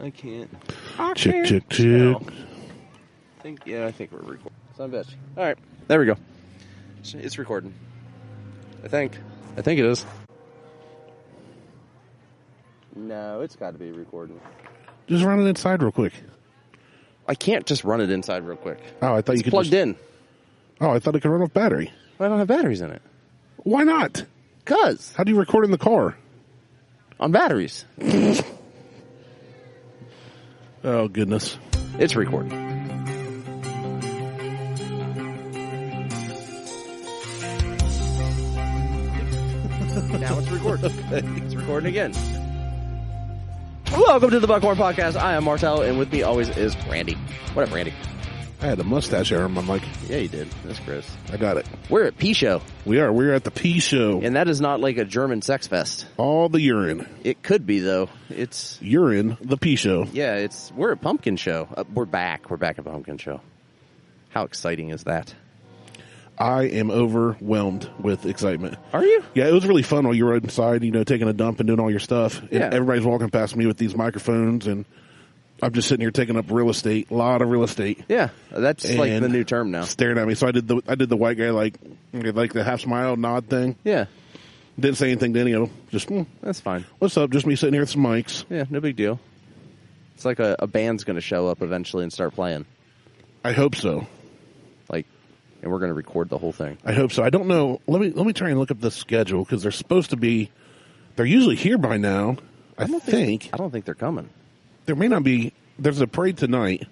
I can't. Chick. No. I think we're recording. Son of a bitch. All right, there we go. It's recording. I think it is. No, it's got to be recording. Just run it inside real quick. I can't just run it inside real quick. Oh, I thought you could plugged in. Oh, I thought it could run off battery. I don't have batteries in it. Why not? 'Cause. How do you record in the car? On batteries. Oh, goodness. It's recording. Now it's recording. It's recording again. Welcome to the Buckhorn Podcast. I am Martelle, and with me always is Randy. What up, Randy? I had a mustache hair on my mic. Yeah, you did. That's Chris. I got it. We're at P Show. We are. We're at the P Show. And that is not like a German sex fest. All the urine. It could be, though. It's urine, the P Show. Yeah, we're at Pumpkin Show. We're back. We're back at Pumpkin Show. How exciting is that? I am overwhelmed with excitement. Are you? Yeah, it was really fun while you were inside, taking a dump and doing all your stuff. Yeah. And everybody's walking past me with these microphones, and I'm just sitting here taking up real estate, a lot of real estate. Yeah, that's like the new term now. Staring at me. So I did the white guy like the half smile nod thing. Yeah. Didn't say anything to any of them. Just that's fine. What's up? Just me sitting here with some mics. Yeah, no big deal. It's like a band's going to show up eventually and start playing. I hope so. And we're going to record the whole thing. I hope so. I don't know. Let me try and look up the schedule because they're supposed to be. They're usually here by now. I don't think they're coming. There may not be. There's a parade tonight.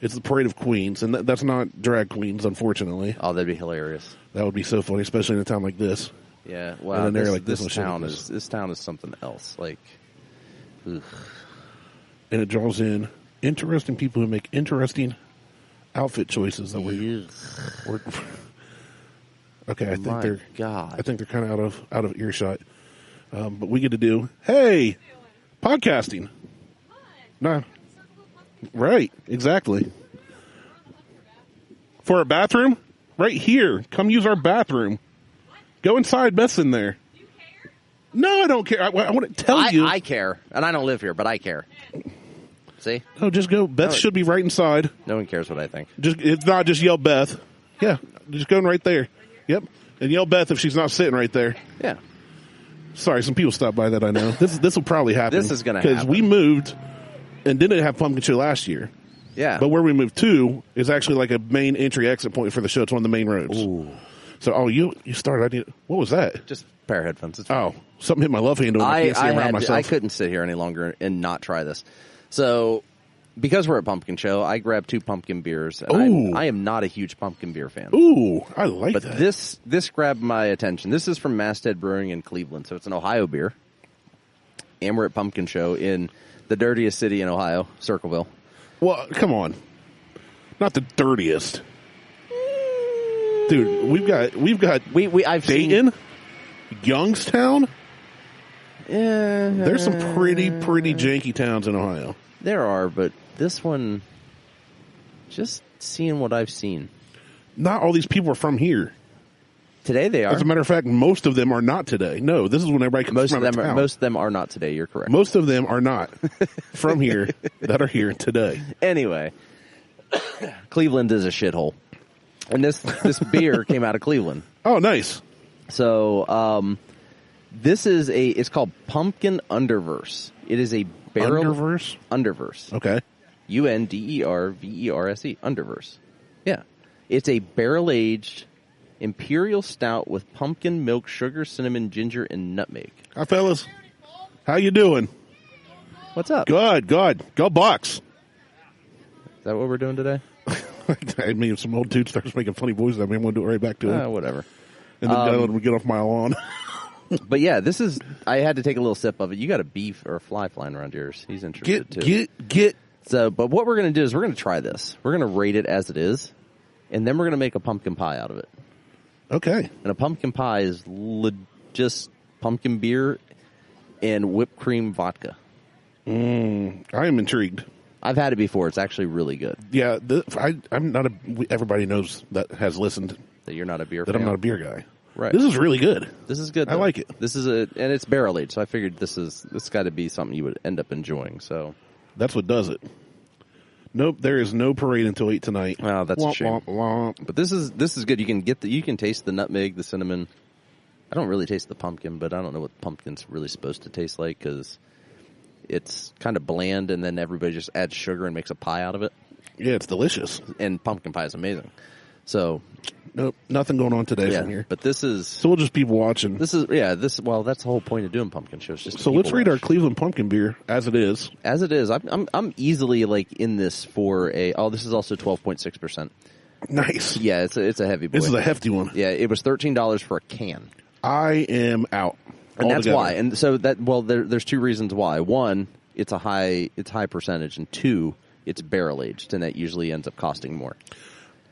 It's the Parade of Queens, and that's not drag queens, unfortunately. Oh, that'd be hilarious. That would be so funny, especially in a town like this. Yeah, well, this town is something else. Ugh. And it draws in interesting people who make interesting outfit choices that we're okay. I think they're kind of out of earshot. But we get to do podcasting. No, right? Exactly. For a bathroom, right here. Come use our bathroom. Go inside. Beth's in there. You care? No, I don't care. I want to tell you. I care, and I don't live here, but I care. See? Oh, just go. Beth should be right inside. No one cares what I think. If not, just yell Beth. Yeah, just going right there. Yep, and yell Beth if she's not sitting right there. Yeah. Sorry, some people stopped by that I know. This will probably happen. This is going to happen. Because we moved and didn't have Pumpkin Show last year. Yeah. But where we moved to is actually like a main entry-exit point for the show. It's one of the main roads. Ooh. So, you started. What was that? Just a pair of headphones. It's fine. Something hit my love handle. I can't see around myself. I couldn't sit here any longer and not try this. So, because we're at Pumpkin Show, I grabbed 2 pumpkin beers. And I am not a huge pumpkin beer fan. Ooh, I like that. But this grabbed my attention. This is from Masthead Brewing in Cleveland, so it's an Ohio beer. And we're at Pumpkin Show in the dirtiest city in Ohio, Circleville. Well, come on. Not the dirtiest. Dude, we've got I've Dayton, Youngstown. Yeah. There's some pretty janky towns in Ohio. There are, but this one, just seeing what I've seen. Not all these people are from here. Today they are. As a matter of fact, most of them are not today. No, this is when everybody comes from town. Most of them are not today. You're correct. Most of them are not from here that are here today. Anyway, Cleveland is a shithole. And this beer came out of Cleveland. Oh, nice. So, it's called Pumpkin Underverse. It is a barrel. Underverse? Underverse. Okay. Underverse. Underverse. Yeah. It's a barrel-aged imperial stout with pumpkin, milk, sugar, cinnamon, ginger, and nutmeg. Hi, fellas. How you doing? What's up? Good. Go Bucks. Is that what we're doing today? I mean, if some old dude starts making funny voices at me, I'm going to do it right back to him. Whatever. And then let him get off my lawn. But yeah, I had to take a little sip of it. You got a beef or a fly flying around yours. He's interested too. Get. So, but what we're going to do is we're going to try this. We're going to rate it as it is, and then we're going to make a pumpkin pie out of it. Okay. And a pumpkin pie is just pumpkin beer and whipped cream vodka. I am intrigued. I've had it before. It's actually really good. Yeah, I'm not everybody knows that has listened that you're not a beer fan. fan. I'm not a beer guy. Right. This is really good. This is good. I like it. This is and it's barrel aged, so I figured it's got to be something you would end up enjoying. So that's what does it. Nope, there is no parade until 8 tonight. Oh, that's a shame. Womp, womp. But this is good. You can taste the nutmeg, the cinnamon. I don't really taste the pumpkin, but I don't know what pumpkin's really supposed to taste like because it's kind of bland, and then everybody just adds sugar and makes a pie out of it. Yeah, it's delicious. And pumpkin pie is amazing. So, nope, nothing going on today from here. But this is so we'll just people watching. That's the whole point of doing pumpkin shows. Just so let's read our Cleveland pumpkin beer as it is. As it is, I'm easily like in this for this is also 12.6%. Nice. Yeah, it's a heavy boy. This is a hefty one. Yeah, it was $13 for a can. I am out. And that's why. And so there's two reasons why. One, it's high percentage, and two, it's barrel aged, and that usually ends up costing more.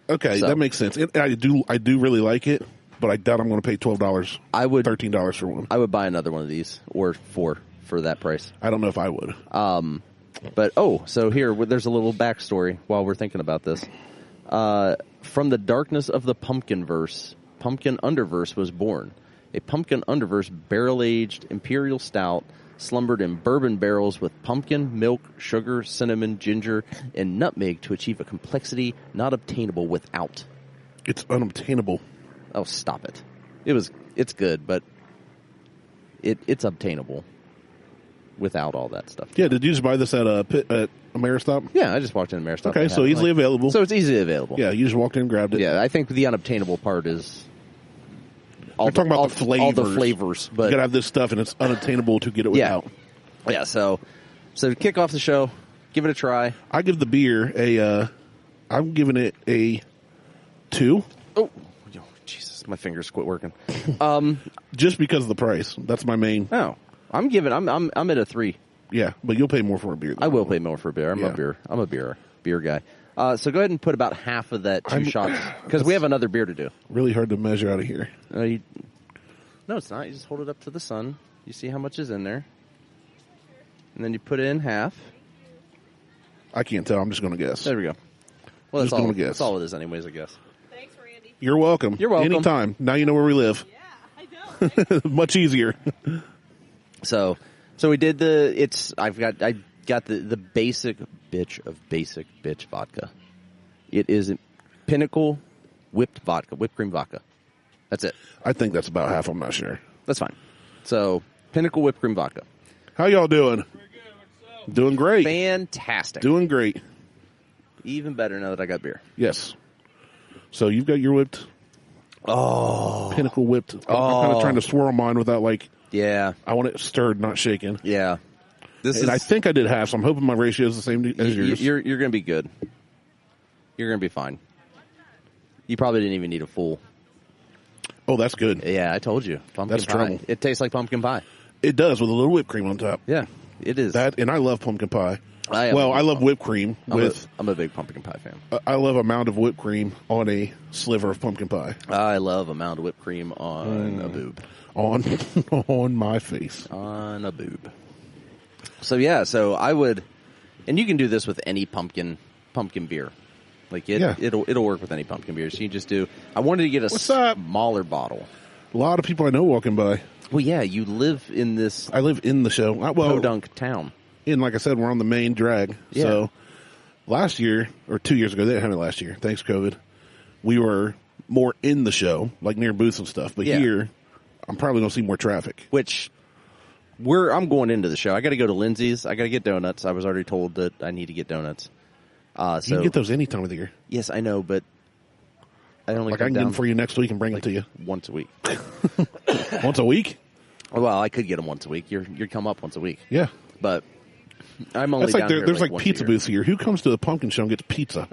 Okay, that makes sense. I do really like it, but I doubt I'm going to pay $12. $13 for one. I would buy another one of these or four for that price. I don't know if I would. But so here there's a little backstory while we're thinking about this. From the darkness of the Pumpkinverse, Pumpkin Underverse was born. A Pumpkin Underverse barrel-aged imperial stout slumbered in bourbon barrels with pumpkin, milk, sugar, cinnamon, ginger, and nutmeg to achieve a complexity not obtainable without. It's unobtainable. Oh, stop it. It's good, but it's obtainable without all that stuff. Yeah, did you just buy this at Ameristop? Yeah, I just walked in Ameristop. Okay, so easily available. So it's easily available. Yeah, you just walked in and grabbed it. Yeah, I think the unobtainable part is We're talking about the flavors. All the flavors, but you gotta have this stuff, and it's unattainable to get it without. Yeah. So to kick off the show, give it a try. I give the beer I'm giving it a 2. Oh, Jesus, my fingers quit working. Just because of the price. That's my main. Oh, I'm at a 3. Yeah, but you'll pay more for a beer. I will pay more for a beer. I'm a beer guy. So go ahead and put about half of that 2 shots because we have another beer to do. Really hard to measure out of here. No, it's not. You just hold it up to the sun. You see how much is in there, and then you put in half. I can't tell. I'm just going to guess. There we go. Well, that's all it is, anyways. I guess. Thanks, Randy. You're welcome. You're welcome. Anytime. Now you know where we live. Yeah, I know. Much easier. So we did I got the basic bitch vodka. It is Pinnacle whipped cream vodka. That's it. I think that's about half. I'm not sure. That's fine. So Pinnacle whipped cream vodka. How y'all doing? Doing great. Fantastic. Doing great. Even better now that I got beer. Yes. So you've got your whipped. Oh. Pinnacle whipped. I'm kind of trying to swirl mine without Yeah. I want it stirred, not shaken. Yeah. I think I did half, so I'm hoping my ratio is the same as yours. You're going to be good. You're going to be fine. You probably didn't even need a full. Oh, that's good. Yeah, I told you. Pumpkin That's pie. trouble. It tastes like pumpkin pie. It does, with a little whipped cream on top. Yeah, it is. And I love pumpkin pie. I love whipped cream. I'm a big pumpkin pie fan. I love a mound of whipped cream on a sliver of pumpkin pie. I love a mound of whipped cream on a boob. On my face. On a boob. So I would, and you can do this with any pumpkin beer. It'll work with any pumpkin beer. So you just do. I wanted to get a smaller bottle. A lot of people I know walking by. Well, yeah, you live in this. I live in the show. Podunk town. And like I said, we're on the main drag. Yeah. So last year, or 2 years ago, they didn't have it last year. Thanks, COVID. We were more in the show, like near booths and stuff. But here, I'm probably going to see more traffic. I'm going into the show. I got to go to Lindsay's. I got to get donuts. I was already told that I need to get donuts. You can get those any time of the year. Yes, I know, but I only I can get them for you next week and bring them to you once a week. Once a week? Well, I could get them once a week. You'd come up once a week. Yeah, but I'm only. That's down here there's pizza booths here. Who comes to the pumpkin show and gets pizza?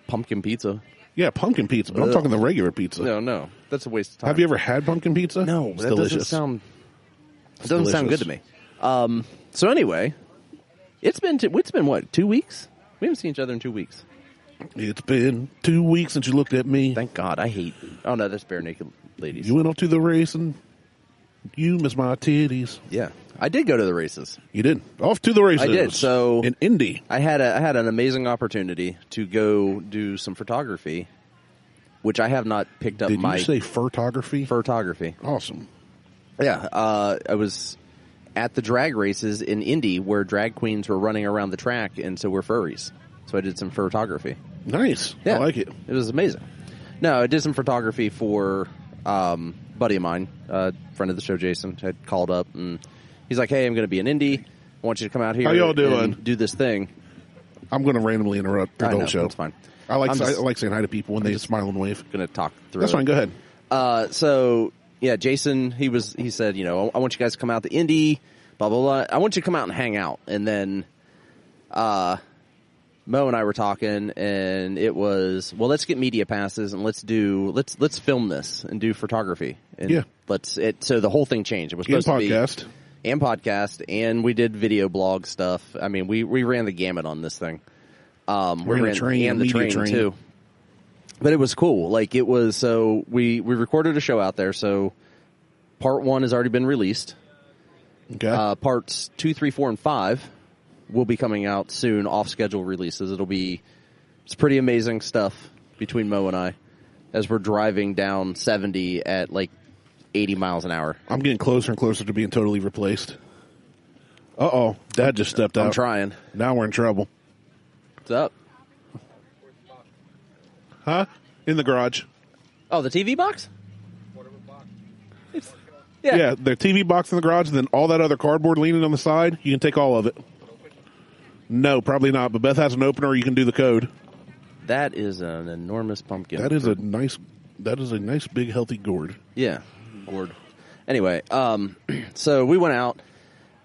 Pumpkin pizza. Yeah, pumpkin pizza. But I'm talking the regular pizza. No, that's a waste of time. Have you ever had pumpkin pizza? No, it's that delicious. Doesn't sound good to me. So anyway, it's been what, 2 weeks? We haven't seen each other in 2 weeks. It's been 2 weeks since you looked at me. Thank God. I hate. Oh no, that's bare naked ladies. You went off to the race and you missed my titties. Yeah, I did go to the races. You did. Off to the races. I did. So in Indy, I had an amazing opportunity to go do some photography which I have not picked up Did my you say photography? photography. Awesome. Yeah, I was at the drag races in Indy where drag queens were running around the track, and so we're furries. So I did some photography. Nice. Yeah, I like it. It was amazing. No, I did some photography for buddy of mine, friend of the show, Jason. I called up, and he's like, "Hey, I'm going to be in Indy. I want you to come out here. How y'all doing? And do this thing." I'm going to randomly interrupt the whole show. That's fine. I like saying hi to people when they smile and wave. Going to talk through. That's fine. Go ahead. So yeah, Jason, he said, you know, I want you guys to come out to Indy, blah blah blah. I want you to come out and hang out, and then, Mo and I were talking, and it was, well, let's get media passes and let's film this and do photography. And yeah. So the whole thing changed. It was supposed to be and podcast, and we did video blog stuff. I mean, we ran the gamut on this thing. We ran the train too. But it was cool. Like it was, so we recorded a show out there. So part 1 has already been released. Okay. Parts 2, 3, 4, and 5 will be coming out soon, off-schedule releases. It's pretty amazing stuff between Mo and I as we're driving down 70 at like 80 miles an hour. I'm getting closer and closer to being totally replaced. Uh-oh. Dad just stepped out. I'm trying. Now we're in trouble. What's up? Huh? In the garage. Oh, the TV box? Yeah, the TV box in the garage, and then all that other cardboard leaning on the side, you can take all of it. No, probably not, but Beth has an opener, you can do the code. That is an enormous pumpkin. That is a nice big healthy gourd. Yeah, gourd. Anyway, so we went out.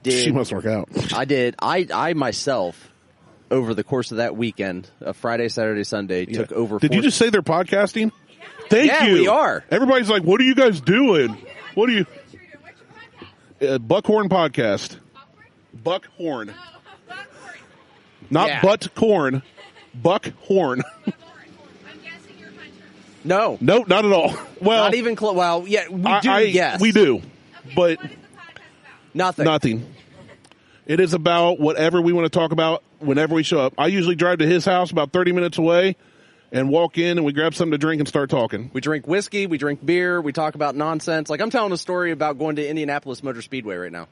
She must work out. I did. I myself, over the course of that weekend, Friday, Saturday, Sunday, took over. Did you just say they're podcasting? Thank you. Yeah, we are. Everybody's like, what are you guys doing? What are you? Buckhorn podcast. Buckhorn. Not butt corn. Buckhorn. I'm guessing you're Hunter. No. Nope, not at all. Well, not even close. Well, yeah, we do, yes. We do. Okay, But what is the podcast about? nothing. It is about whatever we want to talk about whenever we show up. I usually drive to his house about 30 minutes away and walk in and we grab something to drink and start talking. We drink whiskey, we drink beer, we talk about nonsense. Like I'm telling a story about going to Indianapolis Motor Speedway right now.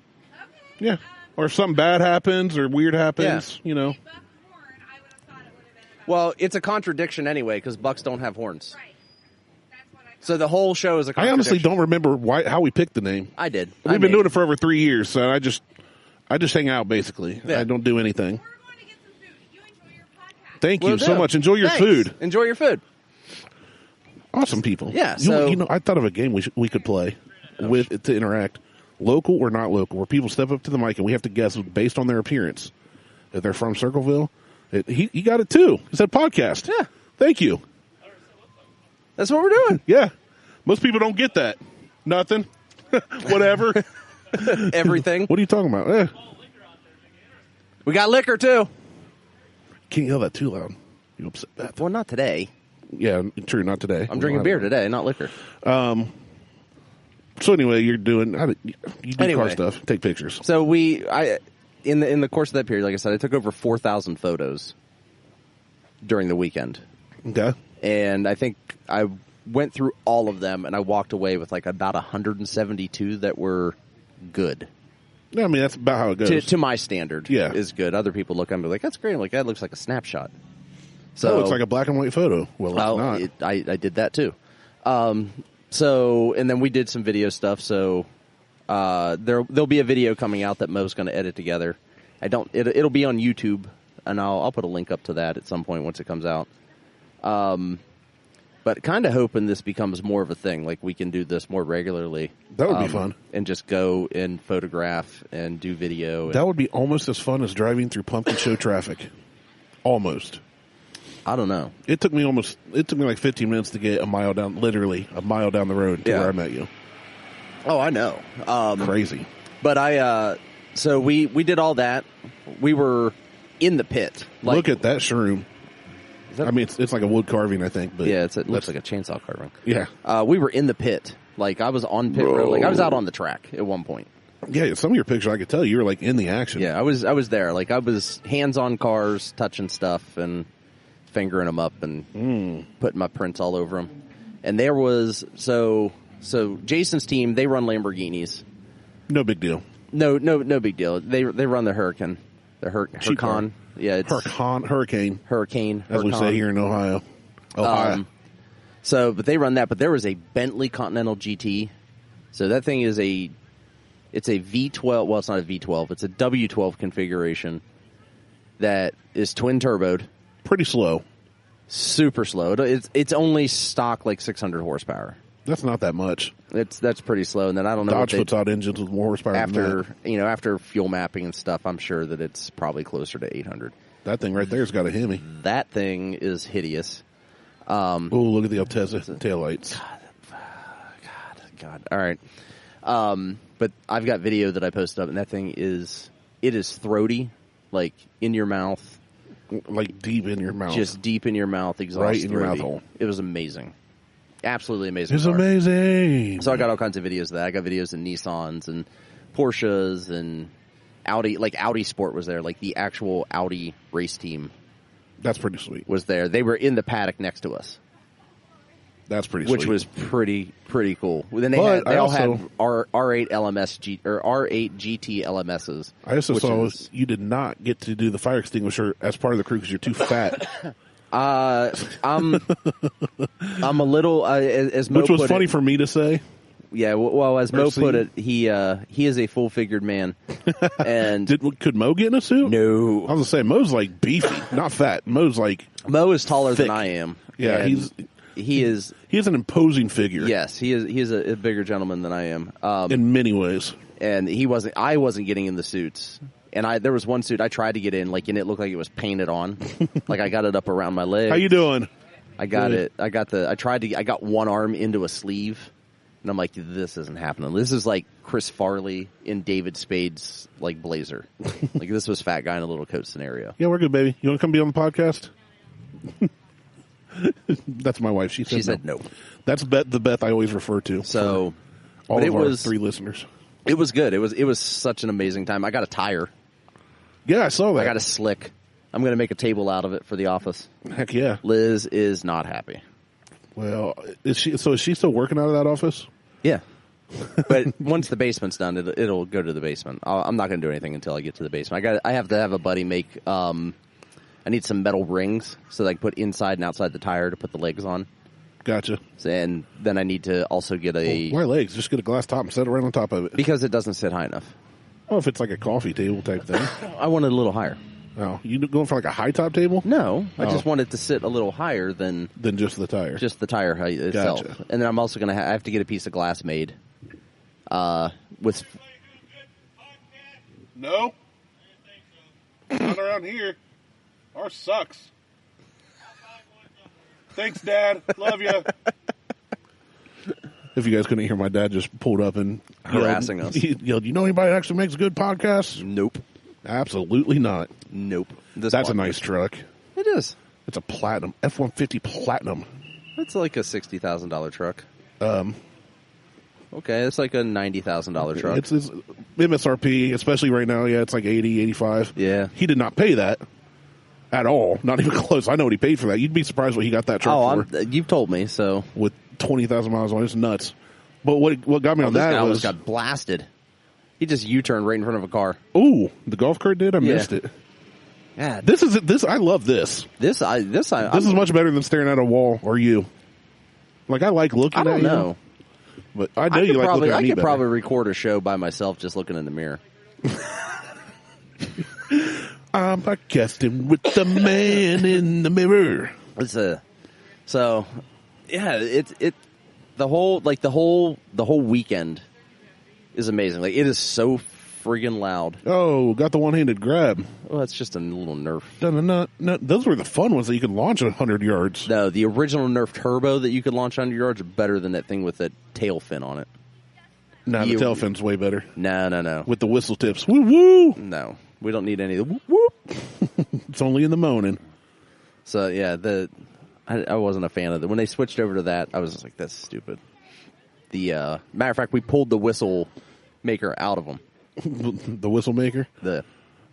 Okay. Yeah. Or if something bad happens or weird happens, you know. Buckhorn, I would have thought it would have been about. Well, it's a contradiction anyway because bucks don't have horns. Right. That's what I thought. So the whole show is a I contradiction. honestly don't remember how we picked the name. I did. We've been doing it for over 3 years, so I just hang out basically. Yeah. I don't do anything. We're going to get some food. You enjoy your podcast. Thank you Will so do. much. Enjoy your Thanks. food. Enjoy your food. Awesome people. Yeah, so- you know, I thought of a game we could play to interact. Local or not local, where people step up to the mic and we have to guess based on their appearance. If they're from Circleville, he got it too. He said podcast. Yeah. Thank you. That's what we're doing. Yeah. Most people don't get that. Nothing. Whatever. Everything. What are you talking about? We got liquor too. Can't yell that too loud. You upset Beth. Well, not today. Yeah, true. Not today. I'm drinking beer today, not liquor. So anyway, you do Anyway. car stuff, take pictures. So in the course of that period, like I said, I took over 4,000 photos during the weekend. Okay. And I think I went through all of them and I walked away with like about 172 that were good. I mean, that's about how it goes. To my standard, Yeah. is good. Other people look at me like, that's great. I'm like, that looks like a snapshot. So So it looks like a black and white photo. Well, it's not. I did that too. So, and then we did some video stuff. So, there'll be a video coming out that Mo's going to edit together. It'll be on YouTube, and I'll put a link up to that at some point once it comes out. But kind of hoping this becomes more of a thing. Like we can do this more regularly. That would be fun. And just go and photograph and do video. That would be almost as fun as driving through pumpkin show traffic. Almost. I don't know. It took me like 15 minutes to get literally a mile down the road to Yeah. where I met you. Oh, I know. Crazy. But so we did all that. We were in the pit. Like, Look at that shroom. I mean, it's like a wood carving, I think. But yeah, it looks like a chainsaw carving. Yeah. We were in the pit. Like I was on pit road. Like I was out on the track at one point. Yeah, some of your pictures, I could tell you were like in the action. Yeah, I was there. Like I was hands on cars, touching stuff and fingering them up and putting my prints all over them. And there was so Jason's team, they run Lamborghinis. No big deal. No big deal. They run the Huracan. The Huracan. Yeah, it's Hurricane, as we say here in Ohio. But they run that. But there was a Bentley Continental GT. So that thing is it's a V12. Well, it's not a V12. It's a W12 configuration that is twin turboed. Pretty slow. Super slow. It's only stock like 600 horsepower. That's not that much. That's pretty slow. And then I don't know. Dodge puts out engines with more horsepower after than that. After fuel mapping and stuff. I'm sure that it's probably closer to 800. That thing right there's got a Hemi. That thing is hideous. Oh, look at the Altezza taillights. God. All right. But I've got video that I posted up, and that thing is throaty, like in your mouth. Like deep in your mouth. Just deep in your mouth, exhaust right in your throaty. mouth hole. It was amazing. Absolutely amazing. It's amazing. So I got all kinds of videos of that. I got videos of Nissans and Porsches and Audi. Like Audi Sport was there. Like the actual Audi race team. That's pretty sweet. Was there. They were in the paddock next to us. That's pretty sweet. Which was pretty cool. Then they all had R8 LMS or R8 GT LMSs. I also saw you did not get to do the fire extinguisher as part of the crew because you're too fat. I'm a little as Mo which was put funny it, for me to say. Yeah, well, as Mo put it, he is a full-figured man. And could Mo get in a suit? No, I was gonna say Mo's like beefy, not fat. Mo is taller than I am. Yeah, he is an imposing figure. Yes, he is a bigger gentleman than I am in many ways. And I wasn't getting in the suits. And there was one suit I tried to get in, and it looked like it was painted on. Like I got it up around my leg. How you doing? I got it. I got one arm into a sleeve, and I'm like, this isn't happening. This is like Chris Farley in David Spade's blazer. Like this was fat guy in a little coat scenario. Yeah, we're good, baby. You want to come be on the podcast? That's my wife. She said no. That's the Beth I always refer to. So all of our 3 listeners. It was good. It was such an amazing time. I got a tire. Yeah, I saw that. I got a slick. I'm going to make a table out of it for the office. Heck yeah. Liz is not happy. Well, is she still working out of that office? Yeah. But once the basement's done, it'll go to the basement. I'm not going to do anything until I get to the basement. I have to have a buddy make. I need some metal rings so that I can put inside and outside the tire to put the legs on. Gotcha. And then I need to also get why legs? Just get a glass top and set it right on top of it. Because it doesn't sit high enough. Oh, if it's like a coffee table type thing. I want it a little higher. Oh, you going for like a high top table? No, I just want it to sit a little higher than just the tire. Just the tire height itself. Gotcha. And then I'm also going to have to get a piece of glass made. With no, not around here. Ours sucks. Thanks, Dad. Love you. If you guys couldn't hear, my dad just pulled up and harassing us. He yelled, "You know anybody that actually makes a good podcast?" Nope. Absolutely not. Nope. That's a nice truck. It is. It's a platinum F-150 Platinum. It's like a $60,000 truck. Okay, it's like a $90,000 truck. It's MSRP, especially right now. Yeah, it's like 80, 85. Yeah. He did not pay that at all. Not even close. I know what he paid for that. You'd be surprised what he got that truck for. You've told me, so. With 20,000 miles on it. It's nuts. But what got me on that guy was... got blasted. He just U-turned right in front of a car. Ooh, the golf cart did? I missed it. Yeah. This I love this. This is much better than staring at a wall or you. Like, I like looking at you. I don't know. But I know you like looking at me. I could probably record a show by myself just looking in the mirror. I'm podcasting with the man in the mirror. The whole weekend is amazing. Like, it is so friggin' loud. Oh, got the one-handed grab. Well, that's just a little Nerf. No, those were the fun ones that you could launch at 100 yards. No, the original Nerf Turbo that you could launch 100 yards are better than that thing with the tail fin on it. No, the tail fin's way better. No. With the whistle tips. Woo woo! No, we don't need any of the whoop whoop. It's only in the moaning. So, yeah, I wasn't a fan of it. When they switched over to that, I was just like, that's stupid. The matter of fact, we pulled the whistle maker out of them. The whistle maker?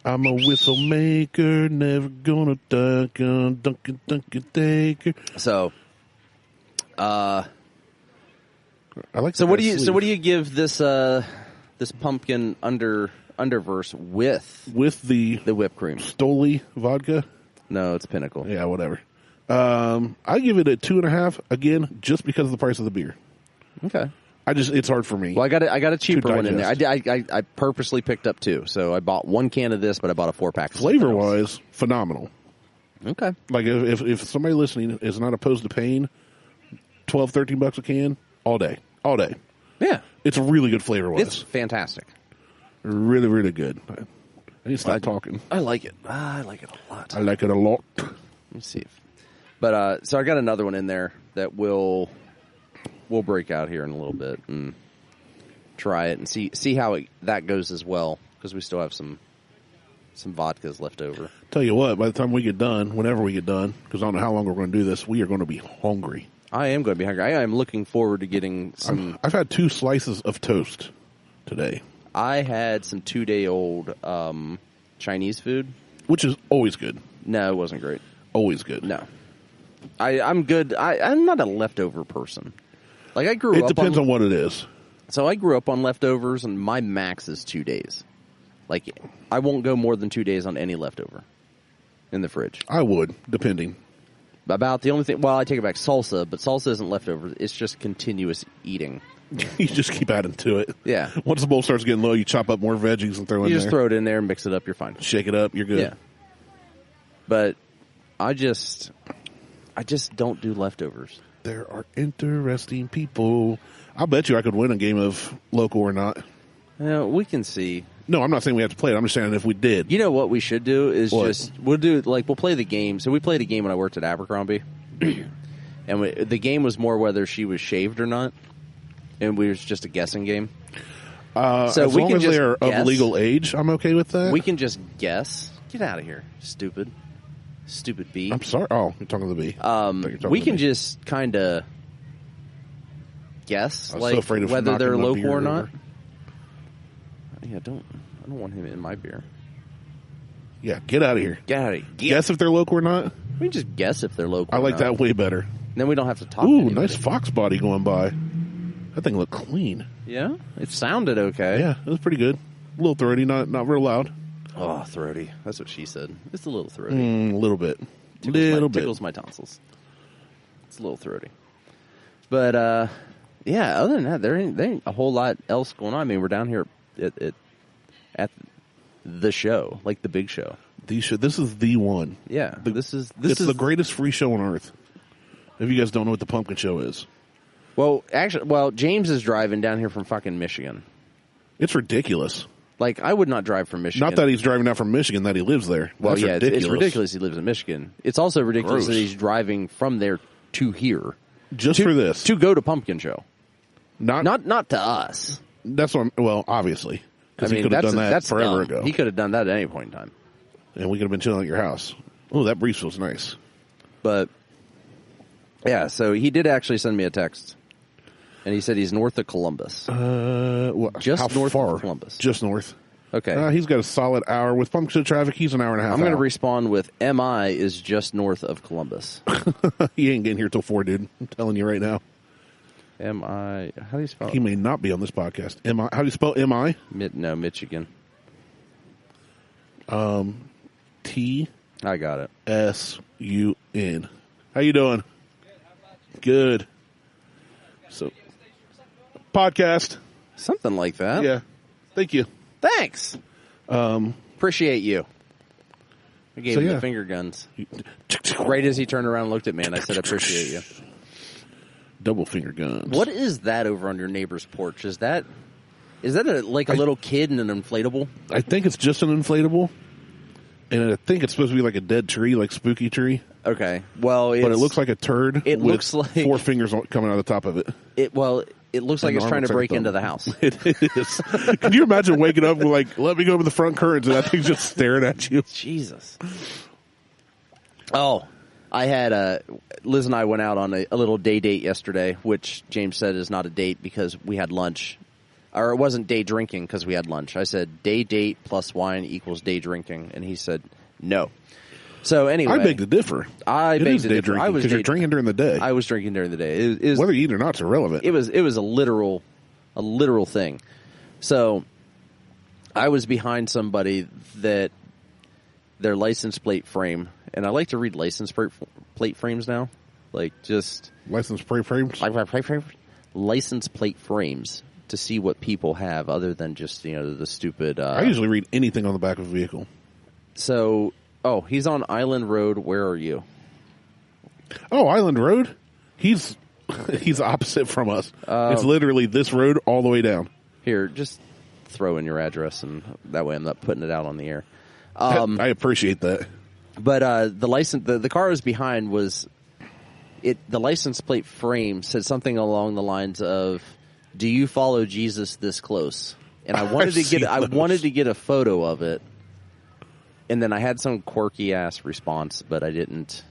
I'm a whistle maker, never gonna dunk, Dunkin' Taker. So, I like. So what do you give this this pumpkin underverse with the whipped cream? Stoli vodka? No, it's Pinnacle. Yeah, whatever. I give it a 2.5 again, just because of the price of the beer. Okay. It's hard for me. Well, I got a cheaper one in there. I purposely picked up 2, so I bought 1 can of this, but I bought a 4-pack. Flavor wise, phenomenal. Okay. Like if somebody listening is not opposed to paying $12, $13 a can, all day. Yeah, it's a really good flavor wise. It's fantastic. Really, really good. I need to stop talking. I like it. I like it a lot. I like it a lot. Let me see. But so I got another one in there that we'll break out here in a little bit and try it and see how that goes as well, because we still have some vodkas left over. Tell you what, by the time we get done, whenever we get done, because I don't know how long we're going to do this, we are going to be hungry. I am going to be hungry. I am looking forward to getting some. I've had 2 slices of toast today. I had some 2-day-old Chinese food, which is always good. No, it wasn't great. Always good. No, I'm good. I'm not a leftover person. Like I grew up. It depends on what it is. So I grew up on leftovers, and my max is 2 days. Like I won't go more than 2 days on any leftover in the fridge. I would, depending. About the only thing. Well, I take it back. Salsa, but salsa isn't leftover. It's just continuous eating. You just keep adding to it. Yeah. Once the bowl starts getting low, you chop up more veggies and throw in there. You just throw it in there and mix it up. You're fine. Shake it up. You're good. Yeah. But I just don't do leftovers. There are interesting people. I'll bet you I could win a game of local or not. Yeah, we can see. No, I'm not saying we have to play it. I'm just saying if we did. You know what we should do is we'll play the game. So we played a game when I worked at Abercrombie, and the game was more whether she was shaved or not, and we was just a guessing game. So as long as they are of legal age, I'm okay with that. We can just guess. Get out of here, stupid bee. I'm sorry. Oh, you're talking to the bee. We can just kind of guess, like so afraid of whether they're local or not. Over. Yeah, I don't want him in my beer. Yeah, get out of here. Get out of here. Guess if they're local or not? We can just guess if they're local. I like that way better. Then we don't have to talk. Ooh, nice fox body going by. That thing looked clean. Yeah, it sounded okay. Yeah, it was pretty good. A little throaty, not real loud. Oh, throaty. That's what she said. It's a little throaty. A little bit. Tickles my tonsils. It's a little throaty. But, yeah, other than that, there ain't a whole lot else going on. I mean, we're down here at the show, like the big show. This is the one. Yeah, this is the greatest free show on earth. If you guys don't know what the pumpkin show is. Well, James is driving down here from fucking Michigan. It's ridiculous. Like, I would not drive from Michigan. Not that he's driving down from Michigan, that he lives there. Well, That's yeah, ridiculous. it's ridiculous he lives in Michigan. It's also ridiculous that he's driving from there to here. Just for this. To go to Pumpkin Show. Not to us. That's what obviously. Because he could have done that forever ago. He could have done that at any point in time. And we could have been chilling at your house. Oh, that breeze feels nice. But, yeah, so he did actually send me a text. And he said he's north of Columbus. Just how north far? Of Columbus. Just north. Okay. He's got a solid hour. With pumpkin show traffic, he's an hour and a half. I'm going to respond with MI is just north of Columbus. He ain't getting here till 4, dude. I'm telling you right now. MI. How do you spell it? He may not be on this podcast. MI. How do you spell MI? No, Michigan. T. I got it. S-U-N. How you doing? Good. So, podcast. Something like that. Yeah. Thank you. Thanks. Appreciate you. I gave him the finger guns. Right as he turned around and looked at me, and I said, appreciate you. Double finger guns. What is that over on your neighbor's porch? Is that a little kid in an inflatable? I think it's just an inflatable. And I think it's supposed to be like a dead tree, like spooky tree. Okay. Well, but it looks like a turd. It looks like 4 fingers coming out of the top of it. It looks like it's trying to break into the house. It is. Can you imagine waking up and like, let me go over the front curtains, and that thing's just staring at you? Jesus. Oh, I had Liz and I went out on a little day date yesterday, which James said is not a date because we had lunch. Or it wasn't day drinking because we had lunch. I said day date plus wine equals day drinking, and he said no. So anyway, I beg to differ. It is day drinking because you're drinking during the day. I was drinking during the day. It was, whether you eat or not is irrelevant. It was a literal thing. So I was behind somebody that their license plate frame, and I like to read license plate frames now, like just license plate frames, license plate frames to see what people have other than just the stupid. I usually read anything on the back of a vehicle. So. Oh, he's on Island Road. Where are you? Oh, Island Road? He's opposite from us. It's literally this road all the way down. Here, just throw in your address, and that way I'm not putting it out on the air. I appreciate that. But the car I was behind was the license plate frame said something along the lines of, "Do you follow Jesus this close?" And I wanted to get a photo of it. And then I had some quirky ass response, but I didn't.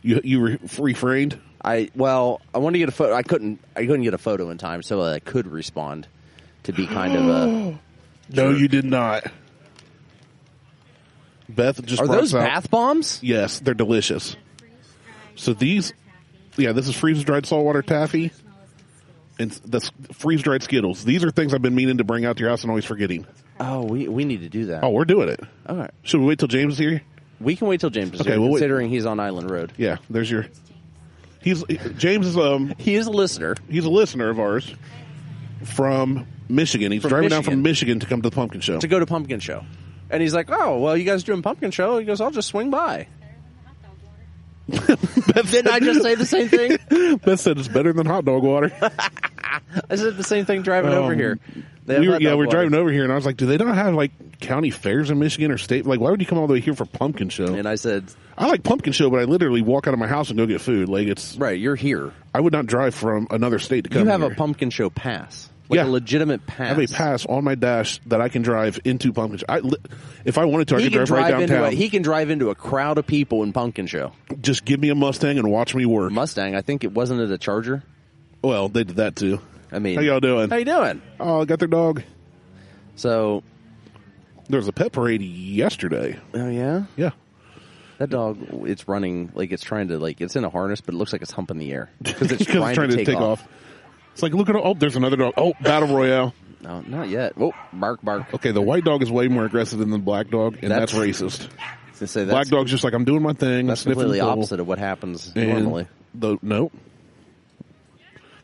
You refrained? I wanted to get a photo. I couldn't get a photo in time, so I could respond to be kind of a. No, you did not. Beth just are brought those out, bath bombs? Yes, they're delicious. So these, this is freeze dried saltwater taffy, and the freeze dried Skittles. These are things I've been meaning to bring out to your house and always forgetting. Oh, we need to do that. Oh, we're doing it. All right. Should we wait till James is here? We can wait till James is here, considering he's on Island Road. Yeah, there's your... James is... he is a listener. He's a listener of ours from Michigan. He's driving down from Michigan to come to the Pumpkin Show. To go to Pumpkin Show. And he's like, oh, well, you guys doing Pumpkin Show? He goes, I'll just swing by. Didn't I just say the same thing? Beth said it's better than hot dog water. I said the same thing driving over here. We're driving over here, and I was like, do they not have, county fairs in Michigan or state? Like, why would you come all the way here for Pumpkin Show? And I said... I like Pumpkin Show, but I literally walk out of my house and go get food. It's... Right, you're here. I would not drive from another state to come here. You have a Pumpkin Show pass. A legitimate pass. I have a pass on my dash that I can drive into Pumpkin Show. If I wanted to, I could drive right downtown. He can drive into a crowd of people in Pumpkin Show. Just give me a Mustang and watch me work. Mustang, I think wasn't it a Charger? Well, they did that too. I mean... How y'all doing? How you doing? Oh, I got their dog. So... There was a pet parade yesterday. Oh, yeah? Yeah. That dog, it's running, it's trying to, it's in a harness, but it looks like it's humping the air. Because it's trying to take off. It's like, look at there's another dog. Oh, Battle Royale. No, not yet. Oh, bark, bark. Okay, the white dog is way more aggressive than the black dog, and that's racist. Black dog's just like, I'm doing my thing. That's completely opposite of what happens normally. No.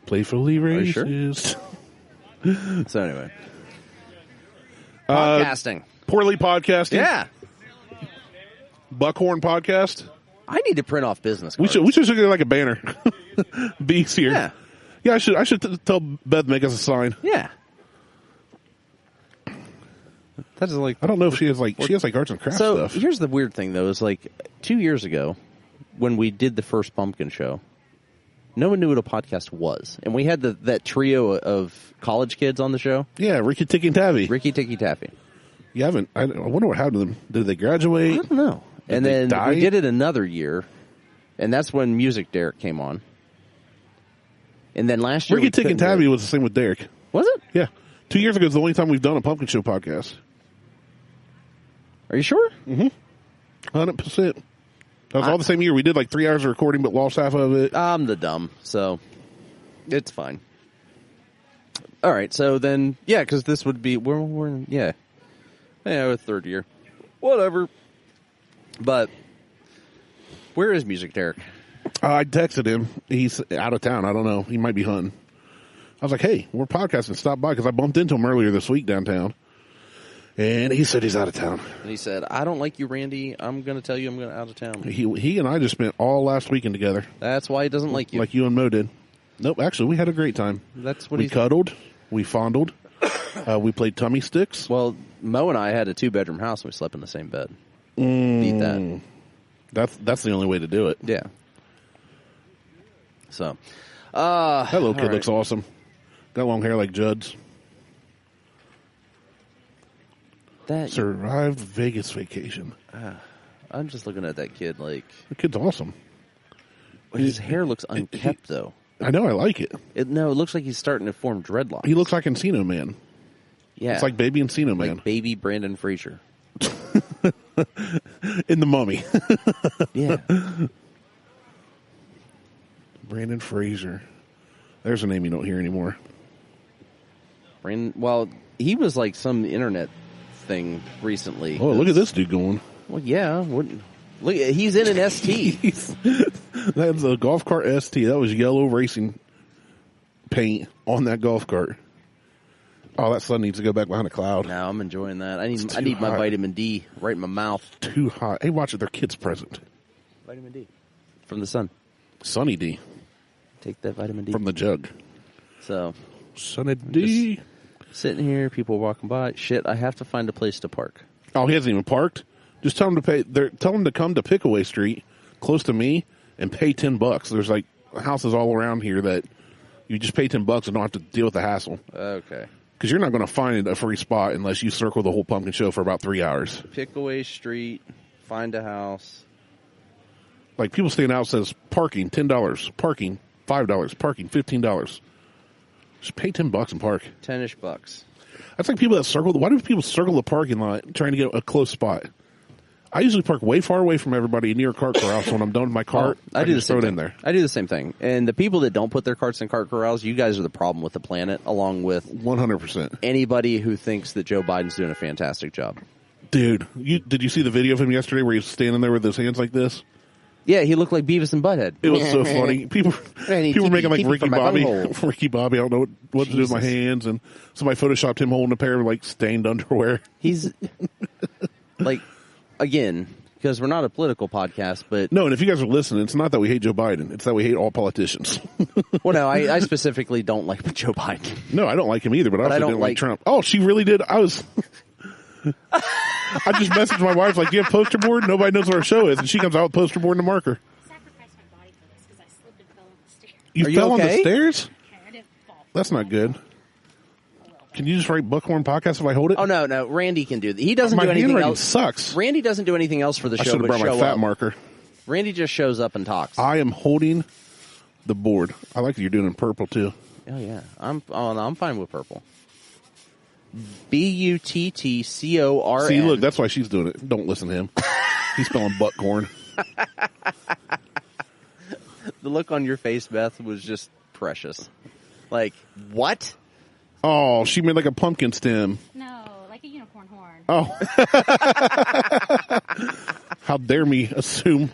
Playfully racist. Are you sure? So anyway. Podcasting. Poorly podcasting. Yeah. Buckhorn podcast. I need to print off business cards. We should get a banner. B's here. Yeah. Yeah, I should tell Beth make us a sign. Yeah. That's I don't know if she has arts and crafts stuff. So here's the weird thing though, is 2 years ago when we did the first Pumpkin Show, no one knew what a podcast was. And we had that trio of college kids on the show. Yeah, Ricky Tikki Taffy. Ricky Tikki Taffy. You haven't. I wonder what happened to them. Did they graduate? I don't know. And then we did it another year, and that's when Music Derek came on. And then last year, Ricky Tikki Taffy was the same with Derek. Was it? Yeah. 2 years ago is the only time we've done a Pumpkin Show podcast. Are you sure? 100%. That was all the same year. We did 3 hours of recording, but lost half of it. I'm the dumb, so it's fine. All right, so then, yeah, because this would be we're in, yeah, third year, whatever. But where is Music Derek? I texted him. He's out of town. I don't know. He might be hunting. I was like, hey, we're podcasting. Stop by, because I bumped into him earlier this week downtown. And he said he's out of town. And he said, I don't like you, Randy. I'm going to tell you I'm going out of town. He and I just spent all last weekend together. That's why he doesn't like you. Like you and Mo did. Nope, actually, we had a great time. That's what we cuddled. We fondled. We played tummy sticks. Well, Mo and I had a 2-bedroom house, and we slept in the same bed. Beat that. That's the only way to do it. Yeah. So. That little kid looks awesome. Got long hair like Judd's. That survived Vegas vacation. I'm just looking at that kid like... The kid's awesome. His hair looks unkept, though. I know, I like it. It looks like he's starting to form dreadlocks. He looks like Encino Man. Yeah. It's like baby Encino Man. Like baby Brandon Fraser. In The Mummy. Yeah. Brandon Fraser. There's a name you don't hear anymore. Well, he was like some internet thing recently. Oh, look at this dude going. Well, yeah. Look, he's in an ST. That's a golf cart ST. That was yellow racing paint on that golf cart. Oh, that sun needs to go back behind a cloud. No, I'm enjoying that. I need my vitamin D right in my mouth. Too hot. Hey, watch it. Their kid's present. Vitamin D from the sun. Sunny D. Take that vitamin D from the jug. So, Sunny D. Sitting here, people walking by. Shit, I have to find a place to park. Oh, he hasn't even parked. Just tell him to pay. Tell him to come to Pickaway Street, close to me, and pay $10. There's like houses all around here that you just pay $10 and don't have to deal with the hassle. Okay. Because you're not going to find a free spot unless you circle the whole pumpkin show for about 3 hours. Pickaway Street, find a house. Like people staying out says parking $10, parking $5, parking $15. Just pay $10 and park. 10-ish bucks. That's like people that circle. Why do people circle the parking lot trying to get a close spot? I usually park way far away from everybody near a cart corral, so when I'm done with my cart, I do just throw it in there. I do the same thing. And the people that don't put their carts in cart corrals, you guys are the problem with the planet, along with 100%. Anybody who thinks that Joe Biden's doing a fantastic job. Dude, did you see the video of him yesterday where he was standing there with his hands like this? Yeah, he looked like Beavis and Butthead. It was so funny. People were making like Ricky Bobby. Ricky Bobby, I don't know what to do with my hands. And somebody photoshopped him holding a pair of like stained underwear. He's like, again, because we're not a political podcast, but... No, and if you guys are listening, it's not that we hate Joe Biden. It's that we hate all politicians. Well, no, I specifically don't like Joe Biden. No, I don't like him either, but I also didn't like Trump. Oh, she really did. I just messaged my wife like, do you have poster board? Nobody knows what our show is. And she comes out with poster board and a marker. I sacrificed my body for this because I slipped and fell on the stairs. You fell on the stairs? Okay, I didn't fall. That's not good. Can you just write Buckhorn Podcast if I hold it? Oh, no. Randy can do that. He doesn't my do anything handwriting else. Sucks. Randy doesn't do anything else for the show. I should have brought my fat marker. Randy just shows up and talks. I am holding the board. I like that you're doing it in purple, too. Oh, yeah. I'm fine with purple. Buttcorn. See, look, that's why she's doing it. Don't listen to him. He's spelling buttcorn. The look on your face, Beth, was just precious. Like, what? Oh, she made like a pumpkin stem. No, like a unicorn horn. Oh. How dare me assume.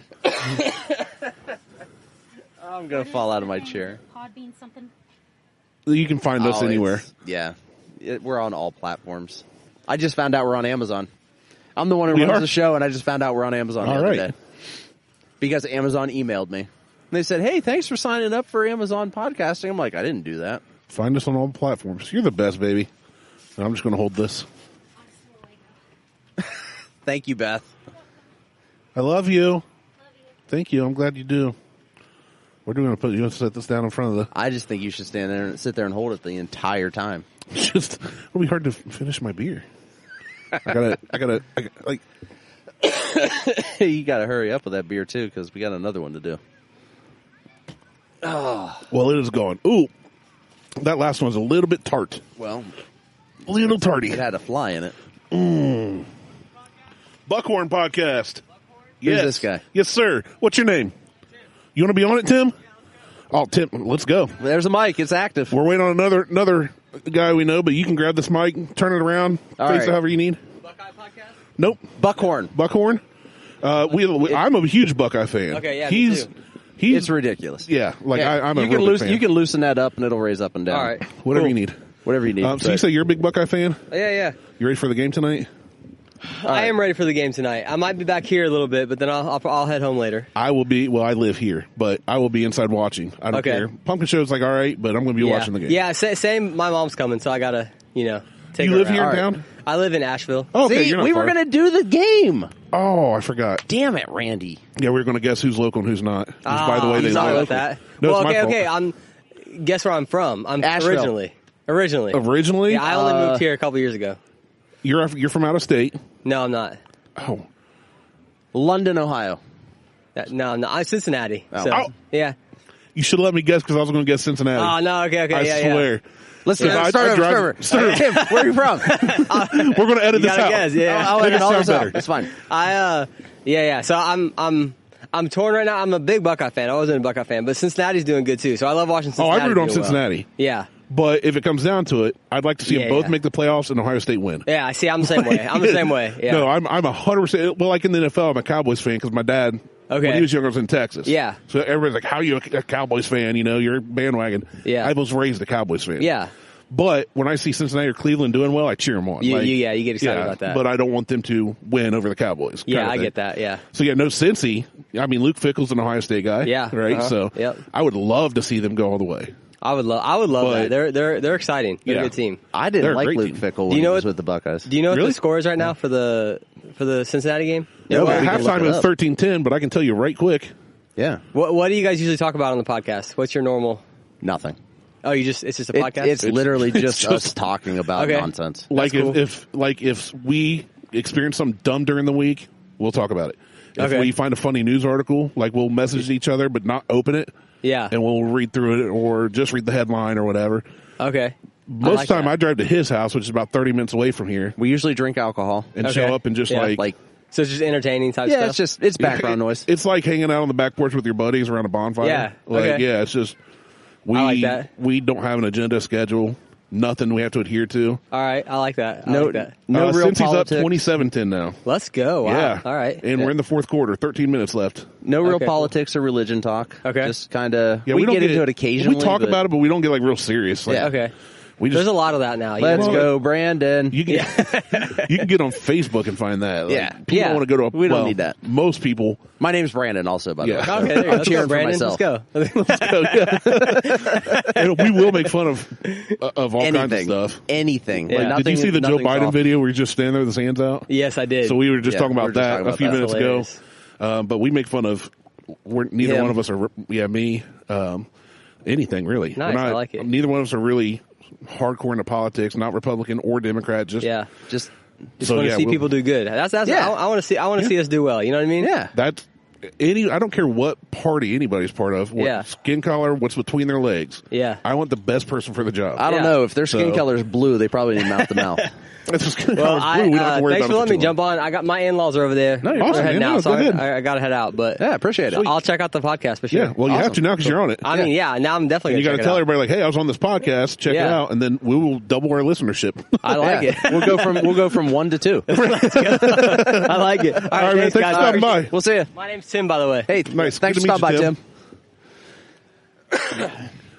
I'm going to fall out of my chair. Podbean something. You can find us anywhere. Yeah. We're on all platforms. I just found out we're on Amazon. I'm the one who runs the show, and I just found out we're on Amazon the other day. Because Amazon emailed me. And they said, hey, thanks for signing up for Amazon podcasting. I'm like, I didn't do that. Find us on all platforms. You're the best, baby. And I'm just going to hold this. Thank you, Beth. I love you. Thank you. I'm glad you do. What are we going to put? You want to set this down in front of the... I just think you should stand there and sit there and hold it the entire time. It'll be hard to finish my beer. I gotta, like... You got to hurry up with that beer, too, because we got another one to do. Oh. Well, it is gone. Ooh. That last one's a little bit tart. Well, a little tarty. It had a fly in it. Buckhorn Podcast. Who's this guy? Yes, sir. What's your name? You want to be on it, Tim? Oh, Tim, let's go. There's a mic. It's active. We're waiting on another guy we know, but you can grab this mic, turn it around, face it however you need. Buckeye Podcast? Nope. Buckhorn. I'm a huge Buckeye fan. Okay, yeah, me too. It's ridiculous. Yeah, I'm a you can real big fan. You can loosen that up, and it'll raise up and down. All right. Whatever you need. Whatever you need. So you say you're a big Buckeye fan? Yeah. You ready for the game tonight? I am ready for the game tonight. I might be back here a little bit, but then I'll head home later. I will be. Well, I live here, but I will be inside watching. I don't care. Pumpkin Show's like all right, but I'm going to be watching the game. Yeah, same. My mom's coming, so I gotta take You her live around. here in town? I live in Asheville. Oh, okay, See, you're not we far. were going to do the game. Oh, I forgot. Damn it, Randy. Yeah, we were going to guess who's local and who's not. Which, by the way, they sorry live. about that. No, well, it's my okay. fault. Guess where I'm from? I'm Asheville. originally. Originally? Yeah, I only moved here a couple years ago. You're from out of state. No, I'm not. Oh. London, Ohio. No, I'm not. I'm Cincinnati. Oh. So, Oh. yeah. You should have let me guess because I was going to guess Cincinnati. Oh, no, okay, I swear. Listen, Yeah, start over. Tim, where are you from? We're going to edit You this gotta out. guess, yeah. I'll Make edit it all sound this out. better. It's fine. So I'm torn right now. I'm a big Buckeye fan. I wasn't a Buckeye fan, but Cincinnati's doing good too. So I love watching Cincinnati. I root on do well. Cincinnati. Yeah. But if it comes down to it, I'd like to see them both make the playoffs and Ohio State win. Yeah, I see. I'm the same way. I'm the same way. Yeah. No, I'm 100%. Well, like in the NFL, I'm a Cowboys fan because my dad, when he was younger, was in Texas. Yeah. So everybody's like, how are you a Cowboys fan? You know, you're a bandwagon. Yeah. I was raised a Cowboys fan. Yeah. But when I see Cincinnati or Cleveland doing well, I cheer them on. You get excited about that. But I don't want them to win over the Cowboys. Yeah, I get that. Yeah. So no Cincy. I mean, Luke Fickell's an Ohio State guy. Yeah. Right. So Yep. I would love to see them go all the way. I would love But- that. They're exciting. They're a good team. I They're didn't a like great Luke team. Fickell Do when you know he was what- with the Buckeyes. Do you know what Really? the score is right now for the Cincinnati game? No, Well, we at can look halftime it it was up. 13-10, but I can tell you right quick. Yeah, What do you guys usually talk about on the podcast? What's your normal? nothing. Oh, it's just a podcast. It's literally just just- us talking about Okay. nonsense. Like cool. if we experience something dumb during the week, we'll talk about it. If Okay. we find a funny news article, like we'll message each other but not open it, Yeah. and we'll read through it or just read the headline or whatever. Okay. Most like of the time, that. I drive to his house, which is about 30 minutes away from here, We usually drink alcohol. and Okay. show up and just Yeah. like So it's just entertaining type Yeah, stuff. it's background noise. It's like hanging out on the back porch with your buddies around a bonfire. Yeah, Like, okay. yeah, it's just we I like that. we don't have an agenda schedule, nothing we have to adhere to. All right. I like that. I No, like that. no real Cincy's up politics. 27-10 now. Let's go. Wow. Yeah. All right. And we're in the fourth quarter, 13 minutes left. No real Okay, cool. politics or religion talk. Okay. Just kind of. Yeah, we don't get into it occasionally. We talk but about it, but we don't get like real serious. Like, Yeah. Okay. We just, There's a lot of that now. Let's Well, go, Brandon. You can you can get on Facebook and find that. Like, Yeah. people Yeah. want to go to. We don't need that. Most people. My name's Brandon, also, by the Yeah. way. Okay. There you go. I'm Let's cheering go, for Brandon. myself. Let's go. And we will make fun of all kinds of Anything. stuff. Anything. Yeah. Like, Did you see the Joe nothing's Biden off. video where he's just standing there with his hands out? Yes, I did. So we were just Yeah, talking we about were just that talking a about few that. minutes Hilarious. ago. But we make fun of. Neither Him. one of us are. Yeah, me. Anything really. Nice, We're not, I like it. Neither one of us are really hardcore into politics. Not Republican or Democrat. Just Yeah. Just Just want to see people do good. That's Yeah. I want to see us do well. You know what I mean? yeah. That's I don't care what party anybody's part of. What Yeah. skin color, what's between their legs. Yeah. I want the best person for the job. I don't Yeah. know if their skin So- color is blue. They probably need mouth to mouth. That's just skin Well, color's blue. We don't have to worry thanks about for it letting me too jump long. on. I got my in-laws are over there. No, you're They're awesome, heading man. out, No, so go ahead. I got to head out. But Yeah, appreciate it. I'll check out the podcast for sure. Yeah, well, you have Awesome. to now because you're on it. I mean, yeah. Now I'm definitely. You got to gonna tell check it everybody like, "Hey, I was on this podcast. Check it Yeah. out," and then we will double our listenership. out. I like Yeah. it. We'll go from 1 to 2. I like it. All right, man, thanks for guys. stopping by. We'll see you. My name's Tim, by the way. Hey, Nice. thanks Good for to stopping meet by, you, Tim.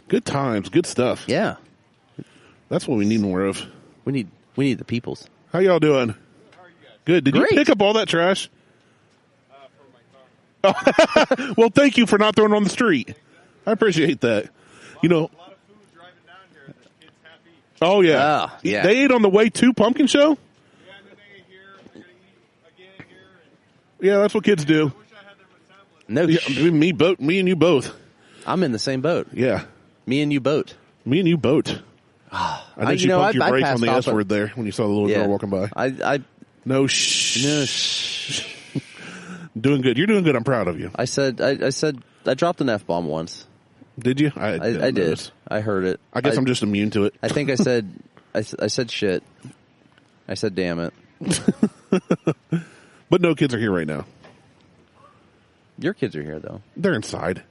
Good times, good stuff. Yeah, That's what we need more of. we need the peoples. How y'all doing? Good. Did Great. you pick up all that trash? Well, thank you for not throwing it on the street. I appreciate that. You know. Oh yeah. Oh, yeah. They ate on the way to Pumpkin Show. Yeah, that's what kids do. No, Yeah, me and you both. I'm in the same boat. Yeah, Me and you boat. me and you both. I think you pumped your brakes on the S word there when you saw the little girl walking by. I No Doing good. You're doing good. I'm proud of you. I said I dropped an F-bomb once. Did you? I didn't did. notice. I heard it. I guess I'm just immune to it. I think I said I said shit. I said damn it. But no kids are here right now. Your kids are here though. They're inside.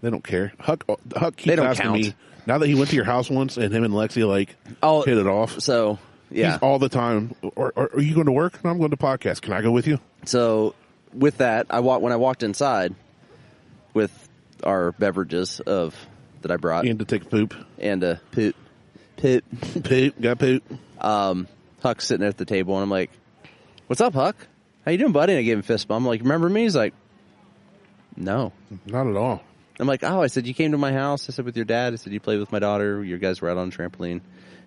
They don't care. Huck They keeps don't asking count. me. Now that he went to your house once and him and Lexi Oh, hit it off. So yeah. He's all the time. Are you going to work? No, I'm going to podcast. Can I go with you? So with that, when I walked inside with our beverages that I brought And to take a poop. and a poop. Poop. Got poop. Huck's sitting there at the table and I'm like, "What's up, Huck? How you doing, buddy?" And I gave him a fist bump. I'm like, "Remember me?" He's like, "No." Not at all. I'm like, "Oh," I said, "You came to my house." I said, "With your dad." I said, "You played with my daughter. You guys were out on a trampoline."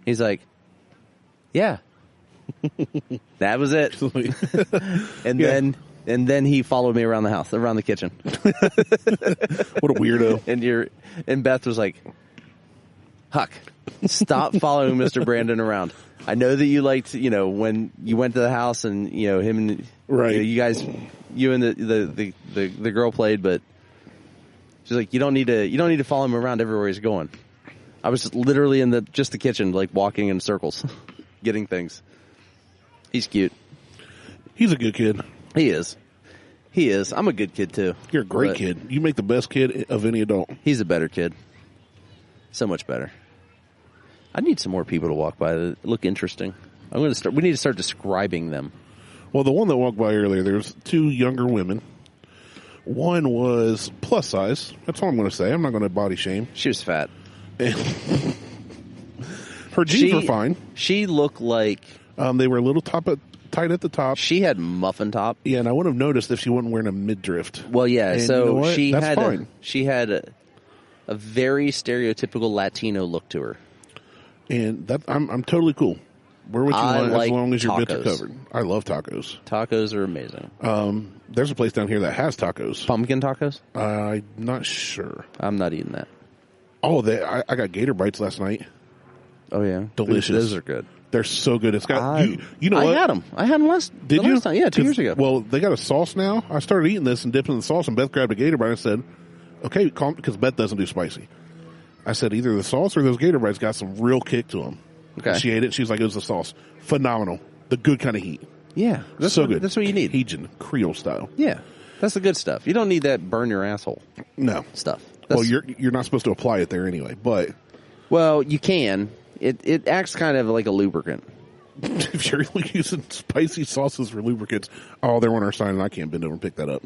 He's like, "Yeah." That was it. And Yeah. then he followed me around the house, around the kitchen. What a weirdo. And Beth was like, "Huck, stop following Mr. Brandon around. I know that you liked, when you went to the house and, him and Right. you guys, you and the girl played, but She's like, you don't need to follow him around everywhere he's going. I was literally in the kitchen, like walking in circles, getting things. He's cute. He's a good kid. He is. I'm a good kid too. You're a great kid. You make the best kid of any adult. He's a better kid. So much better. I need some more people to walk by that look interesting. We need to start describing them. Well, the one that walked by earlier, there's 2 younger women. One was plus size. That's all I'm going to say. I'm not going to body shame. She was fat. Her jeans were fine. She looked like... they were a little tight at the top. She had muffin top. Yeah, and I would have noticed if she wasn't wearing a midriff. Well, yeah, and so you know what? she That's had fine. She had a very stereotypical Latino look to her. And that I'm totally cool. Wear what you want like as long as your bits tacos. are covered. I love tacos. Tacos are amazing. There's a place down here that has tacos. Pumpkin tacos? I'm not sure. I'm not eating that. Oh, I got gator bites last night. Oh, yeah? Delicious. Those are good. They're so good. It's got you know I what? had them. I had them last time. Yeah, 2 years ago. Well, they got a sauce now. I started eating this and dipped in the sauce, and Beth grabbed a gator bite and said, okay, because Beth doesn't do spicy. I said either the sauce or those gator bites got some real kick to them. Okay. She ate it. She's like, it was the sauce. Phenomenal. The good kind of heat. Yeah. That's so what, good. That's what you need. Cajun, Creole style. Yeah. That's the good stuff. You don't need that burn your asshole No. stuff. Well, you're not supposed to apply it there anyway, but Well, you can. It acts kind of like a lubricant. if you're using spicy sauces for lubricants, they're on our sign and I can't bend over and pick that up.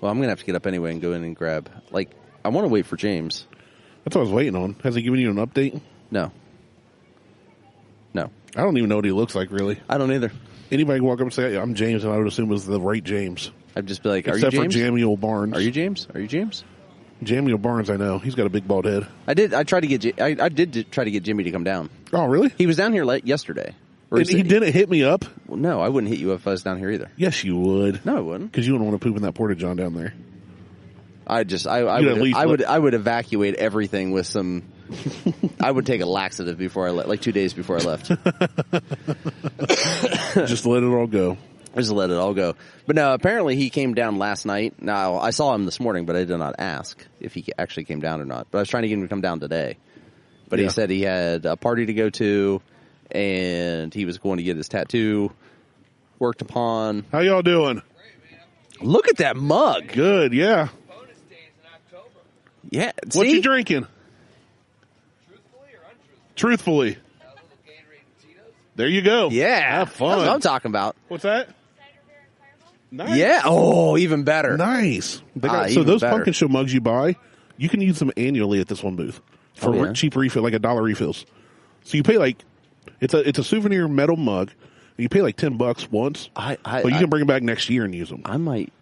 Well, I'm going to have to get up anyway and go in and grab. I want to wait for James. That's what I was waiting on. Has he given you an update? No. I don't even know what he looks like, really. I don't either. Anybody can walk up and say, I'm James, and I would assume it was the right James. I'd just be like, are Except you for James? Jamie Barnes. Are you James? Are you James? Jamie Barnes, I know. He's got a big bald head. I tried to get. I did try to get Jimmy to come down. Oh, really? He was down here yesterday. And he didn't hit me up? Well, no, I wouldn't hit you if I was down here either. Yes, you would. No, I wouldn't. Because you wouldn't want to poop in that porta john down there. I would evacuate everything with some. I would take a laxative before I left, like 2 days before I left. Just let it all go. Just let it all go. But no, apparently he came down last night. Now, I saw him this morning, but I did not ask if he actually came down or not. But I was trying to get him to come down today. But he said he had a party to go to, and he was going to get his tattoo worked upon. How y'all doing? Look at that mug. Good, yeah. Yeah. What you drinking? Truthfully. There you go. Yeah. Have fun. That's what I'm talking about. What's that? Nice. Yeah. Oh, even better. Nice. So even those better. pumpkin show mugs you buy, you can use them annually at this one booth for cheap refill, like $1 refills. So you pay it's a souvenir metal mug. You pay like $10 once, but you can bring them back next year and use them. I might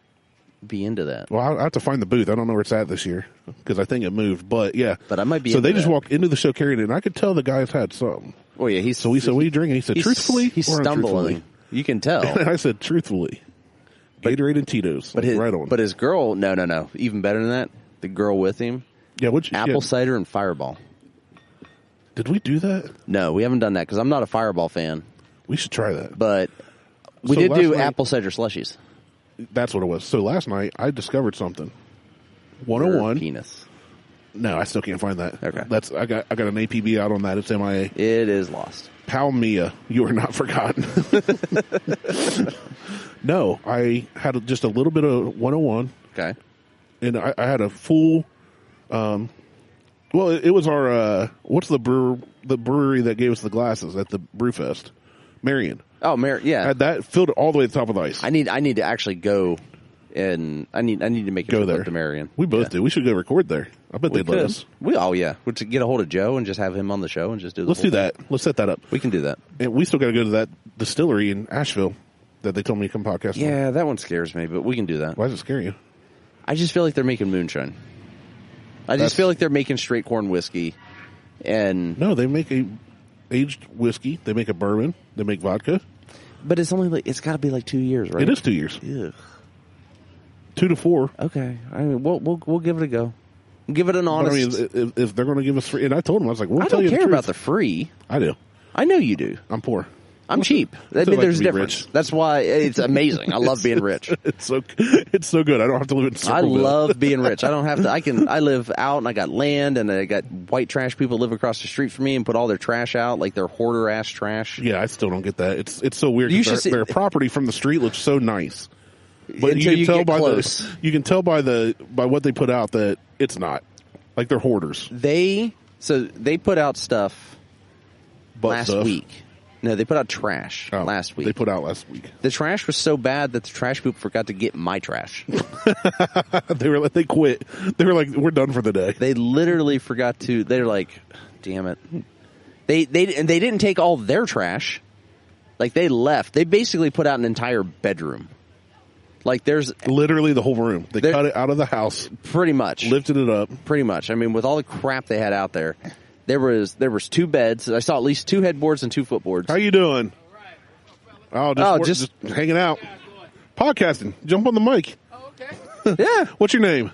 be into that. Well, I have to find the booth. I don't know where it's at this year because I think it moved. But yeah, but I might be. So into they just that. walked into the show carrying it, and I could tell the guys had something. Oh yeah, So we said, "What are you drinking?" He said, "Truthfully, he's or stumbling. untruthfully?" You can tell. And I said, "Truthfully." Gatorade and Tito's, But his, right on. But his girl, no. Even better than that, the girl with him, apple cider and Fireball. Did we do that? No, we haven't done that because I'm not a Fireball fan. We should try that. But we So did do last night- apple cider slushies. That's what it was. So last night I discovered something. Or 101. penis. No, I still can't find that. Okay. I got an APB out on that. It's MIA. It is lost. Palmia, you are not forgotten. No, I had just a little bit of 101. Okay. And I had a full. Well, it was our. What's the brewery that gave us the glasses at the Brewfest? Marion. Oh, yeah. I had that filled it all the way to the top of the ice. I need to actually go, and I need to make a Go trip there up to Marion. We both do. We should go record there. I bet they'd let us. We would get a hold of Joe and just have him on the show and just do. Let's do that. Let's set that up. We can do that. And we still got to go to that distillery in Asheville that they told me to come podcast. Yeah, that one scares me, but we can do that. Why does it scare you? I just feel like they're making moonshine. I just feel like they're making straight corn whiskey, and No, they make a aged whiskey. They make a bourbon. They make vodka. but it's only it's got to be like 2 years, right? It is 2 years. Ugh. 2 to 4. Okay, I mean, we'll give it a go. Give it an But honest. I mean, if they're going to give us free, and I told them, I was like, "We'll I tell don't you care the about truth. the free. I do. I know you do. I'm poor. I'm cheap. I mean, like there's to a be difference. rich. That's why it's amazing. I love being rich. It's so good. I don't have to live in I Circleville. love being rich. I don't have to. I live out and I got land and I got white trash people live across the street from me and put all their trash out, like their hoarder ass trash. Yeah, I still don't get that. It's so weird. You should see- Their property from the street looks so nice, but Until you get close. you can tell by what they put out that it's not. Like they're hoarders. They put out stuff last Stuff. week. No, they put out trash Oh, last week. They put out last week. The trash was so bad that the trash people forgot to get my trash. They quit. They were like, we're done for the day. They literally forgot to. They're like, damn it. They didn't take all their trash. Like they left. They basically put out an entire bedroom. Like there's Literally the whole room. They cut it out of the house, pretty much lifted it up. Pretty much. I mean, with all the crap they had out there, there was 2 beds. I saw at least 2 headboards and 2 footboards. How you doing? Just hanging out. Podcasting. Jump on the mic. Oh, okay. Yeah. What's your name?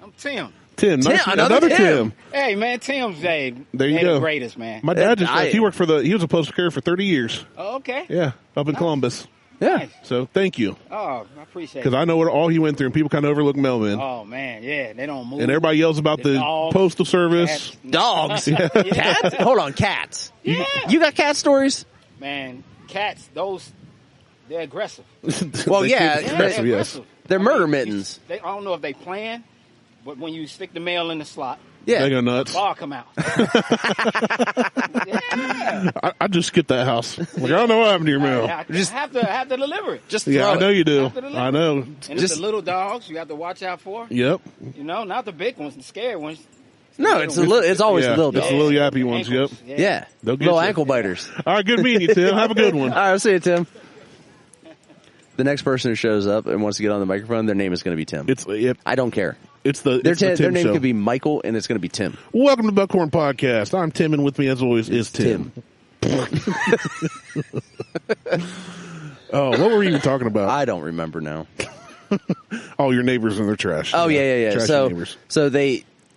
I'm Tim. Tim. Nice Tim, to- another Tim. Tim. Hey, man, Tim's There you they go. the greatest, man. My dad just I- he worked he was a postal carrier for 30 years. Oh, okay. Yeah, up in Columbus. Yeah. Nice. So thank you. Oh, I appreciate Because it. I know what all he went through, and people kind of overlook Melvin. Oh, man, yeah, they don't move. And everybody yells about the dogs, postal service. Dogs. Yeah. Cats? Hold on, cats. Yeah. You got cat stories? Man, cats, they're aggressive. Well, They yeah, keep Yeah, aggressive, they're yes. aggressive. They're I murder mean, mittens. I don't know if they plan, but when you stick the mail in the slot, Yeah. They go nuts. ball come out. Yeah. I just skipped that house. Like, I don't know what happened to your mail. I have to deliver it. Just Yeah, throw I know it. you do. Have to deliver. I know. And it's Just- the little dogs you have to watch out for. Yep. You know, not the big ones, the scary ones. No, it's always Yeah, the little it's dogs. the little yappy ones. Ankles. Yep. Yeah. They'll get Little you. ankle biters. All right, good meeting you, Tim. Have a good one. All right, I'll see you, Tim. The next person who shows up and wants to get on the microphone, their name is going to be Tim. I don't care. It's the Their Tim name show. could be Michael, and it's going to be Tim. Welcome to Buckhorn Podcast. I'm Tim, and with me, as always, is Tim. Oh, what were we even talking about? I don't remember now. Oh, your neighbors and their trash. Oh yeah. Trashy So neighbors.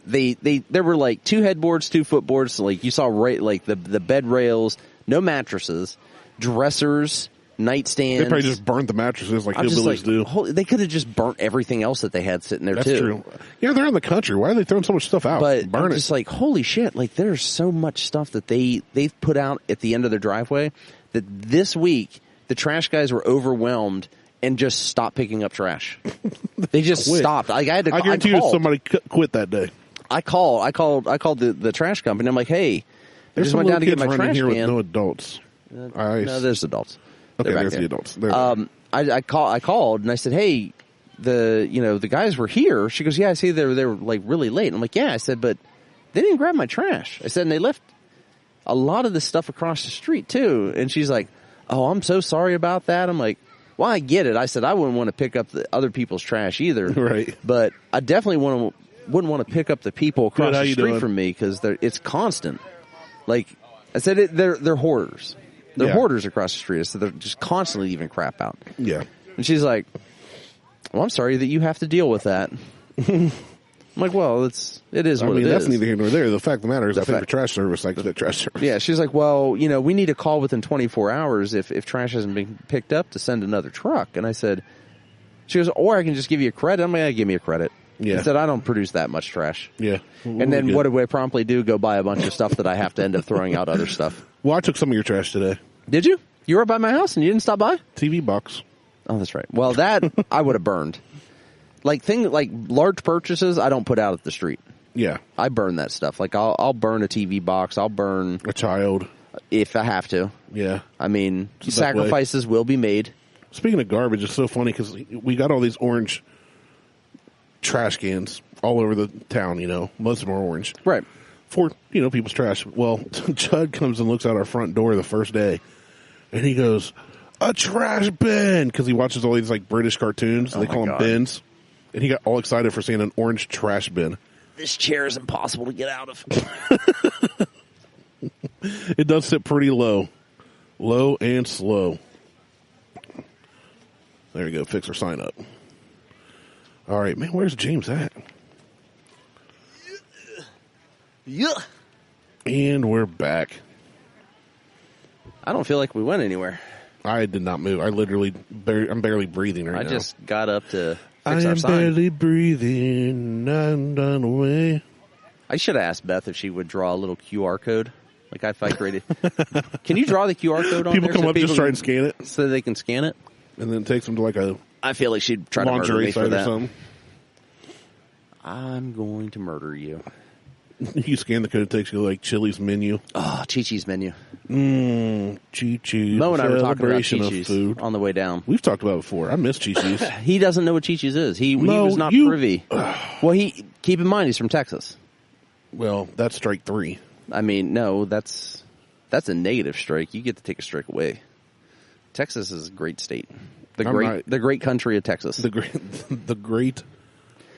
there were like 2 headboards, 2 footboards. So like you saw like the bed rails, no mattresses, dressers, nightstands. They probably just burnt the mattresses like I'm just hillbillies like, do. they could have just burnt everything else that they had sitting there That's too. true. Yeah, they're in the country. Why are they throwing so much stuff out? But Burn I'm it. just like, holy shit! Like there's so much stuff that they've put out at the end of their driveway that this week the trash guys were overwhelmed and just stopped picking up trash. They just Quit. stopped. Like I guarantee you called. somebody quit that day. I called the trash company. I'm like, hey, I There's just some went down to little get my kids running trash here with can. no adults. No, there's adults. Okay, They're back there's there. the adults. There. I called and I said, hey, the guys were here. She goes, yeah, I see they were like really late. I'm like, yeah. I said, but they didn't grab my trash. I said, and they left a lot of the stuff across the street too. And she's like, oh, I'm so sorry about that. I'm like, well, I get it. I said, I wouldn't want to pick up the other people's trash either. Right. But I definitely wouldn't want to pick up the people across Good, how the you street doing? from me because it's constant. Like I said, they're hoarders. They're Yeah. hoarders across the street, so they're just constantly leaving crap out. Yeah. And she's like, well, I'm sorry that you have to deal with that. I'm like, well, it is I what mean, it that's is. neither here nor there. The fact of the matter is, I think fact- the trash service likes that trash service. Yeah, she's like, well, we need a call within 24 hours if trash hasn't been picked up to send another truck. And I said, she goes, or I can just give you a credit. I'm like, yeah, give me a credit. Yeah. I said, I don't produce that much trash. Yeah. And then what do I promptly do? Go buy a bunch of stuff that I have to end up throwing out other stuff. Well, I took some of your trash today. Did you? You were by my house and you didn't stop by? TV box. Oh, that's right. Well, that I would have burned. Like large purchases, I don't put out at the street. Yeah. I burn that stuff. Like I'll burn a TV box. I'll burn A child. if I have to. Yeah. I mean, It's the best way. sacrifices will be made. Speaking of garbage, it's so funny because we got all these orange trash cans all over the town, Most of them are orange. Right. For, people's trash. Well, Judd comes and looks out our front door the first day, and he goes, a trash bin! Because he watches all these, British cartoons. They my call them God. bins. And he got all excited for seeing an orange trash bin. This chair is impossible to get out of. It does sit pretty low. Low and slow. There we go. Fix our sign up. All right, man, where's James at? Yeah. And we're back. I don't feel like we went anywhere. I did not move. I literally, I'm barely breathing right now. I just got up to I fix our am sign. barely breathing. I'm done away. I should have asked Beth if she would draw a little QR code. Like if I created. Can you draw the QR code on People there? come so up, just try and scan it, so they can scan it? and then it takes them to like a I feel like she'd try to murder lingerie me for site or that. something. I'm going to murder you. You scan the code, it takes you to like Chili's menu. Oh, Chi-Chi's menu. Chi-Chi's. Mo and I were talking about celebration of Chi-Chi's food. on the way down. We've talked about it before. I miss Chi-Chi's. He doesn't know what Chi-Chi's is. He No, was not you- privy. Well, keep in mind he's from Texas. Well, that's strike 3. I mean, no, that's a negative strike. You get to take a strike away. Texas is a great state. The great country of Texas. The great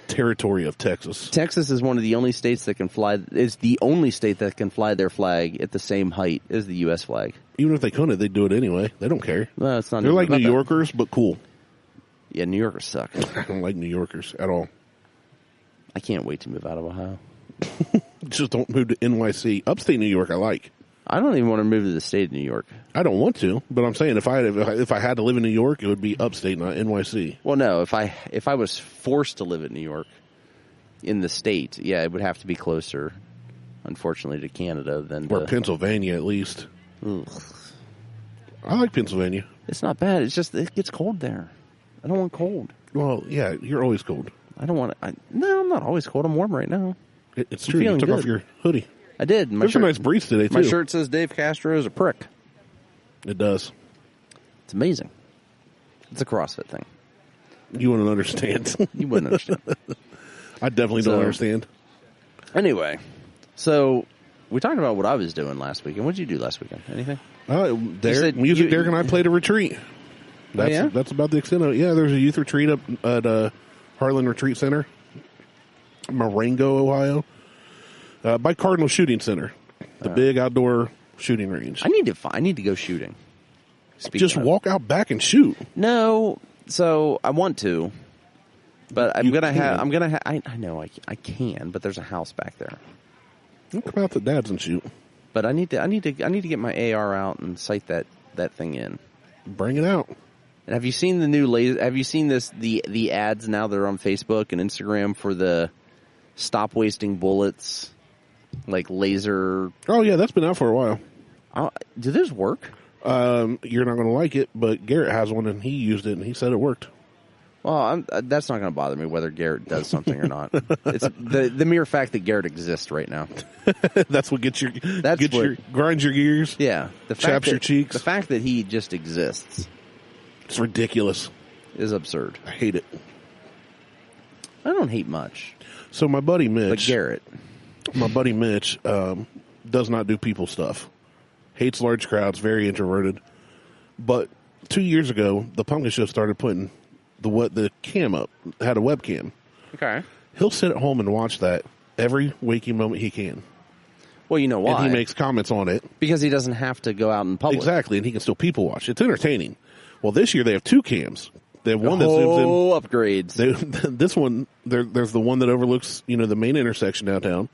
territory of Texas. Texas is one of the only states that can fly. Is the only state that can fly their flag at the same height as the U.S. flag. Even if they couldn't, they'd do it anyway. They don't care. No, it's not. They're like New about that. Yorkers, but cool. Yeah, New Yorkers suck. I don't like New Yorkers at all. I can't wait to move out of Ohio. Just don't move to NYC. Upstate New York, I like. I don't even want to move to the state of New York. I don't want to, but I'm saying if I had to live in New York, it would be upstate, not NYC. Well, no, if I was forced to live in New York, in the state, yeah, it would have to be closer, unfortunately, to Canada than Or to, Pennsylvania, at least. Ugh. I like Pennsylvania. It's not bad. It's just it gets cold there. I don't want cold. Well, yeah, you're always cold. I don't want to. No, I'm not always cold. I'm warm right now. It's I'm true. You feeling took good. off your hoodie. I did. My There's shirt, a nice breeze today, too. My shirt says Dave Castro is a prick. It does. It's amazing. It's a CrossFit thing. You wouldn't understand. You wouldn't understand. I definitely don't understand. Anyway, so we talked about what I was doing last weekend. What did you do last weekend? Anything? Derek and I played a retreat. That's about the extent of it. Yeah, there's a youth retreat up at Harlan Retreat Center, Marengo, Ohio, by Cardinal Shooting Center, the big outdoor shooting range. I need to go shooting. Just walk out back and shoot. No, so I want to, but I know I can, but there's a house back there. You come out to Dad's and shoot. But I need to get my AR out and sight that thing in. Bring it out. And have you seen the new have you seen the ads now that are on Facebook and Instagram for the stop wasting bullets, like laser? Oh yeah, that's been out for a while. Do those work? You're not going to like it, but Garrett has one and he used it and he said it worked. Well, that's not going to bother me whether Garrett does something or not. It's the mere fact that Garrett exists right now. That's what grinds your gears. Yeah, chaps your cheeks. The fact that he just exists, it's ridiculous. Is absurd. I hate it. I don't hate much. So my buddy Mitch, but Garrett, does not do people stuff. Hates large crowds. Very introverted. But 2 years ago, the Pumpkin Show started putting the cam up, had a webcam. Okay. He'll sit at home and watch that every waking moment he can. Well, you know why? And he makes comments on it. Because he doesn't have to go out in public. Exactly, and he can still people watch. It's entertaining. Well, this year they have 2 cams. They have one that zooms in. Upgrades. This one, there's the one that overlooks, the main intersection downtown.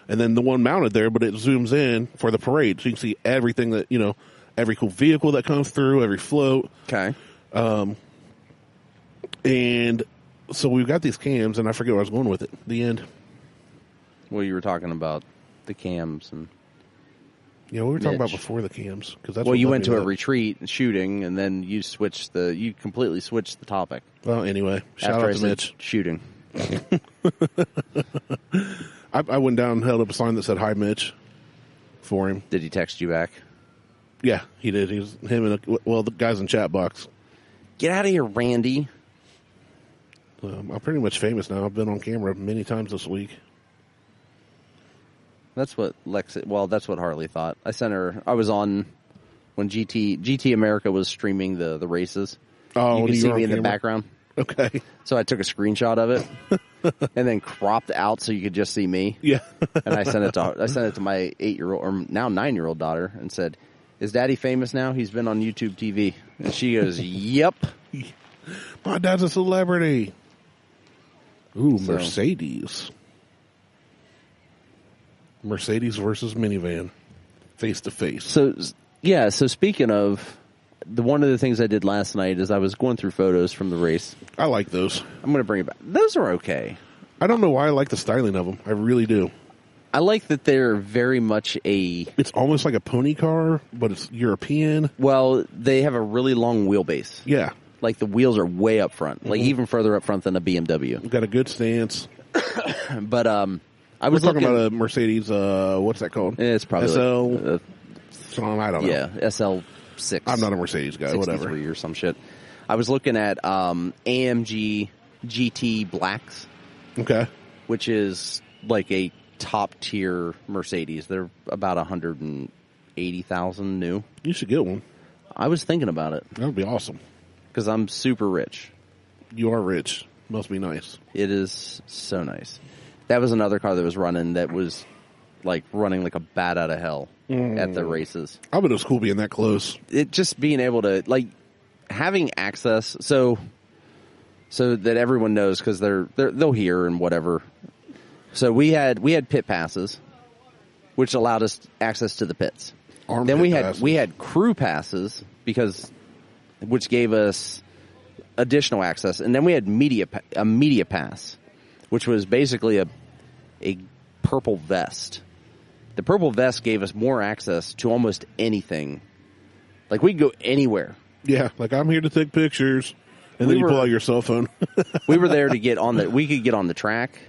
And then the one mounted there, but it zooms in for the parade. So you can see everything that, every cool vehicle that comes through, every float. Okay. And so we've got these cams, and I forget where I was going with it. The end. Well, you were talking about the cams and. Yeah, we were talking about before the cams. Well, you went to a retreat shooting, and then you completely switched the topic. Well, anyway, shout out to Mitch. Shooting. I went down and held up a sign that said "Hi, Mitch" for him. Did he text you back? Yeah, he did. He was him and the guys in chat box. Get out of here, Randy. I'm pretty much famous now. I've been on camera many times this week. That's what that's what Harley thought. I sent her. I was on when GT America was streaming the races. Oh, you can see me in the background. Okay. So I took a screenshot of it and then cropped out so you could just see me. Yeah. And I sent it to my 8-year-old or now 9-year-old daughter and said, "Is Daddy famous now? He's been on YouTube TV." And she goes, "Yep. My dad's a celebrity." Ooh, Mercedes. Mercedes versus minivan. Face to face. So Yeah, so speaking of, one of the things I did last night is I was going through photos from the race. I like those. I'm going to bring it back. Those are okay. I don't know why I like the styling of them. I really do. I like that they're very much a... It's almost like a pony car, but it's European. Well, they have a really long wheelbase. Yeah. Like the wheels are way up front, like even further up front than a BMW. Got a good stance. But I We're was talking looking, about a Mercedes, what's that called? It's probably SL... I don't know. yeah, SL6. I'm not a Mercedes guy, whatever. Or some shit. I was looking at AMG GT Blacks, Okay. which is like a top tier Mercedes. They're about 180,000 new. You should get one. I was thinking about it That would be awesome. because I'm super rich. You are rich. Must be nice. It is so nice. That was another car that was running like a bat out of hell at the races. I bet it was cool being that close. It just being able to like having access so that everyone knows because they'll hear and whatever. So we had pit passes, which allowed us access to the pits. Then we had crew passes which gave us additional access, and then we had a media pass, which was basically a purple vest. The purple vest gave us more access to almost anything. Like we could go anywhere. Yeah, like I'm here to take pictures, and then you pull out your cell phone. We were there to get we could get on the track.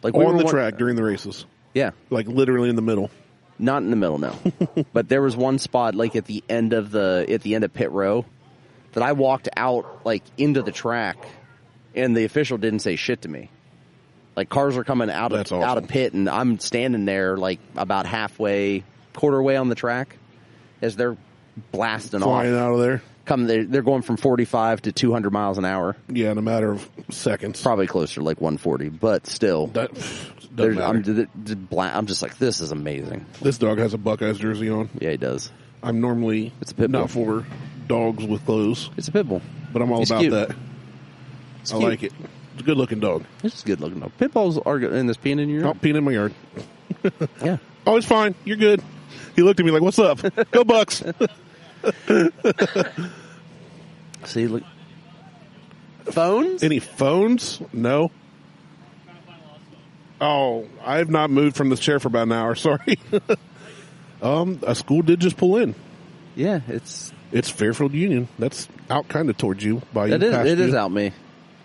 Like on the track during the races. Yeah. Like literally in the middle. Not in the middle, no. But there was one spot like at the end of pit row that I walked out like into the track and the official didn't say shit to me. Like cars are coming out of pit and I'm standing there like about quarter way on the track as they're blasting Flying off. out of there. They're going from 45 to 200 miles an hour. Yeah, in a matter of seconds. Probably closer to like 140, but still. That doesn't matter. I'm just like, this is amazing. This dog has a Buckeyes jersey on. Yeah, he does. I'm normally It's a pit bull. not for dogs with clothes, It's a pit bull. but I'm all He's about cute. that. It's I cute. like it. It's a good looking dog. It's just good looking though. Pit bulls are good. And there's peeing in your Oh, peeing in my yard. Yeah. Oh, it's fine. You're good. He looked at me like, "What's up? Go Bucks." See, look. Phones? Any phones? No. Oh, I have not moved from this chair for about an hour. Sorry. A school did just pull in. Yeah, it's Fairfield Union. That's out kind of towards you. By it you, is past it you. is out me.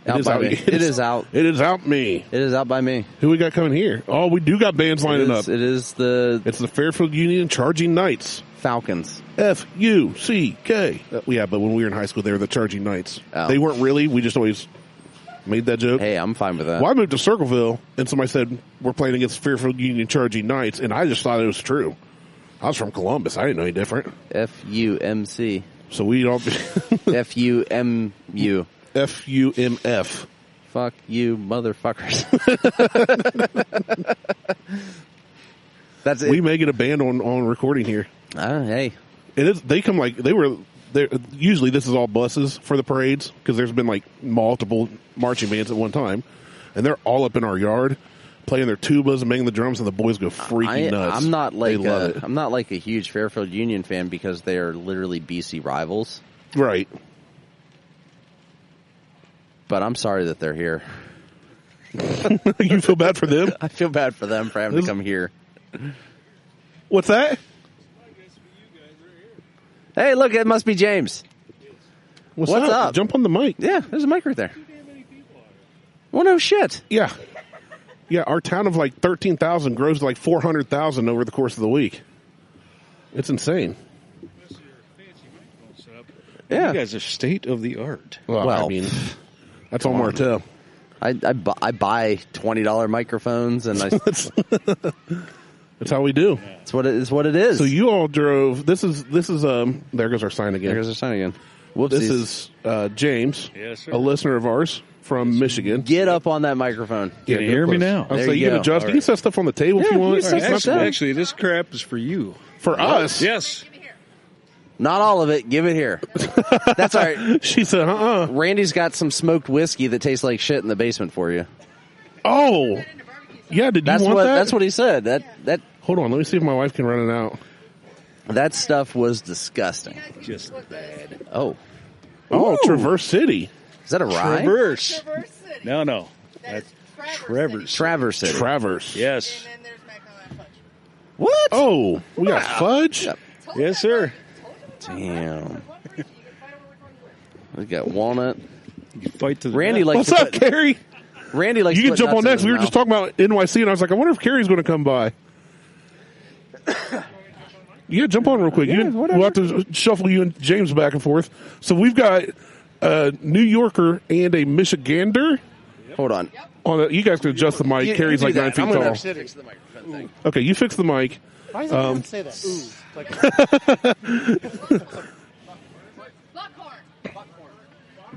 Out is by out me. you. It is out. It is out me. It is out by me. Who we got coming here? Oh, we do got bands lining up. It is the It's the Fairfield Union Charging Knights. Falcons. F-U-C-K. Yeah, but when we were in high school, they were the Charging Knights. Oh. They weren't really. We just always made that joke. Hey, I'm fine with that. Well, I moved to Circleville, and somebody said, we're playing against Fairfield Union Charging Knights, and I just thought it was true. I was from Columbus. I didn't know any different. F-U-M-C. So we'd all be F-U-M-U. F-U-M-F. Fuck you, motherfuckers. That's it. We may get a band on recording here. Hey. It is. They come like they were there. Usually, this is all buses for the parades because there's been like multiple marching bands at one time, and they're all up in our yard playing their tubas and banging the drums, and the boys go freaking nuts. I'm not like they love it. I'm not like a huge Fairfield Union fan because they are literally BC rivals. Right. But I'm sorry that they're here. You feel bad for them? I feel bad for them for having to come here. What's that? Hey, look, it must be James. What's up? Jump on the mic. Yeah, there's a mic right there. Well, no shit. Yeah. Yeah, our town of like 13,000 grows to like 400,000 over the course of the week. It's insane. Yeah. You guys are state of the art. Well, I Well, mean, that's all Martelle. I buy $20 microphones, and That's how we do. it's what it is. So you all drove. This is there goes our sign again. There's a sign again. Whoopsies. This is James, Yes, sir. a listener of ours from Michigan. Get up on that microphone. Yeah, Can you go hear me close. now? I'll There say you you can go. adjust. All You can set stuff on the table if Yeah, you want. you can set It's stuff not- down. Actually, this crap is for you. For us, Yes. Not all of it. Give it here. That's all right. she said, Randy's got some smoked whiskey that tastes like shit in the basement for you. Oh, yeah. Did you want that? That's what he said. That Hold on. Let me see if my wife can run it out. That stuff was disgusting. Just bad. Oh. Oh, Ooh. Traverse City. Is that a rye? Traverse. Traverse City. No. That's Traverse. Traverse City. Traverse. Yes. And then there's Macmillan Fudge. What? Oh, we got fudge? Yep. Yes, sir. Damn. We got walnut. You fight to the Randy death. likes What's to up, put, Carrie? Randy likes You to can put jump nuts on in next. his We were just mouth. talking about NYC, and I was like, I wonder if Carrie's going to come by. Yeah, jump on real quick. We'll have to shuffle you and James back and forth. So we've got a New Yorker and a Michigander. Hold on. You guys can adjust the mic. Carrie's You like do 9 that. feet I'm gonna tall. fix the microphone thing. Okay, you fix the mic. Why does everyone say that? Ooh. Like,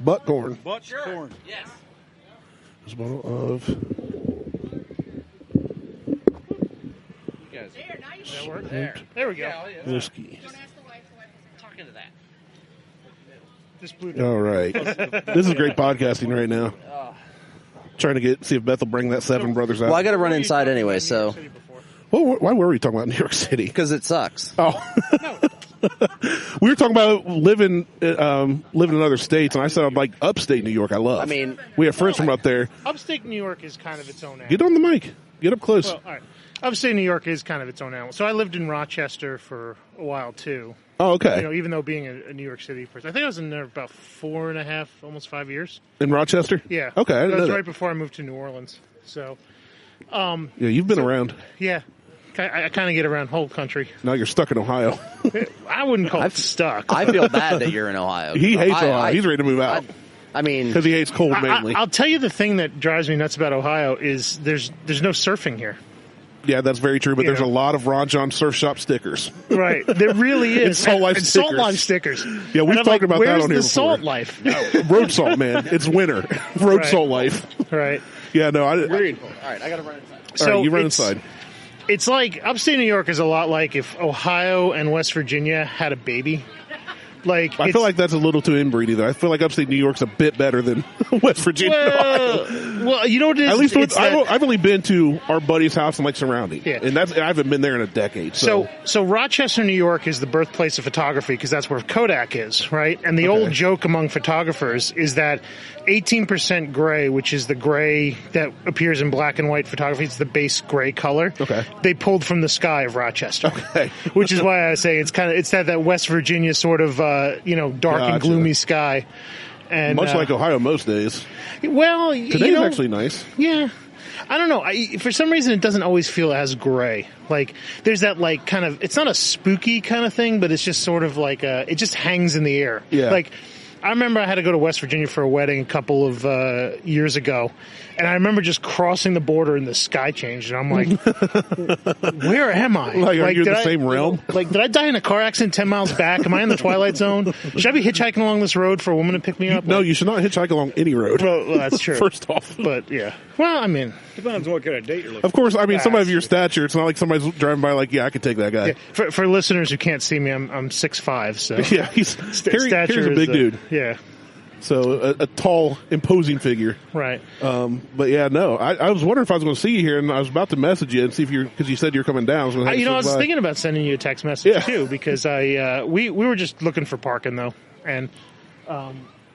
Buttcorn. Buttcorn. Yes. There's a bottle of there we go. whiskey. Talking to that. This blue. All right. This is great podcasting right now. Trying to see if Beth will bring that Seven Brothers out. Well, I got to run inside anyway, so Well, why were we talking about New York City? because it sucks. Oh. We were talking about living in other states, and I said I'd like upstate New York. I love. I mean, we have friends from up there. Upstate New York is kind of its own animal. Get on the mic. Get up close. Well, all right. Upstate New York is kind of its own animal. So I lived in Rochester for a while too. Oh, okay. You know, even though being a New York City person, I think I was in there about 4.5, almost 5 years. In Rochester? Yeah. Okay, I That didn't was know right that. before I moved to New Orleans. So, Yeah, you've been around. yeah, I kind of get around whole country. Now you're stuck in Ohio. I wouldn't call it stuck. I feel bad that you're in Ohio. He hates Ohio. He's ready to move out I mean, because he hates cold mainly. I'll tell you the thing that drives me nuts about Ohio is there's no surfing here. Yeah, that's very true. But Yeah. there's a lot of Ron John Surf Shop stickers. Right, there really is. And Salt Life and Salt stickers. Life stickers. Yeah, we've And I'm talked about that where's on here the Salt before. Life? Road salt, man. It's winter. Road Right. salt life. Right. Yeah, no. all right, I got to run inside. All right, you run it's- inside. It's like upstate New York is a lot like if Ohio and West Virginia had a baby. Like I feel like that's a little too inbreedy, though. I feel like upstate New York's a bit better than West Virginia. well, you know what it is? At least It's that- I've only been to our buddy's house in like surrounding, Yeah. and I haven't been there in a decade. So, So Rochester, New York is the birthplace of photography because that's where Kodak is, right? And the old joke among photographers is that 18% gray, which is the gray that appears in black and white photography, it's the base gray color. Okay. They pulled from the sky of Rochester. Okay. Which is why I say it's that West Virginia sort of, dark and Gotcha. gloomy sky. And much like Ohio most days. well, Today's actually nice. yeah. I don't know. For some reason, it doesn't always feel as gray. Like, there's that, like, kind of, it's not a spooky kind of thing, but it's just sort of like, it just hangs in the air. Yeah. Like, I remember I had to go to West Virginia for a wedding a couple of years ago, and I remember just crossing the border and the sky changed, and I'm like, where am I? Like, are you in did the same realm? Like, did I die in a car accident 10 miles back? Am I in the Twilight Zone? Should I be hitchhiking along this road for a woman to pick me up? No, you should not hitchhike along any road. Well, that's true. First off. But, yeah. Well, I mean... Depends on what kind of date you're looking Of course, I mean, somebody of That's your stature, it's not like somebody's driving by like, yeah, I could take that guy. Yeah, for listeners who can't see me, I'm 6'5", so Yeah, he's Harry's a big dude. Yeah, So a tall, imposing figure. right. But yeah, no, I was wondering if I was going to see you here, and I was about to message you and see if because you said you're coming down. So I was thinking about sending you a text message Yeah. too because we were just looking for parking though, and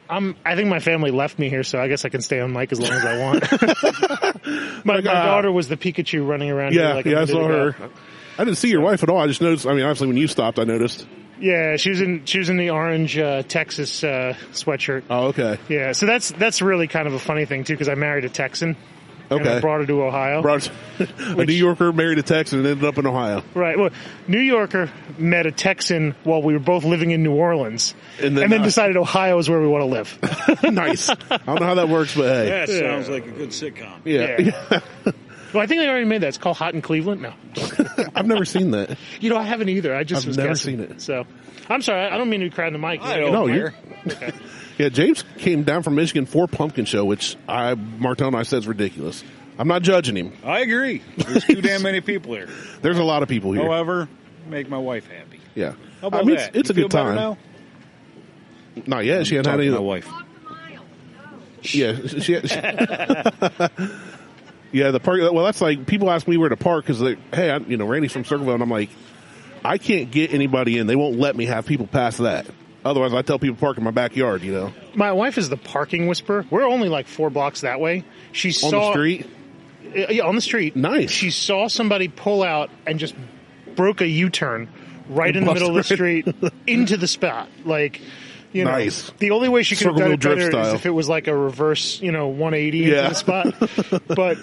I think my family left me here, so I guess I can stay on mic as long as I want. my daughter was the Pikachu running around. Yeah, here like a yeah, I minute saw ago. her. I didn't see your wife at all. I just noticed. I mean, obviously, when you stopped, I noticed. Yeah, she was in the orange Texas sweatshirt. Oh, okay. Yeah, so that's really kind of a funny thing too because I married a Texan. And I Okay. brought her to Ohio. A New Yorker married a Texan and ended up in Ohio. Right. Well, New Yorker met a Texan while we were both living in New Orleans, And then, decided Ohio is where we want to live. Nice. I don't know how that works, but hey. That sounds like a good sitcom. Yeah. Well, I think they already made that. It's called Hot in Cleveland. No, I've never seen that. I haven't either. I just I've was never guessing. seen it. So, I'm sorry. I don't mean to be crowding the mic. I don't No, care. you're. Yeah, James came down from Michigan for Pumpkin Show, which Martelle and I said is ridiculous. I'm not judging him. I agree. There's too damn many people here. There's a lot of people here. However, make my wife happy. Yeah. How about I mean, that? It's a You good feel better time. now? Not yet. She hadn't had Talking any. to my wife. Yeah. Yeah, the park. Well, that's like people ask me where to park because hey, Randy's from Circleville, and I'm like, I can't get anybody in. They won't let me have people past that. Otherwise, I tell people to park in my backyard, you know. My wife is the parking whisperer. We're only like 4 blocks that way. She On saw the street? Yeah, on the street. Nice. She saw somebody pull out and just broke a U-turn right in the middle of the street into the spot. Like, you know, Nice. the only way she could have done Circleville it better drift is style. if it was like a reverse, 180 into the spot. But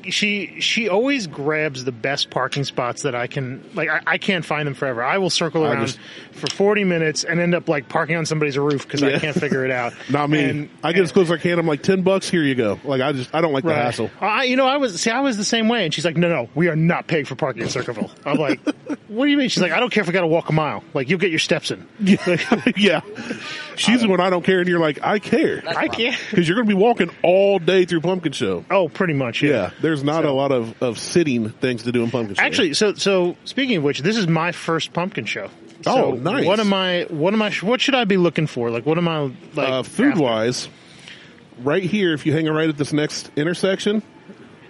she always grabs the best parking spots that I can. Like, I can't find them forever. I will circle around for 40 minutes and end up like parking on somebody's roof because I can't figure it out. Not me. And, I get as close as I can. I'm like, $10, here you go. Like, I don't like the hassle. I was the same way, and she's like, no, we are not paying for parking in Circleville. I'm like, what do you mean? She's like, I don't care if I got to walk a mile. Like, you'll get your steps in. Yeah. She's the one I don't care, and you're like, I care. I can't. Because you're going to be walking all day through Pumpkin Show. Oh, pretty much, yeah. There's not a lot of sitting things to do in Pumpkin Show. Actually, so speaking of which, this is my first Pumpkin Show. Oh, So nice. What should I be looking for? Like, what am I like? Food wise, right here, if you hang right at this next intersection,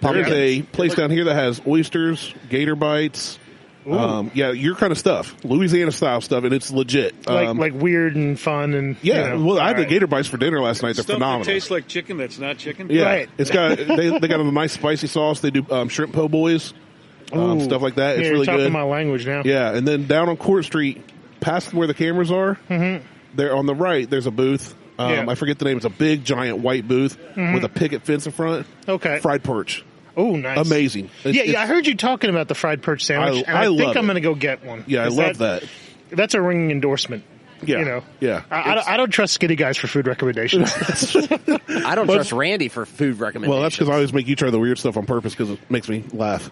there's a place down here that has oysters, gator bites. Your kind of stuff, Louisiana style stuff, and it's legit. Like weird and fun and well, I had the gator bites for dinner last night. They're Stuff phenomenal. that tastes like chicken that's not chicken. Yeah, Right. it's got they got a nice spicy sauce. They do shrimp po' boys, stuff like that. It's you're really talking good. my language now. Yeah, and then down on Court Street, past where the cameras are, there on the right, there's a booth. I forget the name. It's a big, giant white booth with a picket fence in front. Okay. Fried perch. Oh, nice. Amazing. I heard you talking about the fried perch sandwich, and I think love I'm it. going to go get one. Yeah, I love that. That's a ringing endorsement. Yeah. Yeah. I don't trust skinny guys for food recommendations. I don't trust Randy for food recommendations. Well, that's because I always make you try the weird stuff on purpose because it makes me laugh.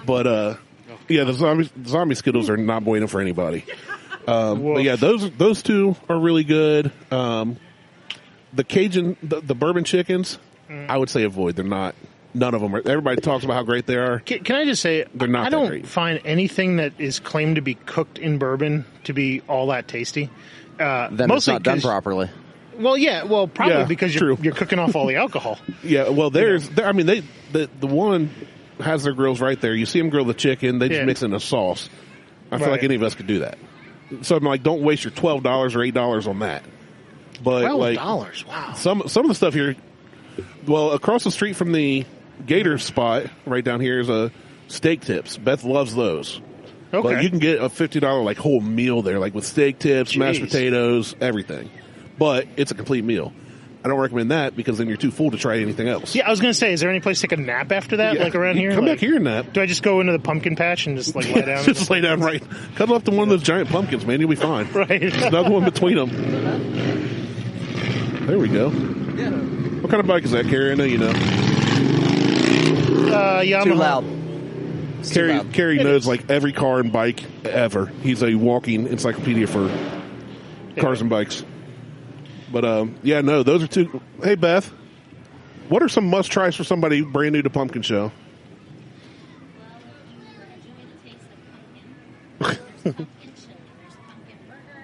But, the zombie Skittles are not bueno for anybody. But yeah, those two are really good. The Cajun, the bourbon chickens, I would say avoid. They're not. None of them are. Everybody talks about how great they are. Can I just say, They're not I that don't great. find anything that is claimed to be cooked in bourbon to be all that tasty. then it's mostly not done 'cause- properly. Well, probably Yeah, because true. you're cooking off all the alcohol. Yeah, well, the one has their grills right there. You see them grill the chicken. They just mix in a sauce. I feel Right. like any of us could do that. So I'm like, don't waste your $12 or $8 on that. But $12, wow. some of the stuff here. Well, across the street from the Gator spot, right down here, is a steak tips. Beth loves those. Okay. But you can get a $50 like whole meal there, like with steak tips, mashed Jeez. potatoes, everything. But it's a complete meal. I don't recommend that because then you're too full to try anything else. Yeah, I was going to say, is there any place to take a nap after that, Yeah. like around here? Come Like, back here and nap. Do I just go into the pumpkin patch and just like lay down? Just lay down right. Cuddle up to one of those giant pumpkins, man. You'll be fine. Right. Snuggle in between them. There we go. What kind of bike is that, Carrie? I know you know. Yamaha. Too loud. Carrie knows like every car and bike ever. He's a walking encyclopedia for cars and bikes. But those are two. Hey Beth, what are some must tries for somebody brand new to Pumpkin Show?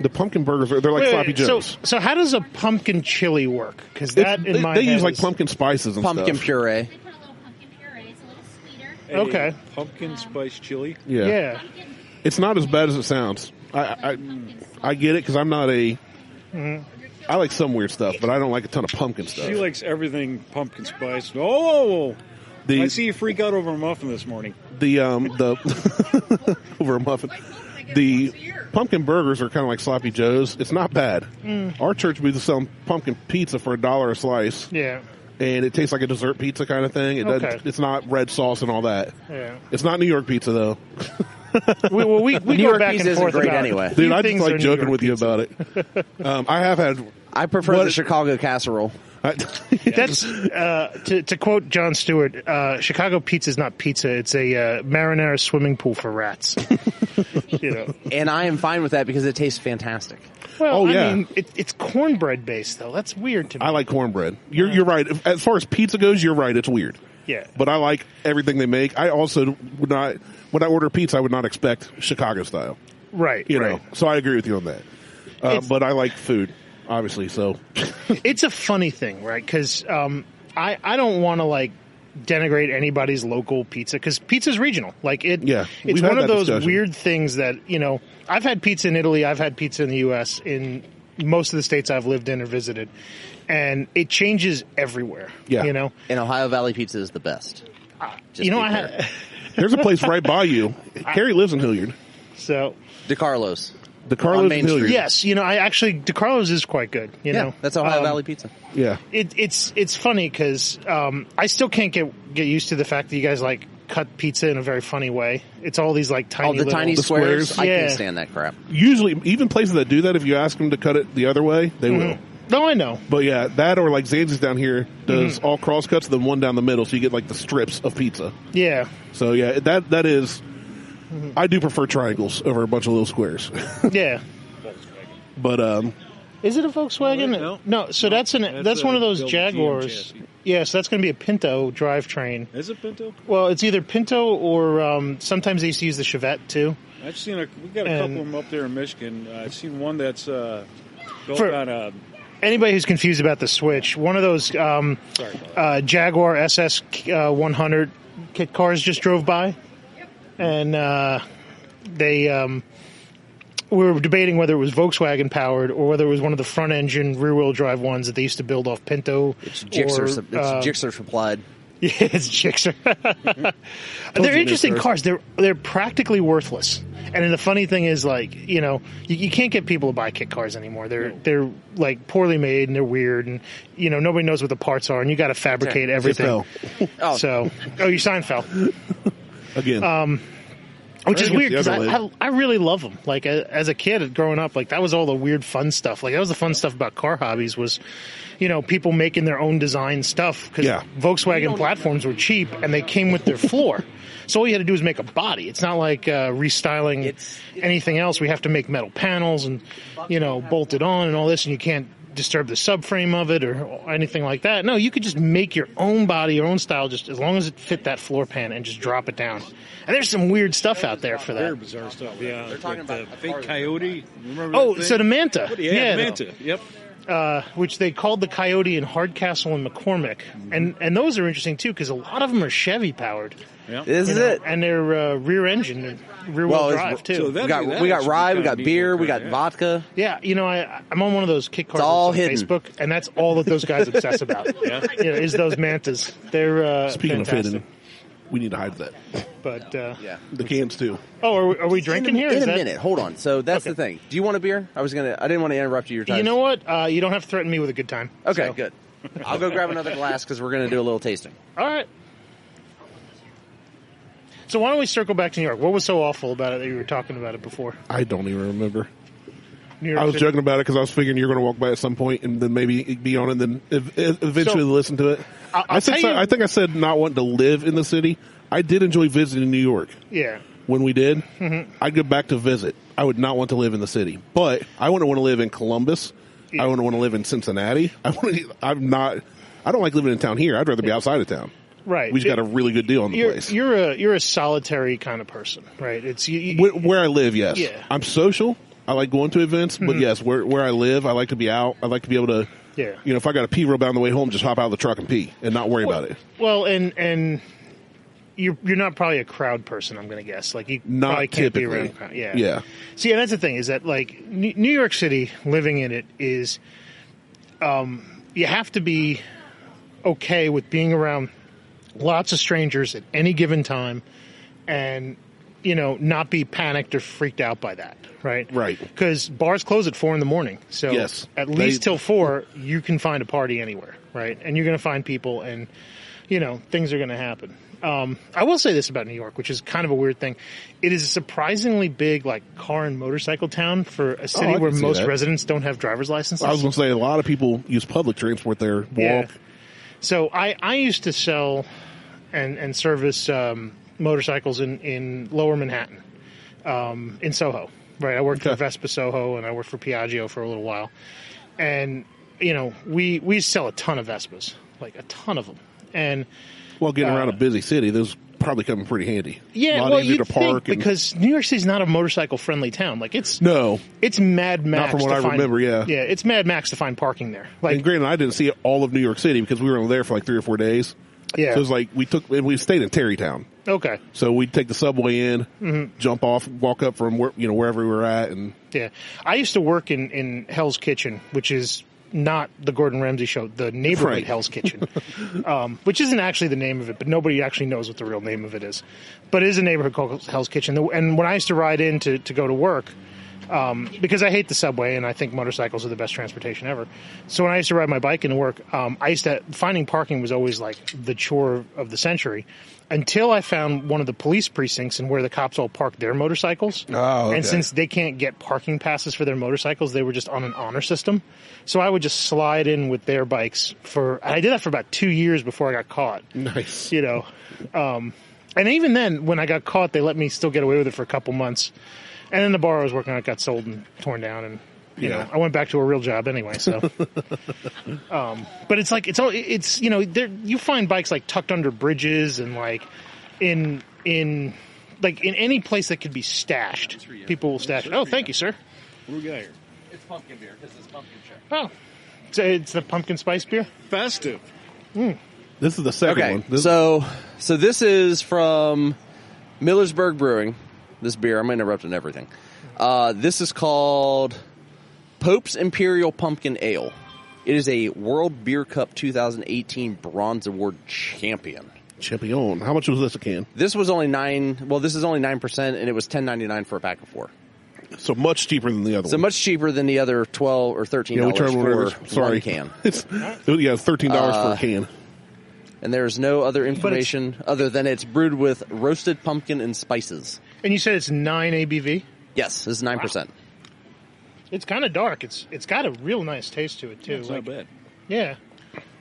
The pumpkin burgers they're like sloppy joes. So how does a pumpkin chili work? Because that in my they head use like is- pumpkin spices and Pumpkin stuff. puree. They put a little pumpkin puree. It's a little sweeter. Okay. Pumpkin spice chili. Yeah. It's not as bad as it sounds. I get it because I'm not a. I like some weird stuff, but I don't like a ton of pumpkin stuff. She likes everything pumpkin spice. Oh, I see you freak out over a muffin this morning. The over a muffin. The pumpkin burgers are kind of like sloppy joes. It's not bad. Our church booth is selling pumpkin pizza for $1 a slice. Yeah. And it tastes like a dessert pizza kind of thing. It doesn't. Okay. It's not red sauce and all that. Yeah. It's not New York pizza though. We New go York back pizza and isn't forth great about anyway. few Dude, I just things are like New joking York with you pizza. about it. I have had. I prefer What- the Chicago casserole. That's to quote Jon Stewart. Chicago pizza is not pizza; it's a marinara swimming pool for rats. And I am fine with that because it tastes fantastic. Well, Oh, yeah. I mean, it's cornbread based though. That's weird to me. I like cornbread. You're right. As far as pizza goes, you're right. It's weird. Yeah. But I like everything they make. I also would not, when I order pizza, I would not expect Chicago style. Right. You right. know, so I agree with you on that. But I like food, obviously. So It's a funny thing, right? Because I don't want to like denigrate anybody's local pizza because pizza's regional. Like it's we've one had of that those discussion. weird things that, I've had pizza in Italy. I've had pizza in the U.S. in most of the states I've lived in or visited. And it changes everywhere. Yeah. And Ohio Valley pizza is the best. There's a place right by you. Carrie lives in Hilliard. So DeCarlo's. DeCarlo's Main in Hilliard. Street. yes, DeCarlo's is quite good. That's Ohio Valley pizza. Yeah. It's funny because I still can't get used to the fact that you guys like cut pizza in a very funny way. It's all these like tiny the tiny The squares. squares. I Yeah. can't stand that crap. Usually, even places that do that, if you ask them to cut it the other way, they will. No, I know. But yeah, that or like Zanzi's down here does all cross cuts, then one down the middle, so you get like the strips of pizza. Yeah. So yeah, that is. I do prefer triangles over a bunch of little squares. Yeah. But Is it a Volkswagen? No. So that's one of those built Jaguars. GM chassis. Yeah, so that's going to be a Pinto drivetrain. Is it Pinto? Well, it's either Pinto or sometimes they used to use the Chevette too. I've seen we got a couple of them up there in Michigan. I've seen one that's built For- on a. Anybody who's confused about the Switch, one of those Jaguar SS 100 kit cars just drove by, and they we were debating whether it was Volkswagen powered or whether it was one of the front engine rear wheel drive ones that they used to build off Pinto. It's Gixxer supplied. Yeah, it's Gixxer. They're interesting cars. They're practically worthless. And the funny thing is, like, you can't get people to buy kit cars anymore. They're like poorly made and they're weird, and nobody knows what the parts are, and you got to fabricate everything. So, your sign fell again, which is weird because the other I really love them. Like as a kid growing up, like that was all the weird fun stuff. Like that was the fun stuff about car hobbies was, people making their own design stuff because Volkswagen platforms were cheap and they came with their floor. So all you had to do is make a body. It's not like restyling anything else. We have to make metal panels and, bolt it on and all this, and you can't disturb the subframe of it or anything like that. No, you could just make your own body, your own style, just as long as it fit that floor pan and just drop it down. And there's some weird stuff out there for that. Very bizarre stuff. Yeah, they're talking about the fake Coyote. Remember Oh, that thing? so the Manta. Yeah, the Manta. Yep. Which they called the Coyote in Hardcastle and McCormick. And those are interesting, too, because a lot of them are Chevy powered. Yeah. This is it. And they're rear engine and rear wheel drive, too. So We that got rye, we kinda got neat beer, work we right got there. vodka. Yeah, I'm on one of those kit cars all on hidden. Facebook, and that's all that those guys obsess about. Is those Mantas. They're speaking fantastic. of hidden, we need to hide that. But The cans too. oh, are we drinking here? In Is a that- minute. Hold on. So that's the thing. Do you want a beer? I didn't want to interrupt you. Your time. You know what? You don't have to threaten me with a good time. Okay, So- good. I'll go grab another glass because we're going to do a little tasting. All right. So why don't we circle back to New York? What was so awful about it that you were talking about it before? I don't even remember. New York I was City? joking about it because I was figuring you're going to walk by at some point and then maybe be on it and then eventually listen to it. I'll tell you- I think I said not wanting to live in the city. I did enjoy visiting New York. Yeah. When we did, I'd go back to visit. I would not want to live in the city, but I wouldn't want to live in Columbus. Yeah. I wouldn't want to live in Cincinnati. I don't like living in town here. I'd rather be outside of town. Right. We just got a really good deal on the place. You're a solitary kind of person, right? It's Where I live, yes. Yeah. I'm social. I like going to events, but yes, where I live, I like to be out. I like to be able to, if I got to pee real bad on the way home, just hop out of the truck and pee and not worry about it. Well, and you're not probably a crowd person, I'm going to guess. Like you Not probably can't typically. be around a crowd. Yeah. Yeah. See, and that's the thing is that like New York City, living in it is, you have to be okay with being around lots of strangers at any given time, and not be panicked or freaked out by that. Right. Right. Because bars close at 4 a.m. So Yes. at least till 4, you can find a party anywhere. Right. And you're going to find people and, things are going to happen. I will say this about New York, which is kind of a weird thing. It is a surprisingly big, like, car and motorcycle town for a city I where can see most that. residents don't have driver's licenses. I was going to say a lot of people use public transport there. Yeah. Walk. So I used to sell and service motorcycles in Lower Manhattan, in Soho. Right. I worked for Vespa Soho and I worked for Piaggio for a little while. And, we sell a ton of Vespas, like a ton of them. And Well, getting around a busy city, those probably come in pretty handy. yeah, a lot well, easier you to park. think because New York City's not a motorcycle friendly town. Like it's No. it's Mad Max. from what to I find- remember, yeah. Yeah, it's Mad Max to find parking there. Like And granted, I didn't see all of New York City because we were only there for like 3 or 4 days. Yeah. So it's like we stayed in Terrytown. Okay. So we'd take the subway in, jump off, walk up from wherever we were at, and Yeah. I used to work in Hell's Kitchen, which is not the Gordon Ramsay show, the neighborhood Right. Hell's Kitchen, which isn't actually the name of it, but nobody actually knows what the real name of it is. But it is a neighborhood called Hell's Kitchen. And when I used to ride in to go to work, because I hate the subway and I think motorcycles are the best transportation ever. So when I used to ride my bike into work, finding parking was always like the chore of the century until I found one of the police precincts and where the cops all park their motorcycles. Oh, okay. And since they can't get parking passes for their motorcycles, they were just on an honor system. So I would just slide in with their bikes I did that for about 2 years before I got caught. nice. And even then, when I got caught, they let me still get away with it for a couple months. And then the bar I was working at got sold and torn down, and you know, I went back to a real job anyway. So, but it's like you find bikes like tucked under bridges and like in any place that could be stashed, people will stash it. Oh, thank you, sir. What do we got here? It's pumpkin beer because it's pumpkin check. Oh, so it's the pumpkin spice beer. Festive. This is the second one. So this is from Millersburg Brewing. This beer, I'm interrupting everything. This is called Pope's Imperial Pumpkin Ale. It is a World Beer Cup 2018 Bronze Award champion. Champion. How much was this a can? This was only this is only 9%, and it was $10.99 for a pack of 4. So much cheaper than the other So one. much cheaper than the other $12 or $13 we charged for one can. It's $13 for a can. And there's no other information other than it's brewed with roasted pumpkin and spices. And you said it's 9 ABV. Yes, this is 9%. Wow. It's kind of dark. It's got a real nice taste to it too. It's not bad. Yeah.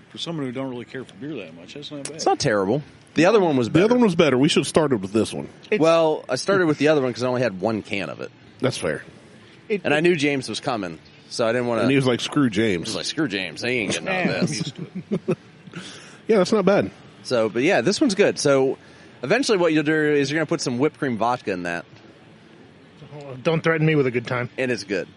For someone who don't really care for beer that much, that's not bad. It's not terrible. The other one was better. The other one was better. We should have started with this one. Well, I started with the other one because I only had one can of it. That's fair. And I knew James was coming, so I didn't want to... And he was like, screw James. He was like, screw James. He ain't getting none of this. Yeah, that's not bad. So, but yeah, this one's good. So, eventually what you'll do is you're going to put some whipped cream vodka in that. Don't threaten me with a good time. And it's good.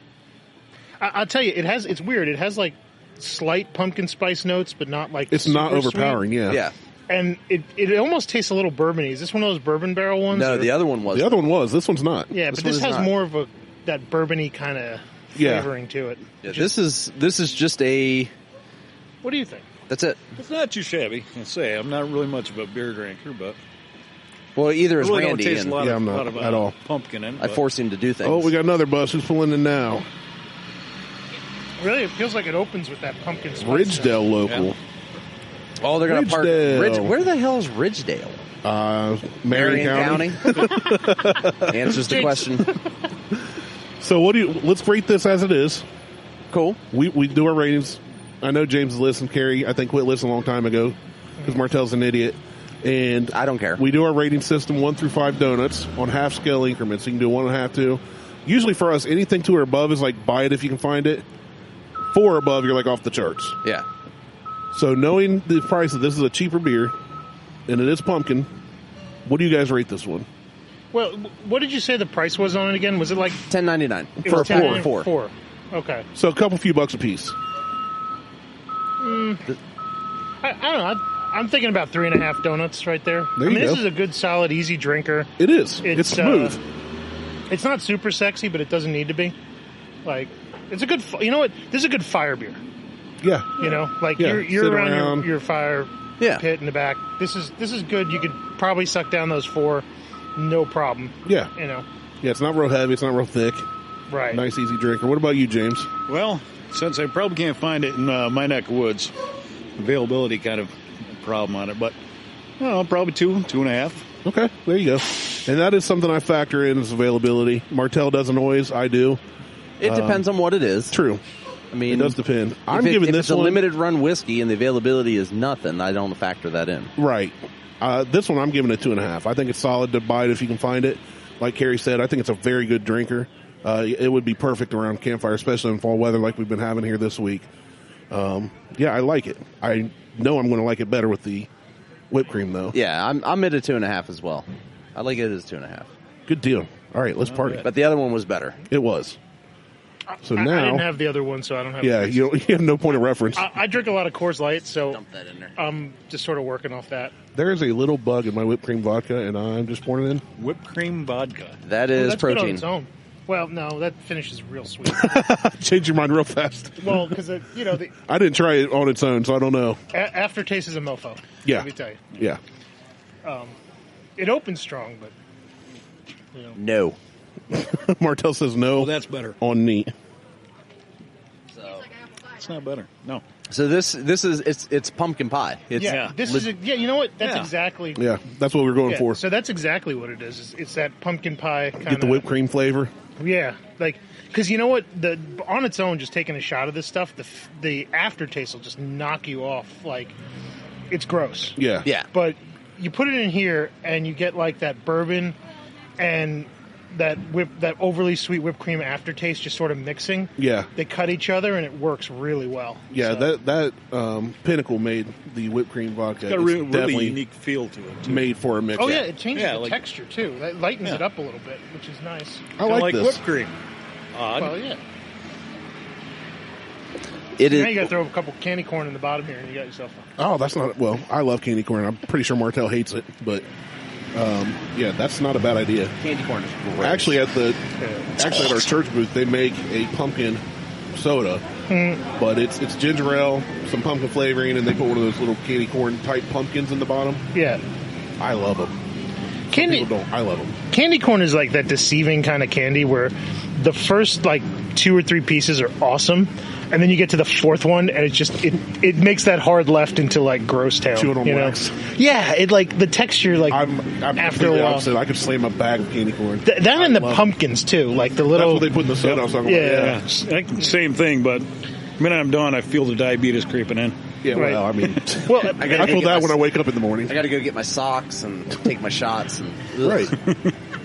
I'll tell you, it's weird. It has like slight pumpkin spice notes, but not like It's not super overpowering, sweet. yeah. Yeah. And it almost tastes a little bourbony. Is this one of those bourbon barrel ones? No, or- the other one was. The other one was. This one's not. Yeah, this but one this is has not. more of that bourbony kind of flavoring to it. Yeah, this is just a... What do you think? That's it. It's not too shabby. I say I'm not really much of a beer drinker, but Well, either is really Randy, don't taste and a lot Yeah, of, I'm not lot of at all. pumpkin in it. I but forced him to do things. Oh, we got another bus. Who's pulling in now? Really, it feels like it opens with that pumpkin spice. Ridgedale local. Yeah. Oh, they're going to park... Ridgedale. Where the hell is Ridgedale? Marion County. Answers the question. So let's rate this as it is. Cool. We do our ratings. I know James has listened. Carrie, I think, quit listening a long time ago because Martelle's an idiot. And I don't care. We do our rating system 1 through 5 donuts on half scale increments. You can do 1.5, 2. Usually for us, anything 2 or above is like buy it if you can find it. 4 or above, you're like off the charts. Yeah. So knowing the price of this is a cheaper beer, and it is pumpkin, what do you guys rate this one? Well, what did you say the price was on it again? Was it like $10.99 it for was a 10 4. Four. Okay. So a couple few bucks a piece. I don't know. I'm thinking about 3.5 donuts right there. There you This go. is a good, solid, easy drinker. It is. It's smooth. It's not super sexy, but it doesn't need to be. Like, it's a good. You know what? This is a good fire beer. Yeah. You know, like Yeah, you're sit around around. your fire Yeah. pit in the back. This is good. You could probably suck down those 4, no problem. Yeah. You know, Yeah, it's not real heavy. It's not real thick. right? Nice, easy drinker. What about you, James? Well, since I probably can't find it in my neck of woods, availability kind of a problem on it, but I don't know, probably 2.5. Okay, there you go. And that is something I factor in is availability. Martell doesn't always. I do. It depends on what it is. True. I mean, It does depend. I'm if giving if this it's a one limited run whiskey and the availability is nothing, I don't factor that in. right. This one I'm giving it 2.5. I think it's solid to buy it if you can find it. Like Carrie said, I think it's a very good drinker. It would be perfect around campfire, especially in fall weather like we've been having here this week. Yeah, I like it. I know I'm going to like it better with the whipped cream, though. Yeah, I'm at a 2.5 as well. I like it as 2.5. Good deal. All right, let's party. But the other one was better. It was. So I now, didn't have the other one, so I don't have. yeah, you have no point of reference. I drink a lot of Coors Light, so Dump that in there. I'm just sort of working off that. There is a little bug in my whipped cream vodka, and I'm just pouring it in. Whipped cream vodka. That Well, is that's good on protein. its own. Well, no, that finishes real sweet. Change your mind real fast. Well, because the I didn't try it on its own, so I don't know. aftertaste is a mofo. Yeah. Let me tell you. Yeah. It opens strong, but No. Martell says no Oh, that's better. on neat. It's not better. No. So this is it's pumpkin pie. It's this is you know what? That's Yeah. exactly. Yeah, that's what we're going Yeah, for. so that's exactly what it is. It's that pumpkin pie kind of. Get the whipped cream flavor. Yeah, like because you know what, on its own, just taking a shot of this stuff, the aftertaste will just knock you off. Like it's gross. Yeah. yeah. But you put it in here, and you get like that bourbon and that overly sweet whipped cream aftertaste just sort of mixing. Yeah. They cut each other, and it works really well. Yeah, So- that Pinnacle made the whipped cream vodka. It's got a It's really definitely unique feel to it. Too. made for a mix. Oh yeah, it changes Yeah, the like- texture too. That lightens Yeah. it up a little bit, which is nice. I like this. whipped cream. Odd. Well, yeah. It Now you got to is. throw a couple candy corn in the bottom here, and you got yourself a. Oh, that's not. Well, I love candy corn. I'm pretty sure Martell hates it, but yeah, that's not a bad idea. Candy corn is great. Actually, at our church booth, they make a pumpkin soda, but it's ginger ale, some pumpkin flavoring, and they put one of those little candy corn type pumpkins in the bottom. Yeah. I love them. Candy People don't. I love them. candy corn is like that deceiving kind of candy where the first like 2 or 3 pieces are awesome, and then you get to the fourth one, and it just it makes that hard left into like gross town. Chewing on you know? wax. Yeah, it like the texture like I'm after a completely while. opposite. I could slam a bag of candy corn. That and the love it. pumpkins too, like the That's little. what they put in the soda. I was talking Yeah. about. Yeah, same thing, but the minute I'm done, I feel the diabetes creeping in. Yeah, Right. well, I mean, Well, I I gotta feel get that my- when I wake up in the morning. I got to go get my socks and take my shots and ugh, Right.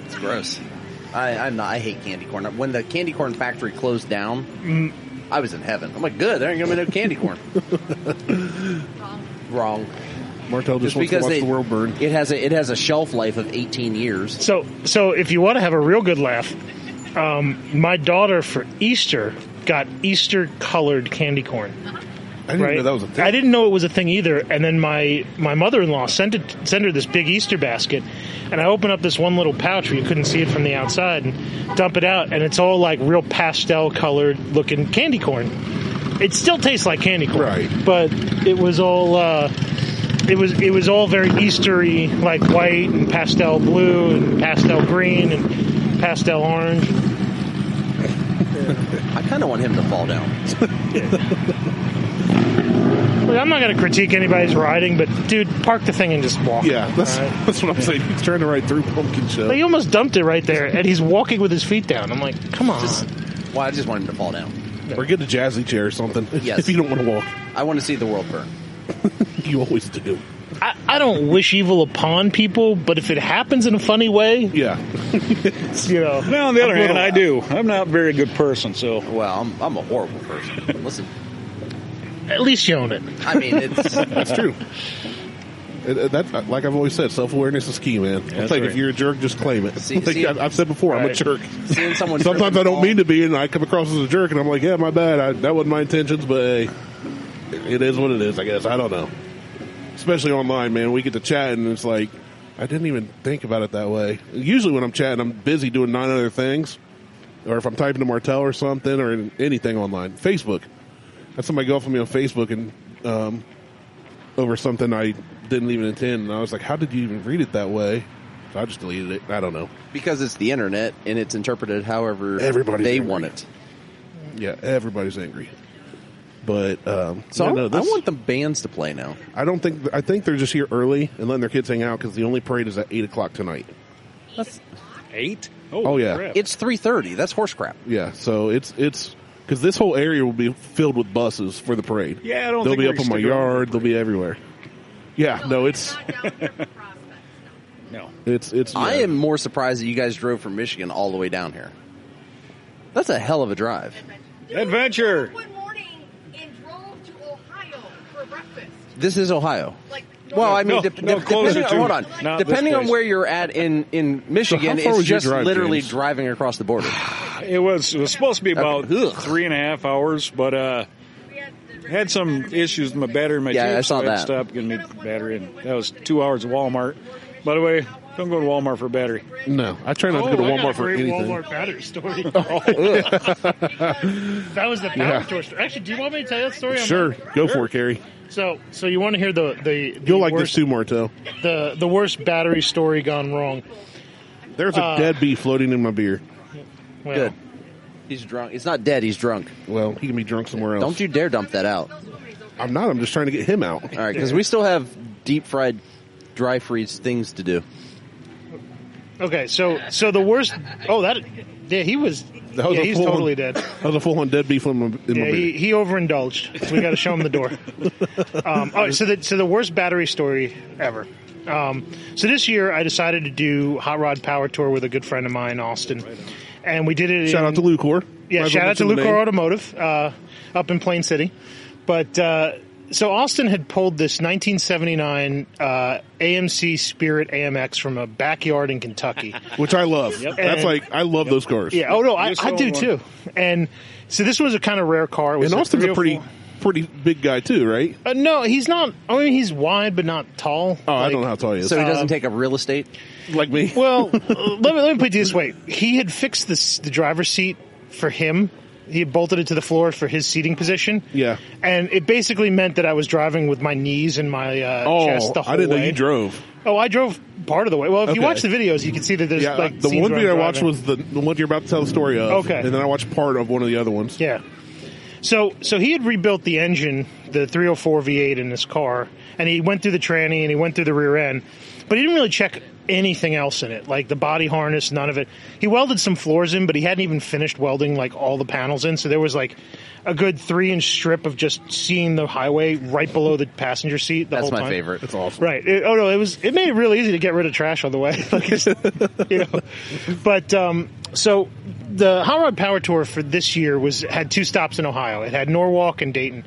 It's gross. I hate candy corn. When the candy corn factory closed down, I was in heaven. I'm like, good. There ain't gonna be no candy corn. Wrong. Martell just Just wants to because watch the world burn. it has a shelf life of 18 years. So if you want to have a real good laugh, my daughter for Easter got Easter colored candy corn. I didn't know that was a thing. I didn't know it was a thing either. And then my mother-in-law sent her this big Easter basket, and I open up this one little pouch where you couldn't see it from the outside and dump it out, and it's all like real pastel colored looking candy corn. It still tastes like candy corn, Right. but it was all it was all very Eastery, like white and pastel blue and pastel green and pastel orange. I kind of want him to fall down. Look, I'm not going to critique anybody's riding, but dude, park the thing and just walk. Yeah, that's, All right? that's what I'm saying. He's trying to ride through Pumpkin Show. Like, he almost dumped it right there, and he's walking with his feet down. I'm like, come on. Well, I just want him to fall down. Or get a jazzy chair or something. Yes. If you don't want to walk. I want to see the world burn. You always do. I don't wish evil upon people, but if it happens in a funny way, Yeah. you know. Now, on the other hand, I do. I'm not a very good person, so Well, I'm a horrible person. Listen, At least you own it. I mean, it's That's true. That's like I've always said, self-awareness is key, man. That's Like right. if you're a jerk, just claim it. See- Like see- I've said before, I'm a Right. jerk. seeing someone. Sometimes trip I and don't fall. mean to be, and I come across as a jerk, and I'm like, yeah, my bad. That wasn't my intentions, but hey, it is what it is, I guess. I don't know. Especially online, man. We get to chat, and it's like, I didn't even think about it that way. Usually when I'm chatting, I'm busy doing 9 other things. Or if I'm typing to Martell or something, or anything online. Facebook. Had somebody go off on me on Facebook and over something I didn't even intend, and I was like, how did you even read it that way? So I just deleted it. I don't know. Because it's the internet and it's interpreted however Everybody's they angry. want it. Yeah, everybody's angry. But So yeah, I, no, I this- want the bands to play now. I think they're just here early and letting their kids hang out because the only parade is at 8:00 tonight. 8? Oh, yeah. crap. It's 3:30. That's horse crap. Yeah, so it's because this whole area will be filled with buses for the parade. Yeah, I don't They'll think be we're up on my sticking around yard. They'll be everywhere. Yeah, no, it's No. it's. I yeah. am more surprised that you guys drove from Michigan all the way down here. That's a hell of a drive. Adventure. One morning and drove to Ohio for breakfast. This is Ohio. Like, Well, I mean, No, closer depending, to- hold on. not this Depending on place. where you're at in Michigan, So how far it's was your just drive, literally James? driving across the border. It was supposed to be about 3.5 hours, but had some issues with my battery in my Jeep. I saw that. Stopped getting me battery, and that was 2 hours of Walmart. By the way, don't go to Walmart for a battery. No, I try not to go to Walmart for anything. Walmart battery story. That was the power tour story. Actually, do you want me to tell you that story? Sure, go for it, Carrie. So you want to hear the You'll like worst, this too, Martelle. the worst battery story gone wrong. There's a dead bee floating in my beer. Well, Good. He's drunk. He's not dead. He's drunk. Well, he can be drunk somewhere else. Don't you dare dump that out. I'm not. I'm just trying to get him out. All right, because we still have deep fried, dry freeze things to do. Okay, so the worst. Oh, he was. He's totally dead. That was a full-on dead beef in my beer. He overindulged. We got to show him the door. All right, so the worst battery story ever. So this year I decided to do Hot Rod Power Tour with a good friend of mine, Austin, and we did it. Shout out to Lucor. Yeah, shout out to Lucor Automotive up in Plain City. But so Austin had pulled this 1979 AMC Spirit AMX from a backyard in Kentucky, which I love. That's I love those cars. Yeah. Oh no, I do too. And so this was a kind of rare car. It was and Austin's a pretty big guy too, right? No, he's not. I mean, he's wide but not tall. Oh, I don't know how tall he is. So he doesn't take up real estate like me. Well, let me put it this way: he had fixed the driver's seat for him. He had bolted it to the floor for his seating position. Yeah. And it basically meant that I was driving with my knees and my chest the whole way. I didn't know you drove. Oh, I drove part of the way. Well, if you watch the videos, you can see that there's the one video I watched was the one you're about to tell the story of. Okay. And then I watched part of one of the other ones. Yeah. So he had rebuilt the engine, the 304 V8 in this car, and he went through the tranny and he went through the rear end, but he didn't really check anything else in it, like the body harness, none of it. He welded some floors in, but he hadn't even finished welding like all the panels in, so there was like a good 3-inch strip of just seeing the highway right below the passenger seat the whole time. That's my favorite. It's awesome. Right. It made it really easy to get rid of trash on the way. But so the Hot Rod Power Tour for this year had 2 stops in Ohio. It had Norwalk and Dayton.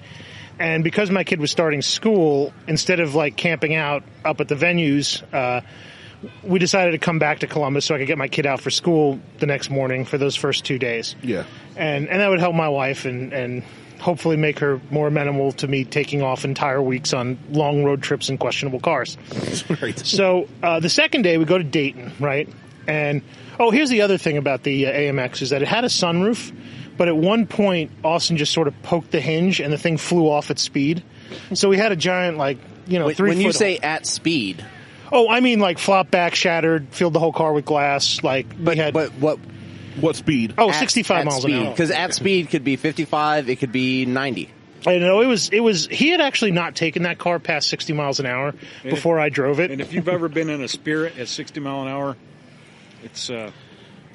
And because my kid was starting school, instead of like camping out up at the venues, we decided to come back to Columbus so I could get my kid out for school the next morning for those first 2 days. Yeah. And that would help my wife and hopefully make her more amenable to me taking off entire weeks on long road trips in questionable cars. Right. So the second day we go to Dayton, right? And, here's the other thing about the AMX is that it had a sunroof, but at one point Austin just sort of poked the hinge and the thing flew off at speed. So we had a giant, 3-foot... When you say at speed... Oh, I mean, flop back, shattered, filled the whole car with glass. But what speed? Oh, 65 miles an hour. Because at speed could be 55, it could be 90. I know it was. He had actually not taken that car past 60 miles an hour before I drove it. And if you've ever been in a Spirit at 60 mile an hour, it's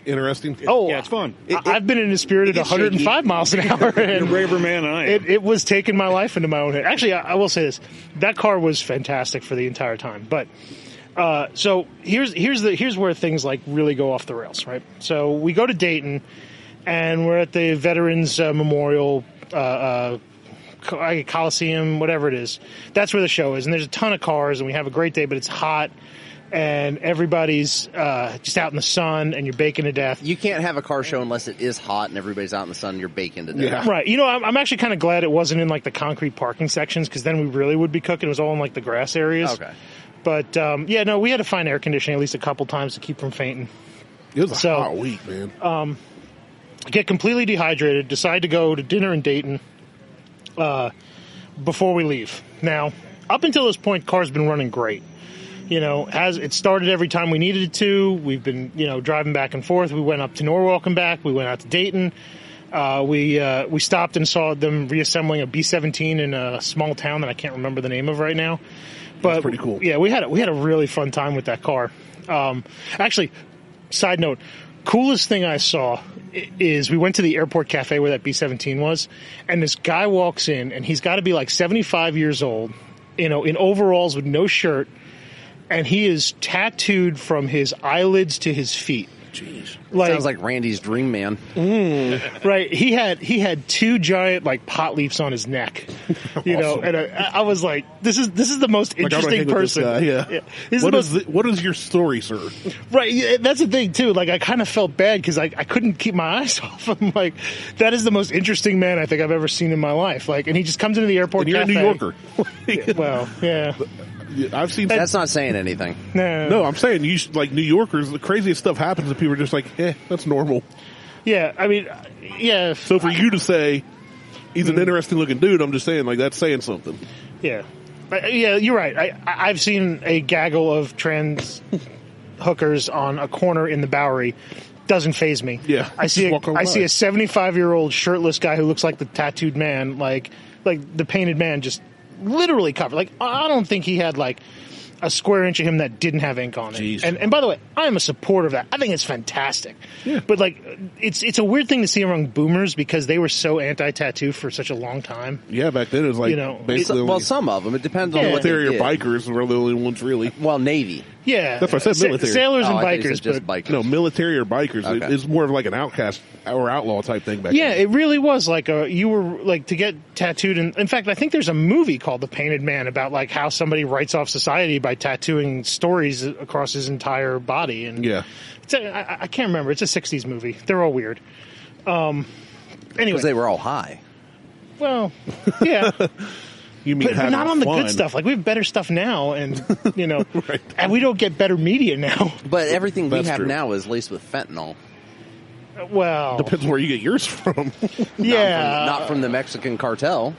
interesting. It's fun. I've been in a Spirit at 105 miles an hour. You're a braver man than I am. It was taking my life into my own hand. Actually, I will say this: that car was fantastic for the entire time, but. So here's where things really go off the rails, right? So we go to Dayton, and we're at the Veterans Memorial Coliseum, whatever it is. That's where the show is, and there's a ton of cars, and we have a great day, but it's hot, and everybody's just out in the sun, and you're baking to death. You can't have a car show unless it is hot and everybody's out in the sun and you're baking to death. Yeah. Right. I'm actually kind of glad it wasn't in the concrete parking sections, because then we really would be cooking. It was all in the grass areas. Okay. But, we had to find air conditioning at least a couple times to keep from fainting. It was a hot week, man. Get completely dehydrated, decide to go to dinner in Dayton before we leave. Now, up until this point, car's been running great. It started every time we needed it to. We've been, driving back and forth. We went up to Norwalk and back. We went out to Dayton. We stopped and saw them reassembling a B-17 in a small town that I can't remember the name of right now. But that's pretty cool. Yeah, we had a really fun time with that car. Actually, side note, coolest thing I saw is we went to the airport cafe where that B-17 was, and this guy walks in, and he's got to be 75 years old, in overalls with no shirt, and he is tattooed from his eyelids to his feet Jeez. Sounds like Randy's dream man. Right. He had 2 giant like pot leaves on his neck. You know, and I was like, this is the most interesting person. Yeah. What is your story, sir? Right. Yeah, that's the thing too. Like I kind of felt bad because I couldn't keep my eyes off him. Like that is the most interesting man I think I've ever seen in my life. Like, and he just comes into the airport. And you're cafe. a New Yorker. Well, yeah. I've seen That's not saying anything. No, I'm saying like New Yorkers, the craziest stuff happens and people are just like, that's normal. Yeah, I mean, yeah. So for you to say he's an interesting looking dude, I'm just saying like that's saying something. Yeah. Yeah, you're right. I've seen a gaggle of trans hookers on a corner in the Bowery. Doesn't faze me. Yeah. I see a 75-year-old shirtless guy who looks like the tattooed man, like the painted man, just literally covered. Like I don't think he had like a square inch of him that didn't have ink on it. Jeez. And by the way, I am a supporter of that. I think it's fantastic. Yeah. But like it's a weird thing to see among boomers because they were so anti-tattoo for such a long time. Yeah, back then it was like, You know, basically Well, some of them. It depends on what they military or did. bikers were the only ones really. Well, Navy. Yeah. That's what I said, military. Sailors and I thought you bikers. said just but bikers. No, military or bikers. Okay. It's more of like an outcast or outlaw type thing back yeah, then. it really was like you were like to get tattooed. And in fact, I think there's a movie called The Painted Man about like how somebody writes off society by tattooing stories across his entire body. And Yeah. I can't remember. It's a 60s movie. They're all weird. Anyway, Because they were all high. well, yeah. You mean But not on the fun. good stuff. Like we have better stuff now, and you know, Right. and we don't get better media now. But everything we That's have true. now is laced with fentanyl. Well, Depends where you get yours from. yeah. Not from the Mexican cartel.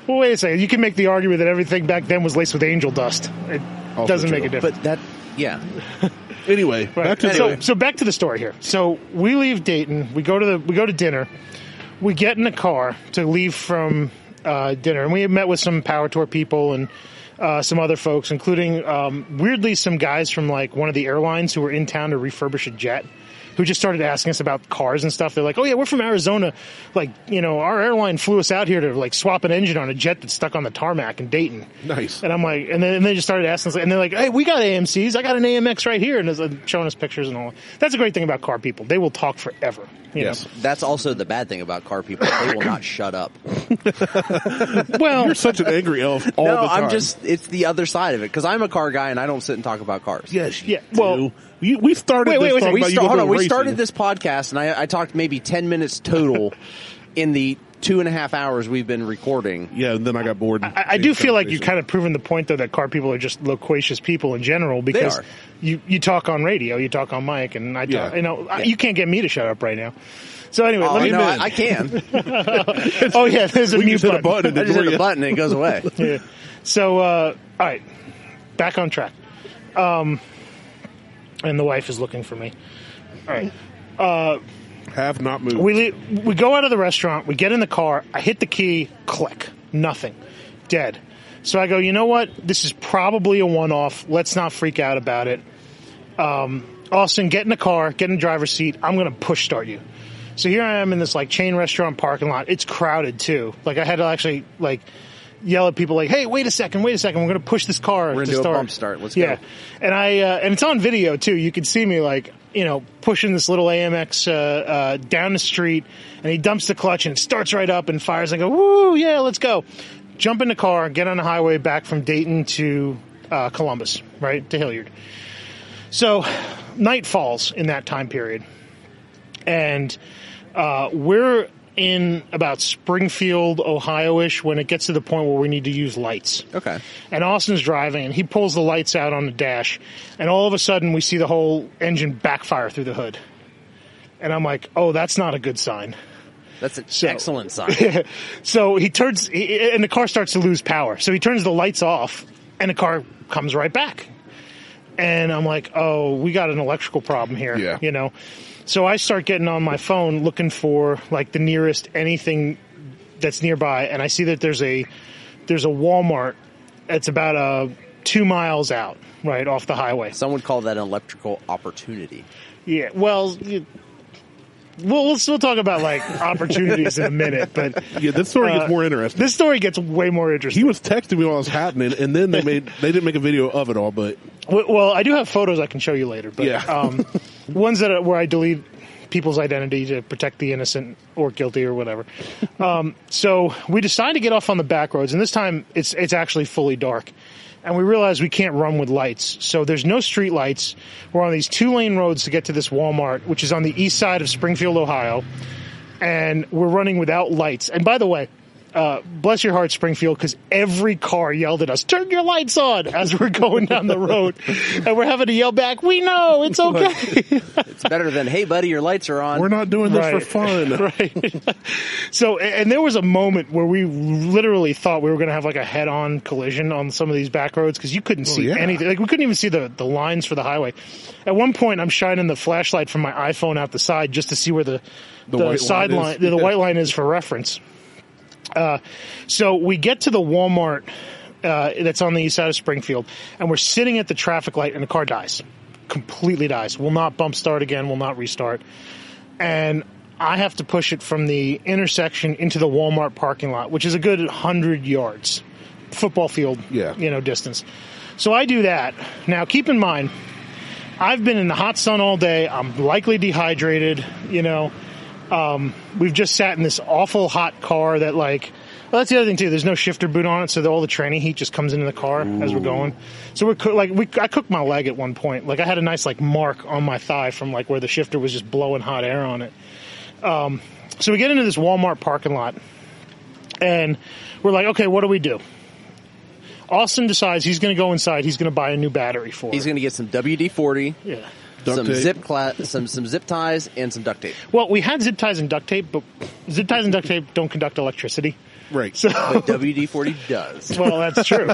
Well, wait a second. You can make the argument that everything back then was laced with angel dust. It Also doesn't make true. a difference. But that, yeah. Anyway, back to So back to the story here. So we leave Dayton. We go to dinner. We get in a car to leave from dinner, and we had met with some Power Tour people and some other folks, including weirdly some guys from like one of the airlines who were in town to refurbish a jet, who just started asking us about cars and stuff. They're like, "Oh yeah, we're from Arizona. Like, you know, our airline flew us out here to like swap an engine on a jet that's stuck on the tarmac in Dayton." Nice. And I'm like, and then they just started asking us, and they're like, "Hey, we got AMCs. I got an AMX right here," and they're showing us pictures and all. That's a great thing about car people. They will talk forever. You Yes. know? That's also the bad thing about car people. They will not shut up. Well, You're such an angry elf all No, the time. I'm just, it's the other side of it. Because I'm a car guy and I don't sit and talk about cars. Yes, Yeah, well- we started Wait, this wait, talking wait, about you going we racing. started this podcast and I talked maybe 10 minutes total in the 2.5 hours we've been recording. Yeah, and then I got bored. I do feel like you've kind of proven the point, though, that car people are just loquacious people in general because are. you talk on radio, you talk on mic, and I talk, Yeah. you can't get me to shut up right now. So anyway, Oh, let me. no, I can. Oh yeah, there's a We mute just hit a button. button I and just ignore hit a you. button and it goes away. Yeah. So all right, back on track. And the wife is looking for me. All right. Have not moved. We go out of the restaurant. We get in the car. I hit the key. Click. Nothing. Dead. So I go, you know what? This is probably a one-off. Let's not freak out about it. Austin, get in the car. Get in the driver's seat. I'm going to push start you. So here I am in this like chain restaurant parking lot. It's crowded too. Like I had to actually like yell at people like, "Hey, wait a second. We're going to push this car We're going to to do start." a bump start. Let's Yeah, go. and and it's on video too. You can see me like, you know, pushing this little AMX down the street, and he dumps the clutch and it starts right up and fires. I go, "Woo, yeah, let's go!" Jump in the car, get on the highway back from Dayton to Columbus, right to Hilliard. So night falls in that time period, and we're in about Springfield, Ohio-ish, when it gets to the point where we need to use lights. Okay. And Austin's driving, and he pulls the lights out on the dash, and all of a sudden we see the whole engine backfire through the hood. And I'm like, oh, that's not a good sign. That's an excellent sign. So he turns, and the car starts to lose power. So he turns the lights off, and the car comes right back. And I'm like, oh, we got an electrical problem here, Yeah. you know? So I start getting on my phone looking for like the nearest anything that's nearby, and I see that there's a Walmart that's about 2 miles out, right off the highway. Some would call that an electrical opportunity. Yeah, well, we'll talk about like opportunities in a minute, but Yeah, this story gets more interesting. this story gets way more interesting. He was texting me while it was happening, and then they didn't make a video of it all, but Well, I do have photos I can show you later, but Yeah. ones that are, where I delete people's identity to protect the innocent or guilty or whatever. So we decide to get off on the back roads, and this time it's actually fully dark. And we realize we can't run with lights. So there's no street lights. We're on these 2-lane roads to get to this Walmart, which is on the east side of Springfield, Ohio. And we're running without lights. And by the way, bless your heart, Springfield, because every car yelled at us, "Turn your lights on," as we're going down the road. And we're having to yell back, "We know, it's okay." It's better than, "Hey, buddy, your lights are on." We're not doing this for fun. Right. So, and there was a moment where we literally thought we were going to have like a head-on collision on some of these back roads because you couldn't see anything. Like, we couldn't even see the lines for the highway. At one point, I'm shining the flashlight from my iPhone out the side just to see where the side line, the white line is for reference. So we get to the Walmart that's on the east side of Springfield, and we're sitting at the traffic light, and the car dies. Completely dies. Will not bump start again, will not restart. And I have to push it from the intersection into the Walmart parking lot, which is a good 100 yards. Football field, distance. So I do that. Now, keep in mind, I've been in the hot sun all day. I'm likely dehydrated, we've just sat in this awful hot car that that's the other thing too. There's no shifter boot on it, so all the training heat just comes into the car as we're going. So I cooked my leg at one point. Like, I had a nice mark on my thigh from where the shifter was just blowing hot air on it. So we get into this Walmart parking lot, and we're like, okay, what do we do? Austin decides he's going to go inside. He's going to buy a new battery for it. He's going to get some WD-40. Yeah. Some zip ties and some duct tape. Well, we had zip ties and duct tape, but zip ties and duct tape don't conduct electricity. Right. So, but WD-40 does. Well, that's true.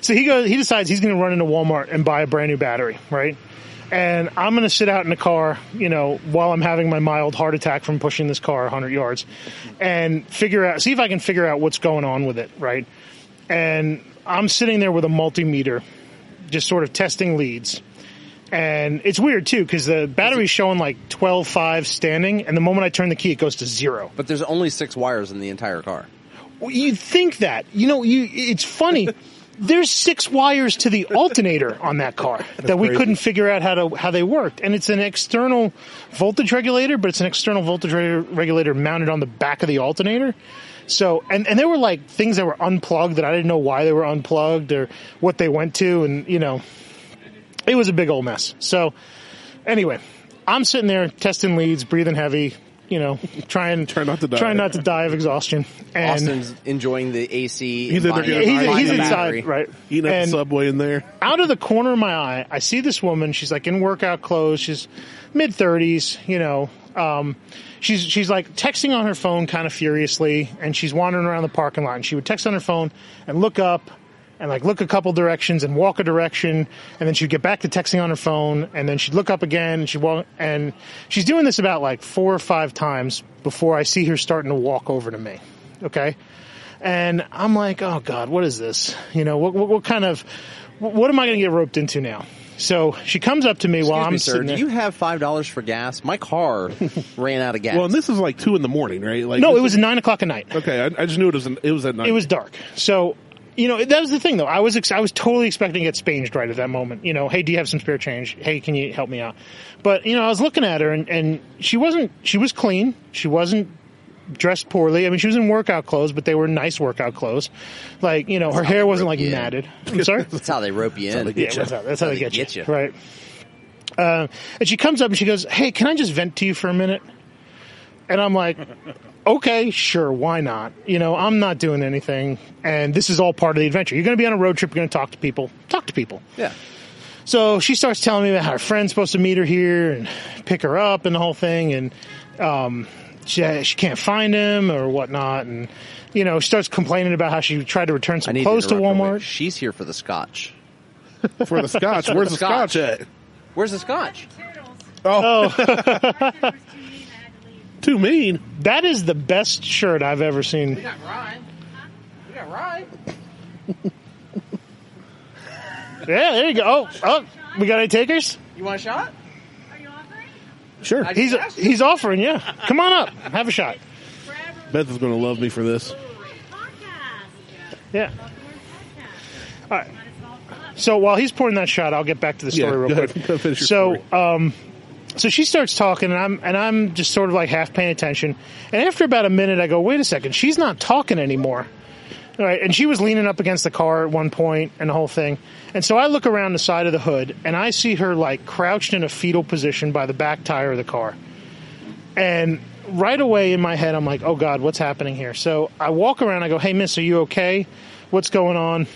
So he decides he's going to run into Walmart and buy a brand new battery, right? And I'm going to sit out in the car, while I'm having my mild heart attack from pushing this car 100 yards and see if I can figure out what's going on with it, right? And I'm sitting there with a multimeter, just sort of testing leads. And it's weird, too, because the battery's showing 12.5 standing, and the moment I turn the key, it goes to 0. But there's only 6 wires in the entire car. Well, you'd think that. It's funny. There's 6 wires to the alternator on that car that we couldn't figure out how they worked. And it's an external voltage regulator, but it's an external voltage regulator mounted on the back of the alternator. So, and there were things that were unplugged that I didn't know why they were unplugged or what they went to, and it was a big old mess. So, anyway, I'm sitting there testing leads, breathing heavy, trying not to die of exhaustion. And Austin's enjoying the AC. He's inside, right? Eating at the Subway in there. Out of the corner of my eye, I see this woman. She's in workout clothes. She's mid-30s. She's texting on her phone kind of furiously, and she's wandering around the parking lot. And she would text on her phone and look up. And look a couple directions and walk a direction, and then she'd get back to texting on her phone, and then she'd look up again, and and she's doing this about 4 or 5 times before I see her starting to walk over to me. Okay, and I'm like, oh God, what is this? What am I going to get roped into now? So she comes up to me while I'm sitting there. Do you have $5 for gas? My car ran out of gas. Well, and this is 2 in the morning, right? No, it was 9 o'clock at night. Okay, I just knew it was at night. It was dark, so. That was the thing, though. I was totally expecting to get spanged right at that moment. Hey, do you have some spare change? Hey, can you help me out? But, I was looking at her, and she was clean. She wasn't dressed poorly. I mean, she was in workout clothes, but they were nice workout clothes. Her hair wasn't, matted. I'm sorry? That's how they rope you in. That's how they get you. Right. And she comes up and she goes, hey, can I just vent to you for a minute? And I'm like, okay, sure, why not? I'm not doing anything, and this is all part of the adventure. You're going to be on a road trip, you're going to talk to people. Talk to people. Yeah. So she starts telling me about how her friend's supposed to meet her here and pick her up and the whole thing, and she can't find him or whatnot, and, she starts complaining about how she tried to return some clothes to Walmart. She's here for the scotch. For the scotch? Where's the scotch at? Where's the scotch? Oh. Too mean. That is the best shirt I've ever seen. We got Ryan. Yeah, there you go. Oh, we got any takers? You want a shot? Are you offering? Sure. He's offering, yeah. Come on up. Have a shot. Beth is going to love me for this. Podcast. Yeah. All right. So while he's pouring that shot, I'll get back to the story real quick. Go finish your story. So she starts talking, and I'm just sort of like half paying attention. And after about a minute, I go, wait a second, she's not talking anymore. All right, and she was leaning up against the car at one point and the whole thing. And so I look around the side of the hood, and I see her like crouched in a fetal position by the back tire of the car. And right away in my head, I'm like, oh, God, what's happening here? So I walk around, I go, hey, miss, are you okay? What's going on?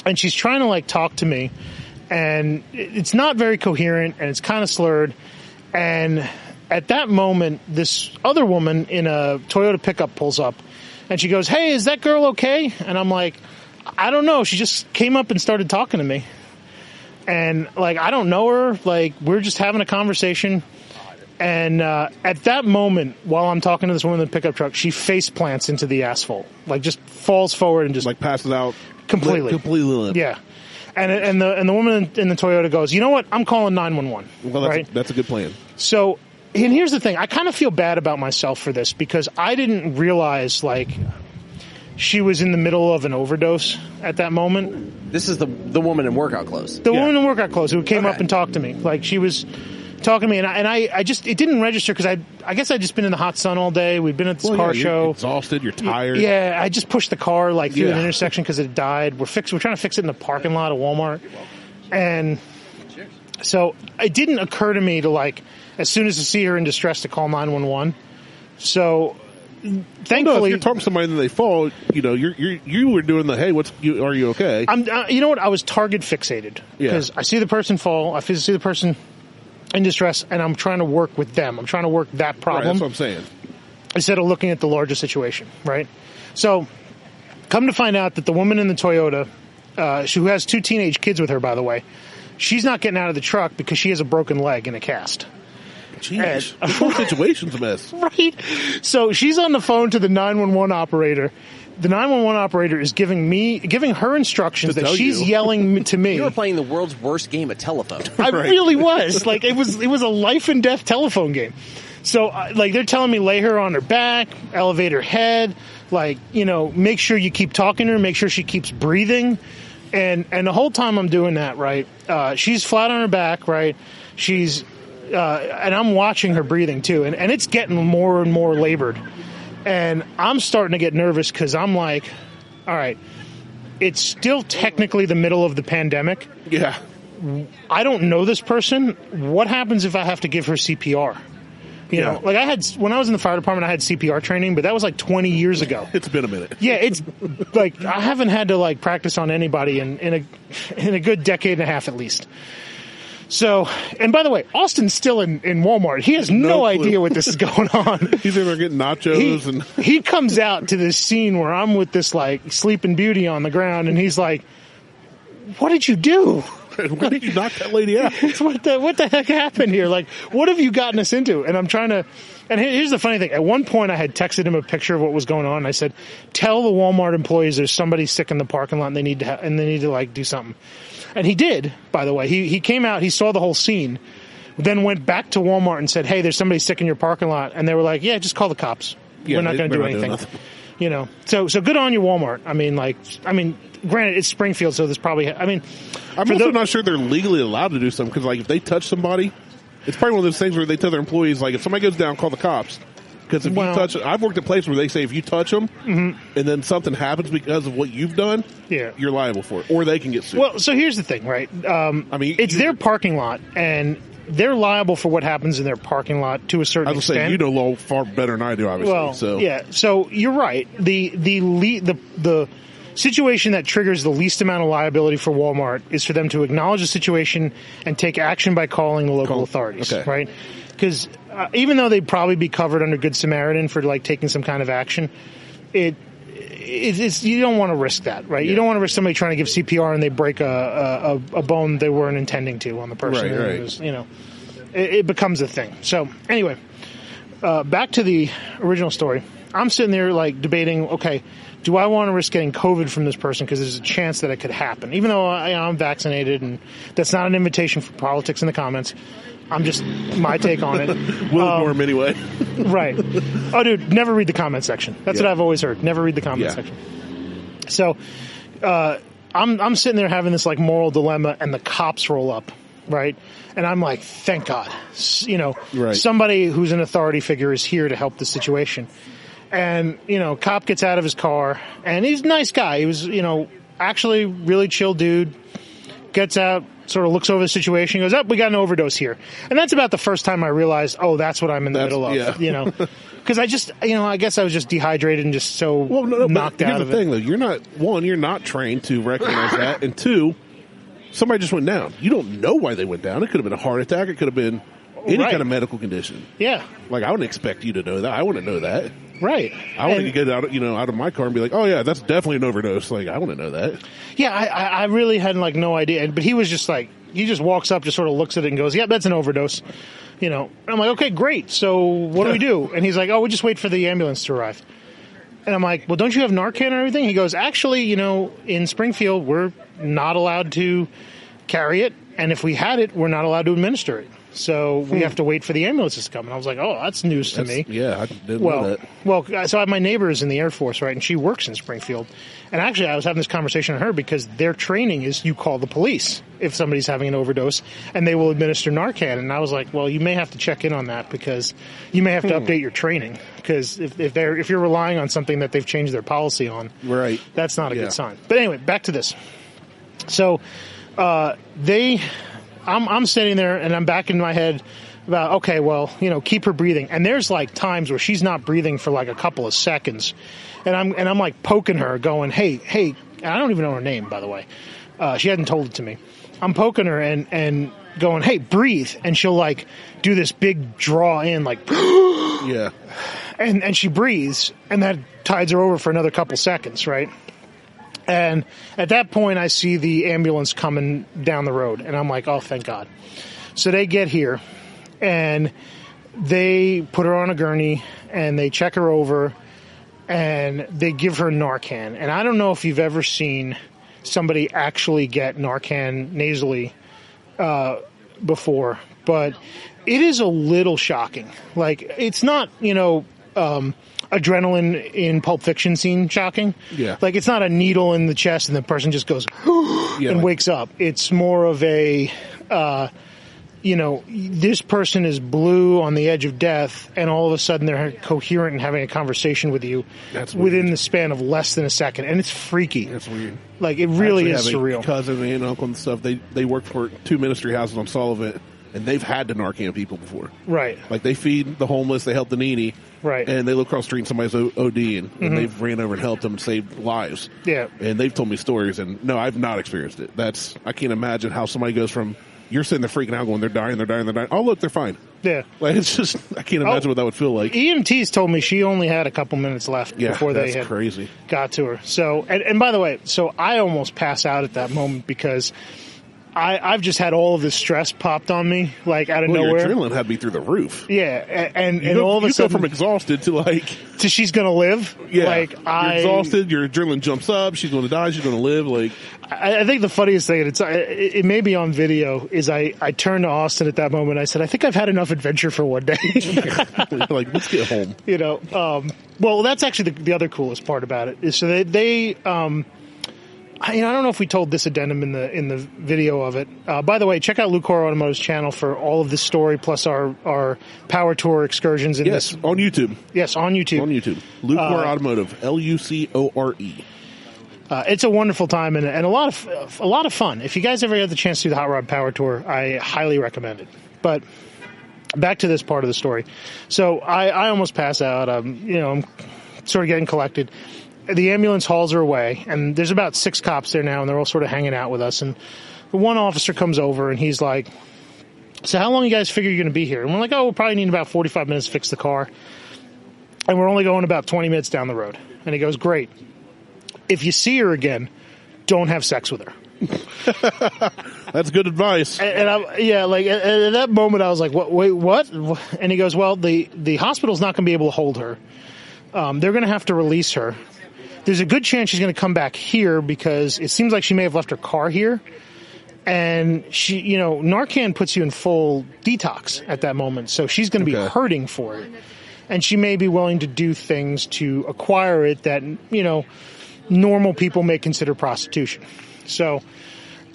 And she's trying to like talk to me, and it's not very coherent, and it's kind of slurred. And at that moment, this other woman in a Toyota pickup pulls up, and she goes, hey, is that girl okay? And I'm like, I don't know. She just came up and started talking to me. And, like, I don't know her. Like, we're just having a conversation. And at that moment, while I'm talking to this woman in the pickup truck, she face plants into the asphalt. Like, just falls forward and just... Like, passes out. Completely. Completely limp. Yeah. And the woman in the Toyota goes, you know what? I'm calling 911. Well, that's a good plan. So, and here's the thing. I kind of feel bad about myself for this because I didn't realize, like, she was in the middle of an overdose at that moment. This is the woman in workout clothes. The woman in workout clothes who came up and talked to me. Like, she was talking to me, and I just, it didn't register because I guess I'd just been in the hot sun all day. We'd been at this car show. You're exhausted. You're tired. Yeah, I just pushed the car like through an intersection because it died. We're trying to fix it in the parking lot of Walmart, and so it didn't occur to me to, like, as soon as I see her in distress, to call 911. So thankfully, if you're talking to somebody and they fall, you know, you were doing the, hey, are you okay? You know what? I was target fixated because I see the person fall. I see the person in distress, and I'm trying to work with them. I'm trying to work that problem. Right, that's what I'm saying. Instead of looking at the larger situation, right? So, come to find out that the woman in the Toyota, who has 2 teenage kids with her, by the way, she's not getting out of the truck because she has a broken leg and a cast. Jeez, the whole situation's a mess. Right? So she's on the phone to the 911 operator. The 911 operator is giving her instructions that she's yelling to me. You were playing the world's worst game of telephone. I really was. Like, it was a life and death telephone game. So, like, they're telling me lay her on her back, elevate her head, like, you know, make sure you keep talking to her, make sure she keeps breathing. And the whole time I'm doing that, right, she's flat on her back, right? She's, and I'm watching her breathing too. And it's getting more and more labored. And I'm starting to get nervous because I'm like, all right, it's still technically the middle of the pandemic. Yeah. I don't know this person. What happens if I have to give her CPR? You know, like when I was in the fire department, I had CPR training, but that was like 20 years ago. It's been a minute. Yeah, it's like I haven't had to like practice on anybody in a good decade and a half at least. So, and by the way, Austin's still in Walmart. He has no idea what this is going on. He's in there getting nachos he comes out to this scene where I'm with this like Sleeping Beauty on the ground, and he's like, "What did you do? Why did you knock that lady out? What the heck happened here? Like, what have you gotten us into?" And I'm trying to. And here's the funny thing. At one point, I had texted him a picture of what was going on. And I said, "Tell the Walmart employees there's somebody sick in the parking lot, and they need to like do something." And he did, by the way. He came out, he saw the whole scene, then went back to Walmart and said, "Hey, there's somebody sick in your parking lot." And they were like, "Yeah, just call the cops. We're not going to do anything." You know, so good on you, Walmart. I mean, granted, it's Springfield, so there's probably, I'm also not sure they're legally allowed to do something, because, like, if they touch somebody, it's probably one of those things where they tell their employees, like, if somebody goes down, call the cops. Because if you touch, I've worked at places where they say if you touch them and then something happens because of what you've done, you're liable for it, or they can get sued. Well, so here's the thing, right? It's their parking lot, and they're liable for what happens in their parking lot to a certain extent. I was saying, you know law far better than I do, obviously. Well, so. Yeah, so you're right. The situation that triggers the least amount of liability for Walmart is for them to acknowledge the situation and take action by calling the local authorities, right? Because even though they'd probably be covered under Good Samaritan for like taking some kind of action, it's you don't want to risk that, right? Yeah. You don't want to risk somebody trying to give CPR and they break a bone they weren't intending to on the person. Right. It was, it becomes a thing. So anyway, back to the original story. I'm sitting there like debating, okay, do I want to risk getting COVID from this person because there's a chance that it could happen, even though I'm vaccinated, and that's not an invitation for politics in the comments. I'm just my take on it. We'll ignore him anyway. Right. Oh, dude, never read the comment section. That's what I've always heard. Never read the comment section. So, I'm sitting there having this like moral dilemma, and the cops roll up, right? And I'm like, thank God, Right. somebody who's an authority figure is here to help the situation. And, cop gets out of his car, and he's a nice guy. He was, actually really chill dude. Gets out, sort of looks over the situation, goes, we got an overdose here. And that's about the first time I realized, that's what I'm in the middle of, Because I just, I guess I was just dehydrated and just so knocked out of it. Here's the thing, though. You're not trained to recognize that. And two, somebody just went down. You don't know why they went down. It could have been a heart attack. It could have been any kind of medical condition. Yeah. Like, I wouldn't expect you to know that. I wouldn't know that. Right. I want to get out of my car and be like, oh, yeah, that's definitely an overdose. Like, I want to know that. Yeah, I really had, no idea. But he was just like, he just walks up, just sort of looks at it and goes, that's an overdose. I'm like, okay, great. So what do we do? And he's like, we just wait for the ambulance to arrive. And I'm like, well, don't you have Narcan or everything? He goes, actually, in Springfield, we're not allowed to carry it. And if we had it, we're not allowed to administer it. So we have to wait for the ambulances to come. And I was like, that's news to me. Yeah, I didn't know that. Well, so my neighbor is in the Air Force, right? And she works in Springfield. And actually, I was having this conversation with her because their training is you call the police if somebody's having an overdose, and they will administer Narcan. And I was like, well, you may have to check in on that because you may have to update your training. Because if you're relying on something that they've changed their policy on, right, that's not a good sign. But anyway, back to this. So I'm sitting there and I'm back in my head about, okay, well, keep her breathing. And there's like times where she's not breathing for like a couple of seconds. And I'm like poking her going, hey, and I don't even know her name, by the way. She hadn't told it to me. I'm poking her and going, hey, breathe. And she'll like do this big draw in like, yeah. And she breathes and that tides her over for another couple seconds, right? And at that point, I see the ambulance coming down the road, and I'm like, oh, thank God. So they get here, and they put her on a gurney, and they check her over, and they give her Narcan. And I don't know if you've ever seen somebody actually get Narcan nasally before, but it is a little shocking. Like, it's not, adrenaline in Pulp Fiction scene shocking. Yeah. Like, it's not a needle in the chest and the person just goes and wakes up. It's more of a, this person is blue on the edge of death, and all of a sudden they're coherent and having a conversation with you within the span of less than a second. And it's freaky. That's weird. Like, it really is surreal. Cousin, aunt, uncle, and stuff, they work for 2 ministry houses on Sullivan, and they've had to Narcan people before. Right. Like, they feed the homeless, they help the needy. Right. And they look across the street and somebody's ODing, and they've ran over and helped them and saved lives. Yeah. And they've told me stories, and no, I've not experienced it. I can't imagine how somebody goes from, you're sitting there freaking out going, they're dying. Oh, look, they're fine. Yeah. Like, it's just, I can't imagine what that would feel like. EMTs told me she only had a couple minutes left before they had crazy. Got to her. So, and by the way, so I almost pass out at that moment because I've just had all of this stress popped on me, like, out of nowhere. Your adrenaline had me through the roof. Yeah, and all of a sudden, go from exhausted to she's gonna live. Yeah, like you're exhausted. Your adrenaline jumps up. She's going to die. She's going to live. Like, I think the funniest thing, and it may be on video, is I turned to Austin at that moment. I said, I think I've had enough adventure for one day. Like, let's get home. Well, that's actually the other coolest part about it is so they I don't know if we told this addendum in the video of it. By the way, check out Lucor Automotive's channel for all of this story, plus our power tour excursions. On YouTube. Yes, on YouTube. On YouTube. Lucor Automotive, LUCORE. It's a wonderful time and a lot of fun. If you guys ever get the chance to do the Hot Rod Power Tour, I highly recommend it. But back to this part of the story. So I almost pass out. I'm sort of getting collected. The ambulance hauls her away, and there's about 6 cops there now, and they're all sort of hanging out with us. And one officer comes over, and he's like, so how long you guys figure you're going to be here? And we're like, we'll probably need about 45 minutes to fix the car. And we're only going about 20 minutes down the road. And he goes, great. If you see her again, don't have sex with her. That's good advice. And at that moment, I was like, wait, what? And he goes, well, the hospital's not going to be able to hold her. They're going to have to release her. There's a good chance she's going to come back here because it seems like she may have left her car here. And she, Narcan puts you in full detox at that moment. So she's going to be hurting for it. And she may be willing to do things to acquire it that, normal people may consider prostitution. So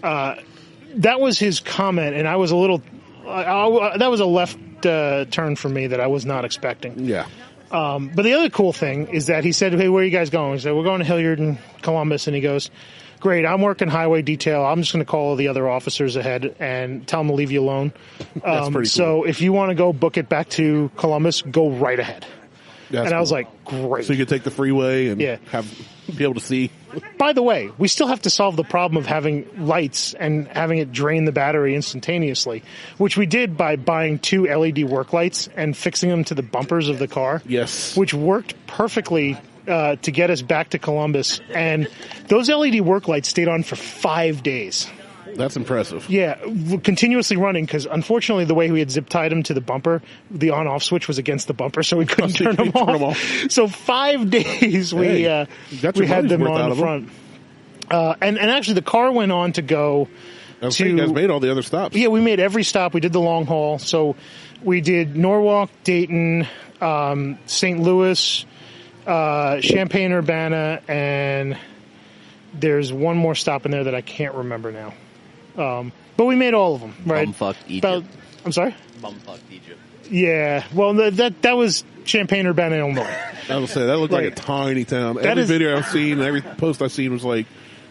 that was his comment, and I was a little. That was a left turn for me that I was not expecting. Yeah. But the other cool thing is that he said, "Hey, where are you guys going?" He said, "We're going to Hilliard and Columbus," and he goes, "Great, I'm working highway detail. I'm just going to call the other officers ahead and tell them to leave you alone. That's pretty cool. So if you want to go book it back to Columbus, go right ahead." That's and I was cool. like, "Great." So you can take the freeway and be able to see. By the way, we still have to solve the problem of having lights and having it drain the battery instantaneously, which we did by buying 2 LED work lights and fixing them to the bumpers of the car. Yes. Which worked perfectly to get us back to Columbus. And those LED work lights stayed on for 5 days. That's impressive. Yeah, continuously running because unfortunately the way we had zip tied them to the bumper, the on-off switch was against the bumper, so we couldn't turn them off. So 5 days we had them on the front. And actually the car went on to go to... You guys made all the other stops. Yeah, we made every stop. We did the long haul. So we did Norwalk, Dayton, St. Louis, Champaign-Urbana, and there's one more stop in there that I can't remember now. But we made all of them, right? Bumfuck Egypt. I'm sorry? Bumfuck Egypt. Yeah. Well, that was Champaign-Urbana, Illinois. I would say that looked like a tiny town. Every video I've seen, every post I've seen was like,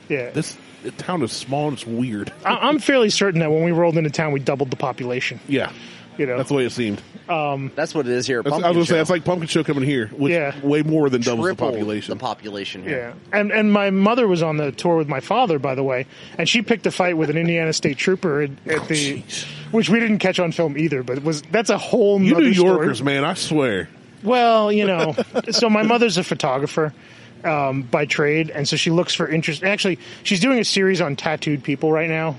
this town is small and it's weird. I'm fairly certain that when we rolled into town, we doubled the population. Yeah. You know, that's the way it seemed. That's what it is here. I was going to say, it's like Pumpkin Show coming here, which way more than doubles the population. The population here. Yeah. And my mother was on the tour with my father, by the way, and she picked a fight with an Indiana State Trooper at the, which we didn't catch on film either, but that's a whole nother New Yorkers, story. man, I swear. Well, you know, so my mother's a photographer by trade, and so she looks for interest. Actually, she's doing a series on tattooed people right now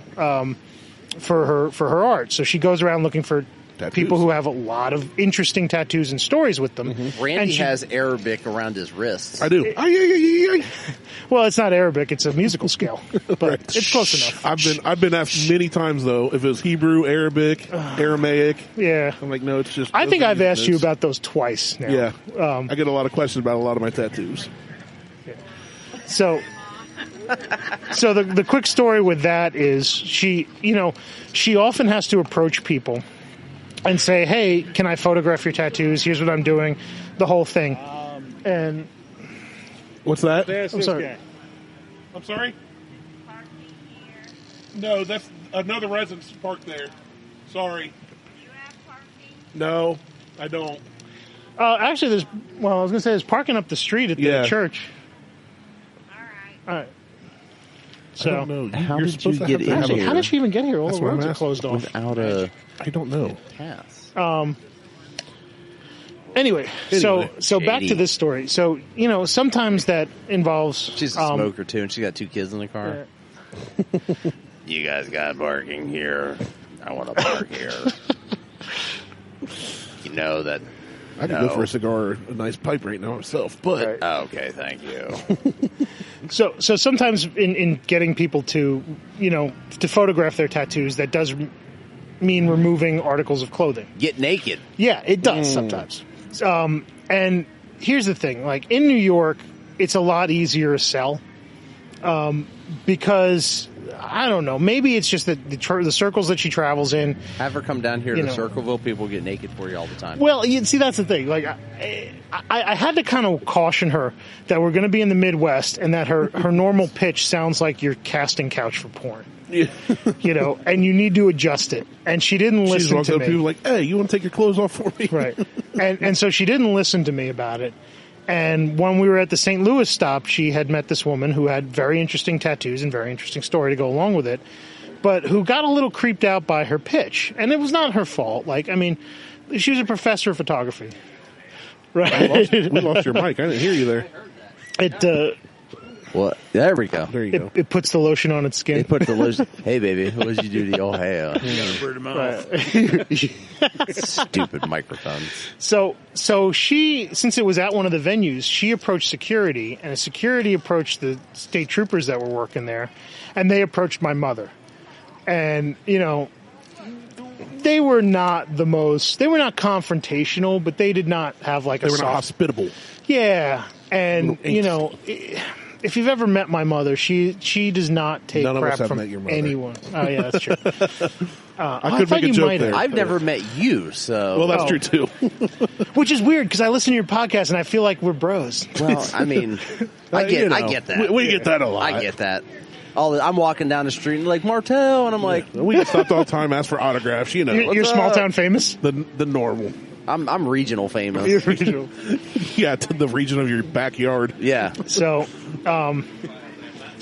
for her art. So she goes around looking for people who have a lot of interesting tattoos and stories with them. Mm-hmm. Randy has Arabic around his wrists. I do. Well, it's not Arabic; it's a musical scale, but it's close enough. I've been asked many times though if it was Hebrew, Arabic, Aramaic. Yeah, I'm like, no, it's just. I think I've asked you about those twice now. Yeah, I get a lot of questions about a lot of my tattoos. Yeah. So the quick story with that is she often has to approach people and say, "Hey, can I photograph your tattoos? Here's what I'm doing," the whole thing. And what's that? I'm sorry. I'm sorry? No, that's another residence parked there. Sorry. Do you have parking? No, I don't. Actually, I was going to say there's parking up the street at the church. All right. So, I don't know. How did you get in here? How did she even get here? All That's the what roads I'm are closed off. Without a I don't know. pass. Anyway, so back to this story. So, sometimes that involves... She's a smoker, too, and she got 2 kids in the car. You guys got parking here. I want to park here. You know that... I could go for a cigar or a nice pipe right now myself, but... Oh, okay, thank you. So sometimes in getting people to, to photograph their tattoos, that does mean removing articles of clothing. Get naked. Yeah, it does sometimes. And here's the thing, like in New York, it's a lot easier to sell because, I don't know, maybe it's just that the circles that she travels in. Have her come down here to Circleville. People get naked for you all the time. Well, see, that's the thing. Like, I had to kind of caution her that we're going to be in the Midwest and that her normal pitch sounds like your casting couch for porn. Yeah. And you need to adjust it. And she didn't listen to me. People like, hey, you want to take your clothes off for me? Right. And so she didn't listen to me about it. And when we were at the St. Louis stop, she had met this woman who had very interesting tattoos and very interesting story to go along with it, but who got a little creeped out by her pitch. And it was not her fault. Like, I mean, she was a professor of photography. Right. We lost your mic. I didn't hear you there. What? There we go. There you go. It puts the lotion on its skin. It put the lotion. Hey, baby, what did you do to your hair? Stupid microphones. So she, since it was at one of the venues, she approached security, and security approached the state troopers that were working there, and they approached my mother. And, they were not confrontational, but they did not have like they were not hospitable. Yeah. And, if you've ever met my mother, she does not take None of us crap have from met your mother. anyone. Oh yeah, that's true. I could make a joke there. I've never met you, so Well, that's true too. Which is weird because I listen to your podcast and I feel like we're bros. well, I mean, I get that. We get that a lot. I get that. I'm walking down the street and like Martelle, and I'm like, We get stopped all the time, ask for autographs. You know, You're small town famous. the normal. I'm regional famous. Yeah, to the region of your backyard. Yeah. So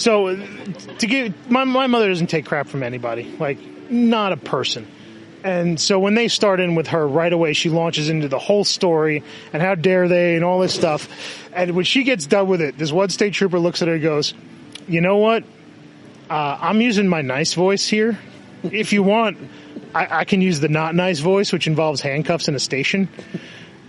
to give my mother doesn't take crap from anybody, like not a person. And so when they start in with her right away, she launches into the whole story and how dare they and all this stuff. And when she gets done with it, this one state trooper looks at her and goes, "You know what? I'm using my nice voice here. If you want, I can use the not nice voice, which involves handcuffs in a station."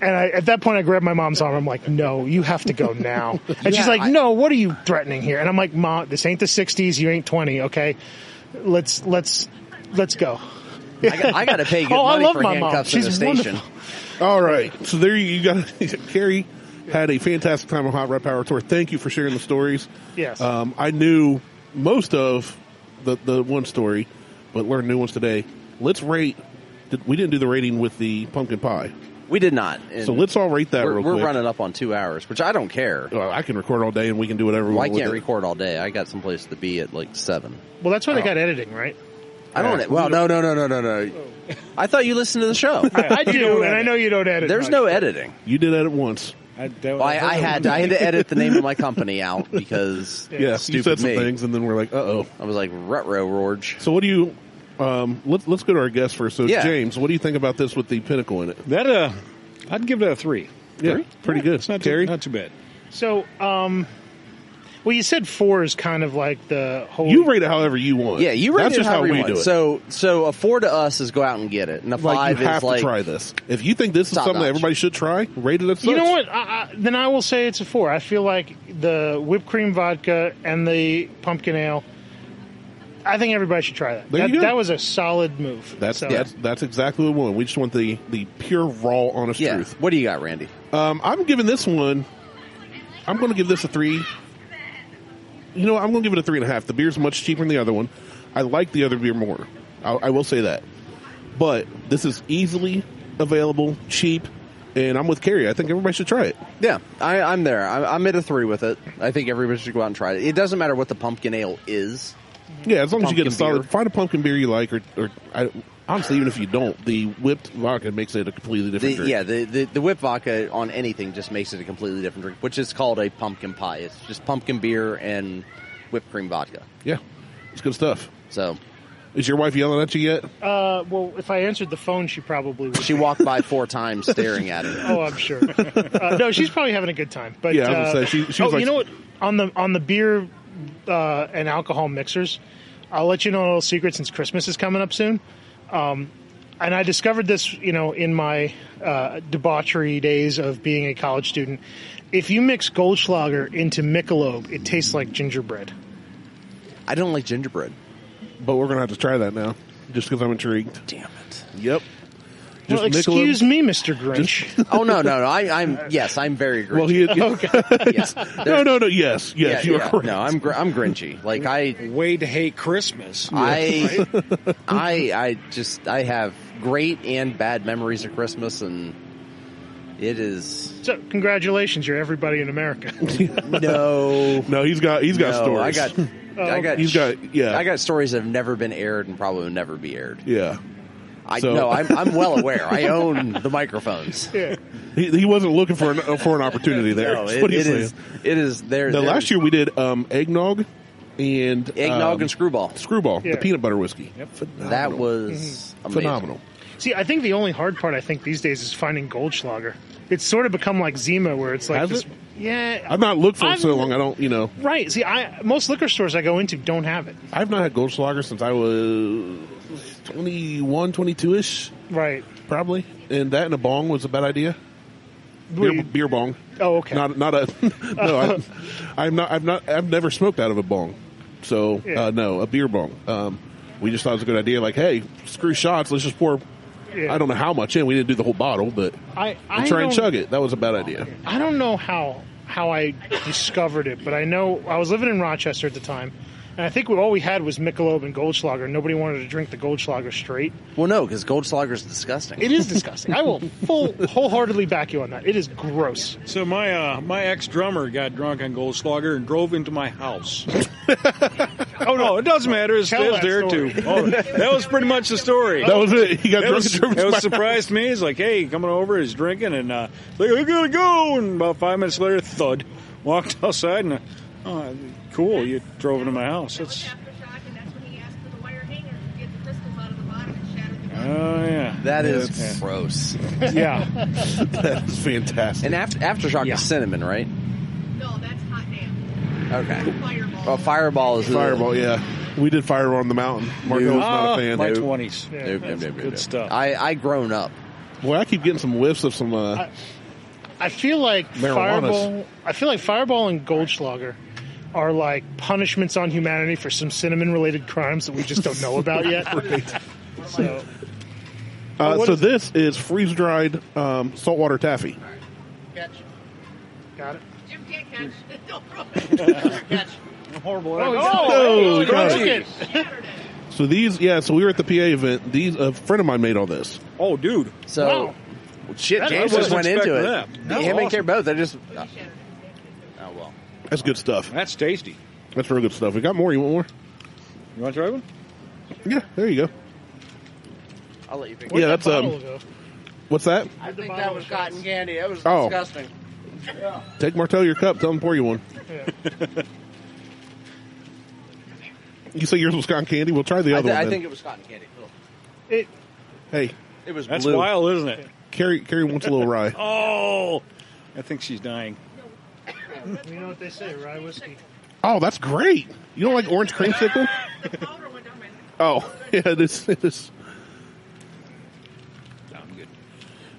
And at that point, I grabbed my mom's arm. I'm like, "No, you have to go now." And she's like, "No, what are you threatening here?" And I'm like, "Mom, this ain't the 60s. You ain't 20, okay? Let's go." I got to pay good money I love for my mom. handcuffs in the She's station. wonderful. All right, so there you got. Carrie had a fantastic time on Hot Rep Power Tour. Thank you for sharing the stories. Yes. I knew most of the one story, but learned new ones today. Let's rate. We didn't do the rating with the pumpkin pie, We did not. And so let's all rate that real we're quick. running up on 2 hours, which I don't care. Well, I can record all day, and we can do whatever we Well, I want. can't with it. record all day. I got someplace to be at like 7. Well, that's why they got editing, right? I don't. Well, no. I thought you listened to the show. I do, and I know you don't edit. There's much. no editing. You did edit once. Well, I had to edit the name of my company out because Yeah, you stupid said some me. things, and then we're like, "Uh-oh." I was like retro Rorge. So what do you? Let's go to our guest first. So Yeah. James, what do you think about this with the pinnacle in it? That I'd give it a 3. Yeah, pretty good. It's not Terry? not too bad. So, well, you said 4 is kind of like the whole. You rate it however you want. Yeah, you rate That's it just how however we you want. do it. So a 4 to us is go out and get it, and a Like 5 you have is like to try this. If you think this is top something that notch. everybody should try, rate it as such. You know what? Then I will say it's a 4. I feel like the whipped cream vodka and the pumpkin ale. I think everybody should try that. There you go. That was a solid move. That's So- that's exactly what we want. We just want the pure, raw, honest yeah. truth. What do you got, Randy? I'm giving this one. I'm going to give this a 3. You know, I'm going to give it a 3.5. The beer's much cheaper than the other one. I like the other beer more. I will say that. But this is easily available, cheap, and I'm with Carrie. I think everybody should try it. Yeah, I'm there. I'm at a 3 with it. I think everybody should go out and try it. It doesn't matter what the pumpkin ale is. Yeah, as long as you get a Pumpkin solid, beer. find a pumpkin beer you like, or honestly, even if you don't, the whipped vodka makes it a completely different drink. Yeah, the whipped vodka on anything just makes it a completely different drink, which is called a pumpkin pie. It's just pumpkin beer and whipped cream vodka. Yeah, it's good stuff. So Is your wife yelling at you yet? Well, if I answered the phone, she probably would. she walked by 4 times staring at it. Oh, I'm sure. No, she's probably having a good time. But Yeah, I was gonna say, she was like- you know what? On the beer and alcohol mixers, I'll let you know a little secret since Christmas is coming up soon. And I discovered this, in my debauchery days of being a college student. If you mix Goldschlager into Michelob, it tastes like gingerbread. I don't like gingerbread. But we're gonna have to try that now, just because I'm intrigued. Damn it. Yep. Well, excuse me, Mr. Grinch. Oh no. I'm very Grinchy. Well, he. Yeah. No. Yes, you are correct. No, I'm Grinchy. Like Way to hate Christmas. I have great and bad memories of Christmas, and it is So, congratulations, you're everybody in America. No, he's got stories. I got stories that have never been aired and probably will never be aired. Yeah. No, I'm well aware. I own the microphones. Yeah. He wasn't looking for an opportunity there. No, That's what he's it saying. is there. Now, last year we did eggnog and and Screwball. Screwball, Yeah. the peanut butter whiskey. Yep. Phenomenal. That was amazing. phenomenal. See, I think the only hard part these days is finding Goldschlager. It's sort of become like Zima, where it's like Has this. it? Yeah, I've not looked for it so long. I don't, Right. See, most liquor stores I go into don't have it. I've not had Goldschlager since I was 21, 22-ish, Right. probably. And that and a bong was a bad idea. Beer bong. Oh, okay. Not a. No, I've never smoked out of a bong. So Yeah. no, a beer bong. We just thought it was a good idea. Like, hey, screw shots. Let's just pour. Yeah. I don't know how much in. We didn't do the whole bottle, but I and try and don't- chug it. That was a bad idea. I don't know how how I discovered it, but I know I was living in Rochester at the time, and I think all we had was Michelob and Goldschlager. Nobody wanted to drink the Goldschlager straight. Well, no, because Goldschlager is disgusting. It is disgusting. I will wholeheartedly back you on that. It is gross. So my ex-drummer got drunk on Goldschlager and drove into my house. Oh, no, it doesn't matter. It's Tell that there, story. too. Oh, that was pretty much the story. That was it. He got drunk and drove It to was my a surprise to me. He's like, hey, coming over, he's drinking, and like, I gotta go. And about 5 minutes later, thud. Walked outside, and cool, you drove into my house. That's, Aftershock, and that's when he asked for the wire hanger to get the crystals out of the bottom and shattered the glass. oh, yeah. That is gross. Yeah. That's fantastic. And Aftershock is cinnamon, right? No, that's hot damn. Okay. Fireball. Oh, Fireball is Fireball, yeah. We did Fireball on the mountain. Marco was not a fan. My 20s. Yeah. Good stuff. I grown up. Boy, I keep getting some whiffs of some. I feel like Marijuanas. Fireball and Goldschlager are like punishments on humanity for some cinnamon-related crimes that we just don't know about yet. So, so this is freeze-dried saltwater taffy. Catch. got it. Jim can't catch. Don't throw it. Catch. Horrible. Oh, got took it. it. Shattered it. So these, so we were at the PA event. These, a friend of mine made all this. Oh, dude. So, Wow. shit, I James just wasn't went into it. expecting that. Him and Care both. They just. He shattered it. Oh, well. That's good stuff. That's tasty. That's real good stuff. We got more. You want more? You want to try one? Yeah, there you go. I'll let you pick Yeah, Where'd that's that bottle go? what's that? I think that was cotton candy. That was Oh. disgusting. Take Martelle your cup. Tell him to pour you one. Yeah. You say yours was cotton candy? We'll try the other one. I then. think it was cotton candy. It, Hey, It was That's blue. wild, isn't it? Carrie wants a little rye. Oh, I think she's dying. you know what they say, rye whiskey. Oh, that's great. You don't like orange creamsicle? The powder went down my neck. Oh, yeah, it is. It is. I'm good.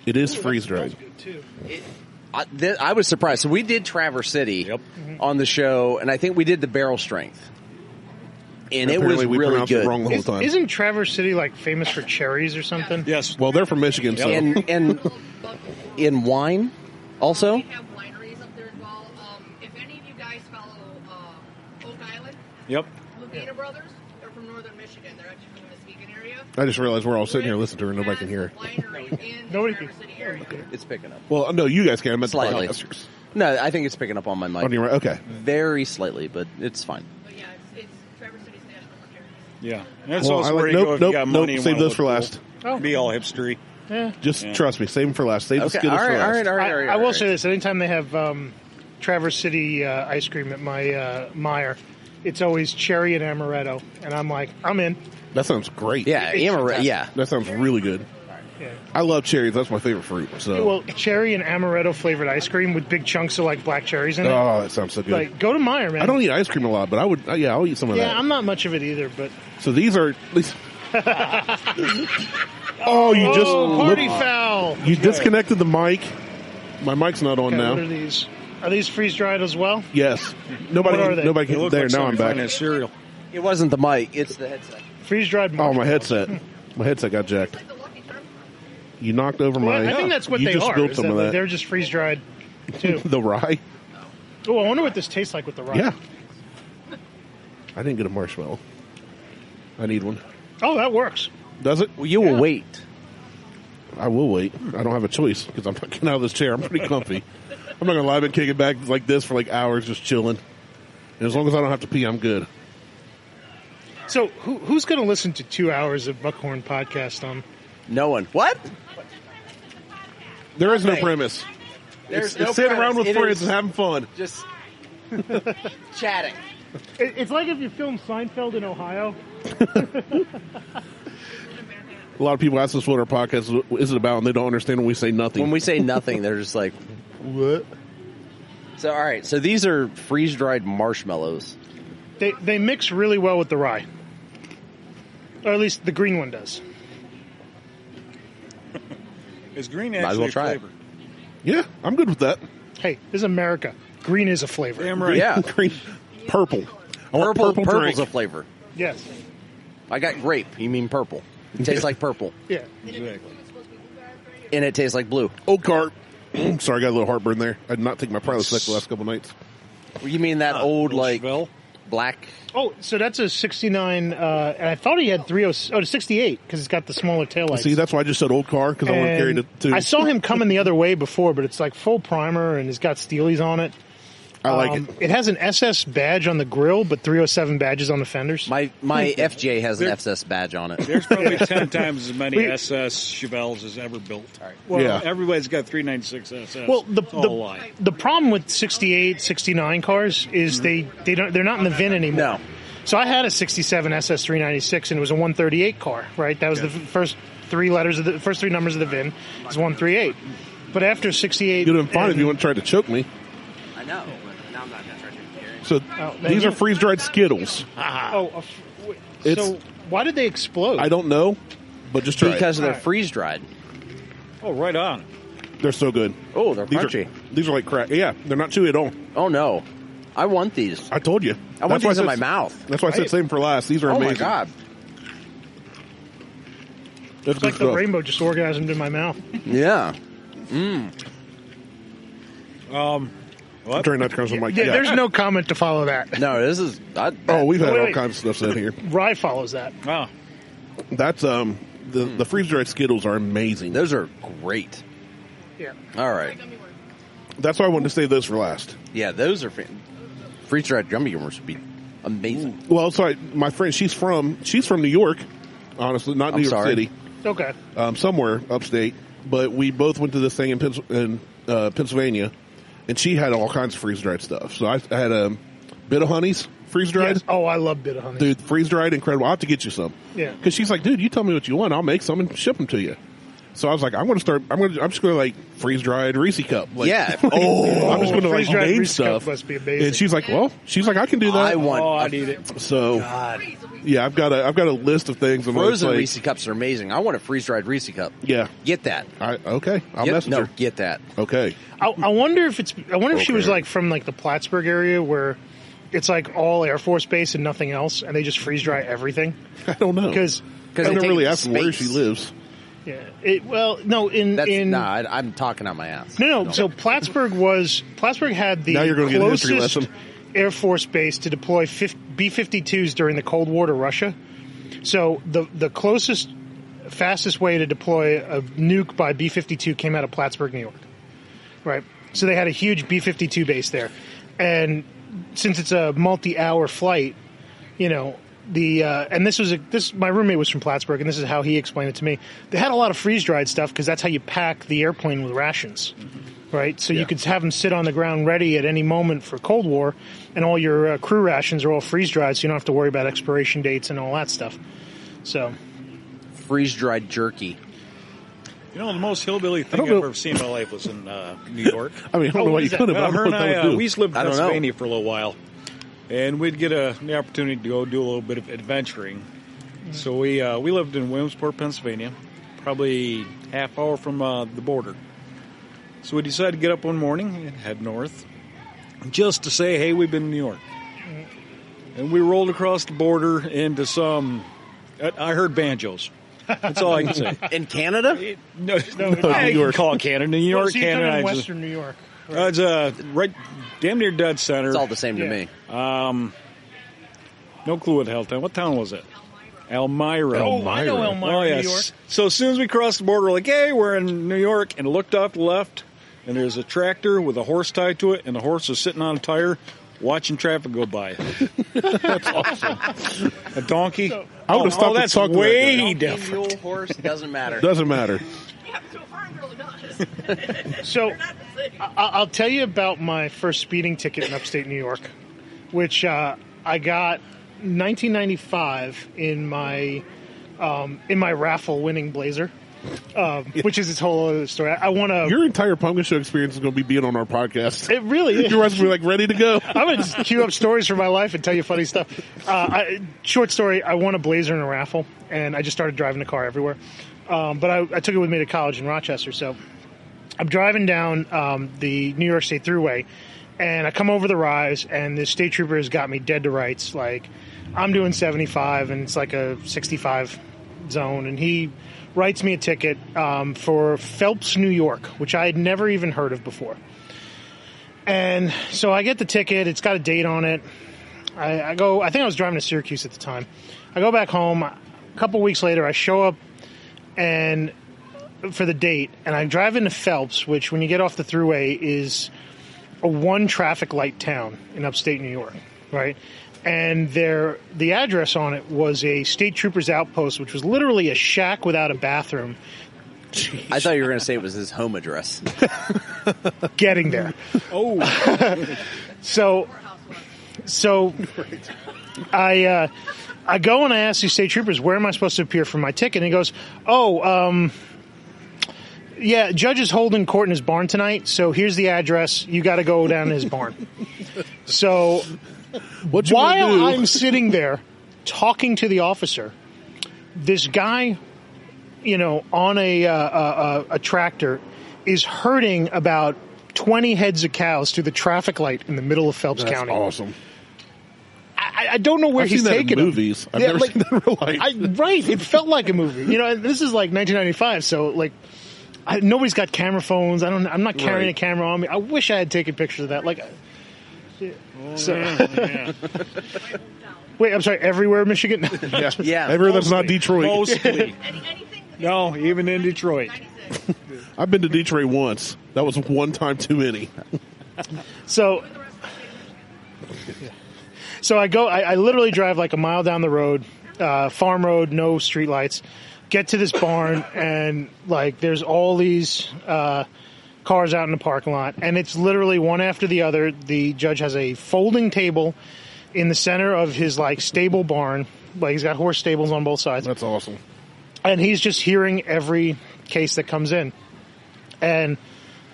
It is freeze dried. Good too. I was surprised. So we did Traverse City Yep. on the show, and I think we did the barrel strength. And it was Apparently we really pronounced good. it wrong the whole time. Isn't Traverse City like famous for cherries or something? Yes. Well, they're from Michigan, so And in wine, also. We have wineries up there as well. If any of you guys follow Oak Island, Yep. Lugana Brothers, they're from northern Michigan. They're actually from the Muskegon area. I just realized we're all sitting here listening to her and nobody can hear her. Nobody Nobody can. Traverse City area. It's picking up. Well, no, you guys can. I meant the Slightly. podcasters. No, I think it's picking up on my mic. On your right. Okay. Very slightly, but it's fine. But yeah, it's Traverse City's national for cherries. Yeah. That's Well, also I where like, you go if you got money and Save wanna those look for cool. last. Oh. Be all hipstery. Yeah. Just Yeah. trust me. Save them for last. Save the Okay, Skittles all for right, last. all right. I will say this: anytime they have Traverse City ice cream at my Meyer, it's always cherry and amaretto, and I'm like, I'm in. That sounds great. Yeah, yeah. That sounds really good. Yeah. I love cherries. That's my favorite fruit. So. Well, cherry and amaretto flavored ice cream with big chunks of like black cherries in it. Oh, that sounds so good. Like, go to Meyer, man. I don't eat ice cream a lot, but I would. Yeah, I'll eat some of Yeah, that. I'm not much of it either, but So these are. Oh, you just party foul. you disconnected the mic. My mic's not on Okay, now. what are these? Are these freeze dried as well? Yes. Nobody. What are they? Nobody They can. look There. like Now I'm something back. finding a cereal. It wasn't the mic, it's the headset. Freeze dried. Oh, my headset. My headset got jacked. Like the Lucky Charms. You knocked over Well, my. I think that's what you they just are. spilled is some that of that. They're just freeze dried too. The rye. Oh, I wonder what this tastes like with the rye. Yeah. I didn't get a marshmallow. I need one. Oh, that works. Does it? Well, you will wait. I will wait. I don't have a choice because I'm not getting out of this chair. I'm pretty comfy. I'm not gonna lie. I've been kicking back like this for like hours, just chilling. And as long as I don't have to pee, I'm good. So, who's going to listen to 2 hours of Buckhorn podcast on? No one. What? There is no Nothing. premise. There's It's no sitting premise. around with It friends is and having fun. Just chatting. It's like if you filmed Seinfeld in Ohio. A lot of people ask us what our podcast is about, and they don't understand when we say nothing. When we say nothing, they're just like, what? so, all right. So these are freeze-dried marshmallows. They mix really well with the rye. Or at least the green one does. Is green as actually well try it. flavor? Yeah, I'm good with that. Hey, this is America. Green is a flavor. Damn right. Yeah. Green, purple. I want purple Purple's drink. a flavor. Yes. I got grape. You mean purple. It tastes like purple. Yeah. Exactly. And it tastes like blue. Oak cart. Sorry, I got a little heartburn there. I did not take my Prilosec the last couple nights. You mean that old, like, Chevelle? black? Oh, so that's a 69, and I thought he had 68 because it's got the smaller taillights. See, that's why I just said old car because I want to carry it too. I saw him coming the other way before, but it's like full primer and it's got steelies on it. I like it. It has an SS badge on the grill, but 307 badges on the fenders. My FJ has an FS badge on it. There's probably 10 times as many SS Chevelles as ever built. Well, Yeah. Everybody's got 396 SS. Well, It's all a lie. the problem with 68, 69 cars is they're not in the VIN anymore. No. So I had a 67 SS 396 and it was a 138 car, right? That was the first three numbers of the VIN. It was 138. But after 68, You'd have been fine if you wouldn't try to choke me. I know, but now I'm not going to try to carry. So these are freeze-dried Skittles. So why did they explode? I don't know, but just try Because it. they're freeze-dried. Oh, right on. They're so good. Oh, they're These crunchy. these are like crack. Yeah, they're not chewy at all. Oh, no. I want these. I told you. I want why these in my said- mouth. That's why I said same for last. These are Oh, amazing. my God. That's It's like good the stuff. rainbow just orgasmed in my mouth. Yeah. I'm What? trying not to cross my mic. Yeah, there's no comment to follow that. No, this is... Oh, we've had all Wait. kinds of stuff said here. Rye follows that. Oh, That's the freeze-dried Skittles are amazing. Those are great. Yeah. All right. That's why I wanted to save those for last. Yeah, those are... Freeze-dried gummy worms would be amazing. Well, sorry, my friend, she's from New York. Honestly, not New I'm York sorry. City, Okay. somewhere upstate. But we both went to this thing in Pennsylvania, and she had all kinds of freeze-dried stuff. So I had a bit of honeys freeze-dried. Yes. Oh, I love bit of honey. Dude, freeze-dried, incredible. I'll have to get you some. Yeah. Because she's like, dude, you tell me what you want. I'll make some and ship them to you. So I was like, I'm just going to like freeze-dried Reese cup. Like, Yeah. Oh, I'm just going to like freeze-dried name Reese cup stuff. must be amazing. And she's like, I can do that. I want... I need it. So, yeah, I've got a list of things. I'm Frozen like, Reese cups are amazing. I want a freeze-dried Reese cup. Yeah. Get that. Okay. I'll Yep. message No, her. get that. Okay. I wonder if she was Okay. like from like the Plattsburgh area where it's like all Air Force Base and nothing else, and they just freeze dry everything. I don't know. Because I they don't take really up ask her where space. she lives. I'm talking out my ass. No. So Plattsburgh had the Now you're gonna get a history closest lesson. Air Force base to deploy B-52s during the Cold War to Russia. So the closest, fastest way to deploy a nuke by B-52 came out of Plattsburgh, New York. Right. So they had a huge B-52 base there, and since it's a multi-hour flight, and my roommate was from Plattsburgh, and this is how he explained it to me. They had a lot of freeze-dried stuff because that's how you pack the airplane with rations, right? So you could have them sit on the ground ready at any moment for Cold War, and all your crew rations are all freeze-dried, so you don't have to worry about expiration dates and all that stuff. So, Freeze-dried jerky. You know, the most hillbilly thing I've know. ever seen in my life was in New York. I mean, I don't know why what you is that? couldn't. I don't Her know and what that I, would do. we used to live in I don't know. Pennsylvania for a little while, and we'd get the opportunity to go do a little bit of adventuring. So we lived in Williamsport, Pennsylvania, probably half hour from the border. So we decided to get up one morning and head north, just to say, hey, we've been in New York. And we rolled across the border into some... I heard banjos. That's all I can say. In Canada? No, New I York. can call it Canada. New York, so you're talking Canada. in I just- Western New York. It's right damn near dead center. It's all the same to me. No clue what the hell town. What town was it? Elmira. Oh, I know Elmira, New York. So as soon as we crossed the border, we're like, hey, we're in New York, and looked off to the left, and there's a tractor with a horse tied to it, and the horse is sitting on a tire watching traffic go by. That's awesome. A donkey? I would have stopped that's and talked to that way guy. different. Mule, horse, doesn't matter. Doesn't matter. Yeah, to a farm girl, it does. So They're not the same. I'll tell you about my first speeding ticket in upstate New York, which I got 1995 in my raffle winning Blazer, which is its whole other story. I want to. Your entire pumpkin show experience is going to be being on our podcast. It really is. Your guys will be like ready to go. I'm going to just queue up stories from my life and tell you funny stuff. Short story, I won a Blazer in a raffle, and I just started driving the car everywhere. But I took it with me to college in Rochester. So I'm driving down the New York State Thruway, and I come over the rise, and the state trooper has got me dead to rights. Like, I'm doing 75, and it's like a 65 zone, and he writes me a ticket for Phelps, New York, which I had never even heard of before. And so I get the ticket. It's got a date on it. I go. I think I was driving to Syracuse at the time. I go back home. A couple weeks later, I show up and for the date, and I drive into Phelps, which when you get off the throughway is a one traffic light town in upstate New York, right? And the address on it was a state trooper's outpost, which was literally a shack without a bathroom. Jeez. I thought you were going to say it was his home address. Getting there. Oh. So I go and I ask these state troopers, where am I supposed to appear for my ticket? And he goes, yeah, judge is holding court in his barn tonight, so here's the address. You got to go down to his barn. So while I'm sitting there talking to the officer, this guy, on a tractor is herding about 20 heads of cows through the traffic light in the middle of Phelps County. That's awesome. I don't know where I've he's seen that taking in movies. I've never seen that in real life. Right. It felt like a movie. This is like 1995, so nobody's got camera phones. I'm not carrying a camera on me. I wish I had taken pictures of that. Wait, I'm sorry. Everywhere, Michigan. Yeah. Everywhere that's not Detroit. Mostly. No, even in Detroit. I've been to Detroit once. That was one time too many. So I go. I literally drive like a mile down the road, farm road, no street lights. Get to this barn, and there's all these cars out in the parking lot, and it's literally one after the other. The judge has a folding table in the center of his stable barn. He's got horse stables on both sides. That's awesome. And he's just hearing every case that comes in. And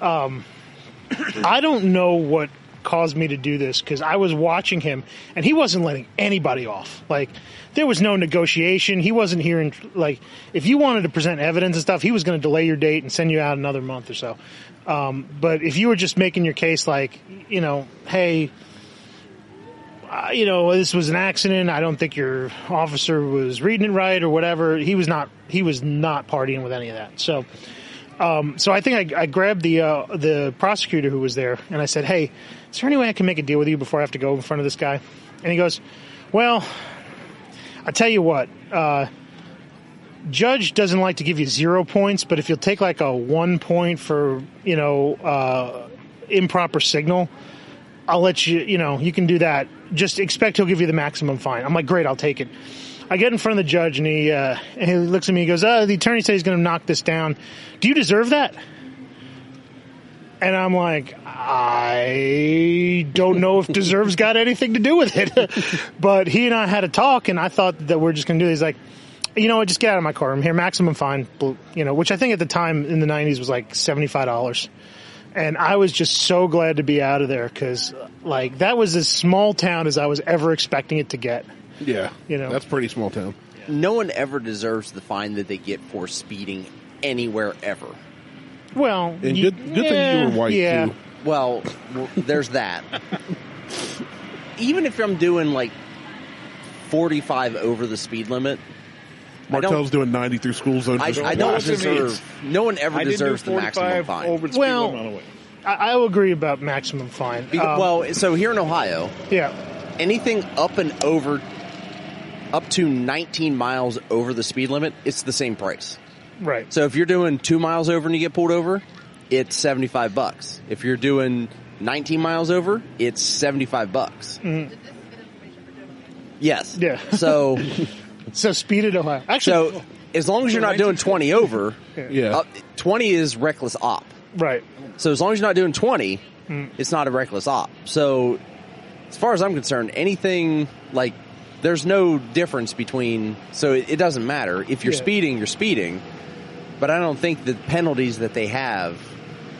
I don't know what caused me to do this, because I was watching him, and he wasn't letting anybody off. There was no negotiation. He wasn't hearing, if you wanted to present evidence and stuff, he was going to delay your date and send you out another month or so. But if you were just making your case hey, this was an accident, I don't think your officer was reading it right or whatever, he was not partying with any of that. So I think I grabbed the prosecutor who was there, and I said, hey, is there any way I can make a deal with you before I have to go in front of this guy? And he goes, well, I tell you what, judge doesn't like to give you 0 points, but if you'll take a 1 point for, improper signal, I'll let you, you can do that. Just expect he'll give you the maximum fine. I'm like, great, I'll take it. I get in front of the judge, and he looks at me, he goes, the attorney said he's going to knock this down. Do you deserve that? And I'm like, I don't know if deserves got anything to do with it. But he and I had a talk, and I thought that we're just going to do this. He's like, what, just get out of my car. I'm here, maximum fine, which I think at the time in the 90s was $75. And I was just so glad to be out of there, because that was as small town as I was ever expecting it to get. Yeah, that's pretty small town. No one ever deserves the fine that they get for speeding anywhere ever. Well, and good thing you were white too. Well, there's that. Even if I'm doing 45 over the speed limit, Martelle's doing 90 through school zone. I don't deserve. No one ever deserves the maximum fine. Over the speed limit. I will agree about maximum fine. So here in Ohio, anything up to 19 miles over the speed limit, it's the same price. Right. So if you're doing 2 miles over and you get pulled over, it's $75. If you're doing 19 miles over, it's $75. Mm-hmm. Yes. Yeah. So speed at Ohio. Actually, as long as you're not doing 20 over, 20 is reckless op. Right. So as long as you're not doing 20, it's not a reckless op. So as far as I'm concerned, anything there's no difference between, so it doesn't matter. If you're speeding, you're speeding. But I don't think the penalties that they have,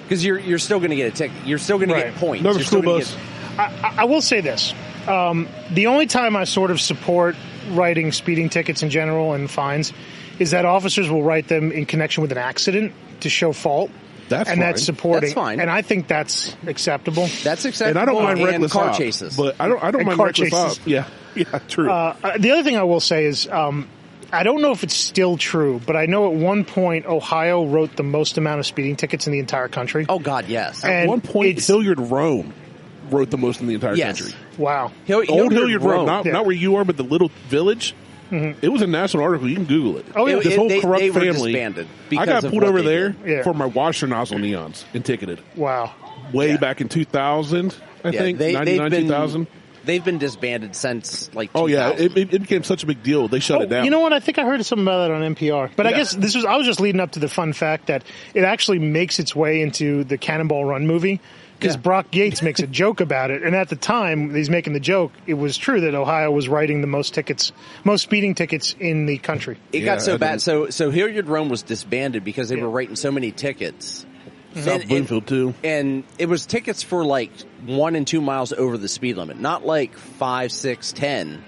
because you're still going to get a ticket. You're still going to get points. Another school bus. I will say this. The only time I sort of support writing speeding tickets in general and fines is that officers will write them in connection with an accident to show fault. That's fine. That's supporting. That's fine. And I think that's acceptable. That's acceptable. And I don't mind reckless car op, chases. But I don't mind car reckless op. chases. Yeah, true. The other thing I will say is I don't know if it's still true, but I know at one point Ohio wrote the most amount of speeding tickets in the entire country. Oh, God, yes. At one point, Hilliard Rome wrote the most in the entire country. Wow. Old Hilliard Rome, not where you are, but the little village. Mm-hmm. It was a national article. You can Google it. Oh, yeah. This whole corrupt they were family. Disbanded I got pulled over there for my washer nozzle neons and ticketed. Wow. Way back in 2000, I think, 99, 2000. They've been disbanded since, like, 2000. Oh, yeah. It became such a big deal. They shut it down. You know what? I think I heard something about that on NPR. But I guess I was just leading up to the fun fact that it actually makes its way into the Cannonball Run movie. Because Brock Yates makes a joke about it. And at the time he's making the joke, it was true that Ohio was writing the most speeding tickets in the country. It got so bad. So Hilliard Rome was disbanded because they were writing so many tickets. South Bloomfield, too. And it was tickets for, like, 1 and 2 miles over the speed limit. Not, like, 5, 6, 10.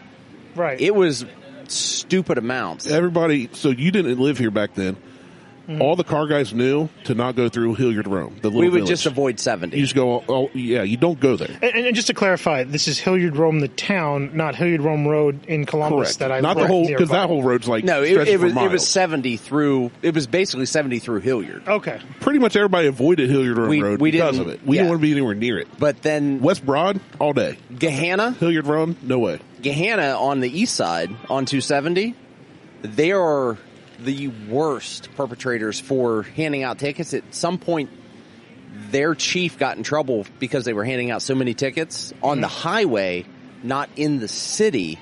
Right. It was stupid amounts. Everybody, so you didn't live here back then. Mm-hmm. All the car guys knew to not go through Hilliard Rome. We would just avoid 70. You just go, you don't go there. And just to clarify, this is Hilliard Rome, the town, not Hilliard Rome Road in Columbus. Correct. Not the whole, because that whole road's like it was 70 through. It was basically 70 through Hilliard. Okay. Pretty much everybody avoided Hilliard Rome Road because of it. We didn't want to be anywhere near it. But then West Broad all day. Gahanna, Hilliard Rome, no way. Gahanna on the east side on 270, they are the worst perpetrators for handing out tickets. At some point, their chief got in trouble because they were handing out so many tickets on the highway, not in the city,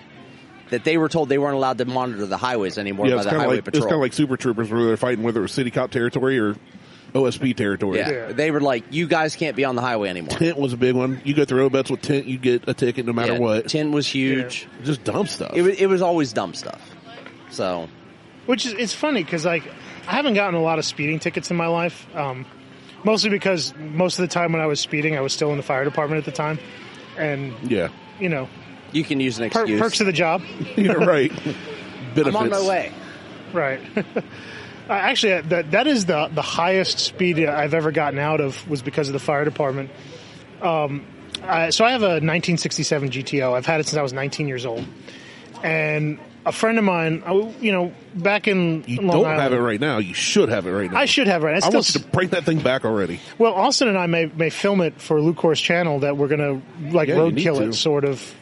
that they were told they weren't allowed to monitor the highways anymore by the highway patrol. It's kind of like Super Troopers where they're fighting whether it was city cop territory or OSP territory. Yeah. They were like, you guys can't be on the highway anymore. Tint was a big one. You go through Obets with Tint, you get a ticket no matter what. Tint was huge. Yeah. Just dumb stuff. It was always dumb stuff. So... Which is, it's funny because, like, I haven't gotten a lot of speeding tickets in my life, mostly because most of the time when I was speeding, I was still in the fire department at the time. And, you know. You can use an excuse. Perks of the job. You're right. Benefits. I'm on my way. Right. Actually, that is the highest speed I've ever gotten out of was because of the fire department. So I have a 1967 GTO. I've had it since I was 19 years old. And a friend of mine, back in Long Island. Have it right now. You should have it right now. I should have it right now. I want you to bring that thing back already. Well, Austin and I may film it for Lucor's channel that we're going to, roadkill it, sort of,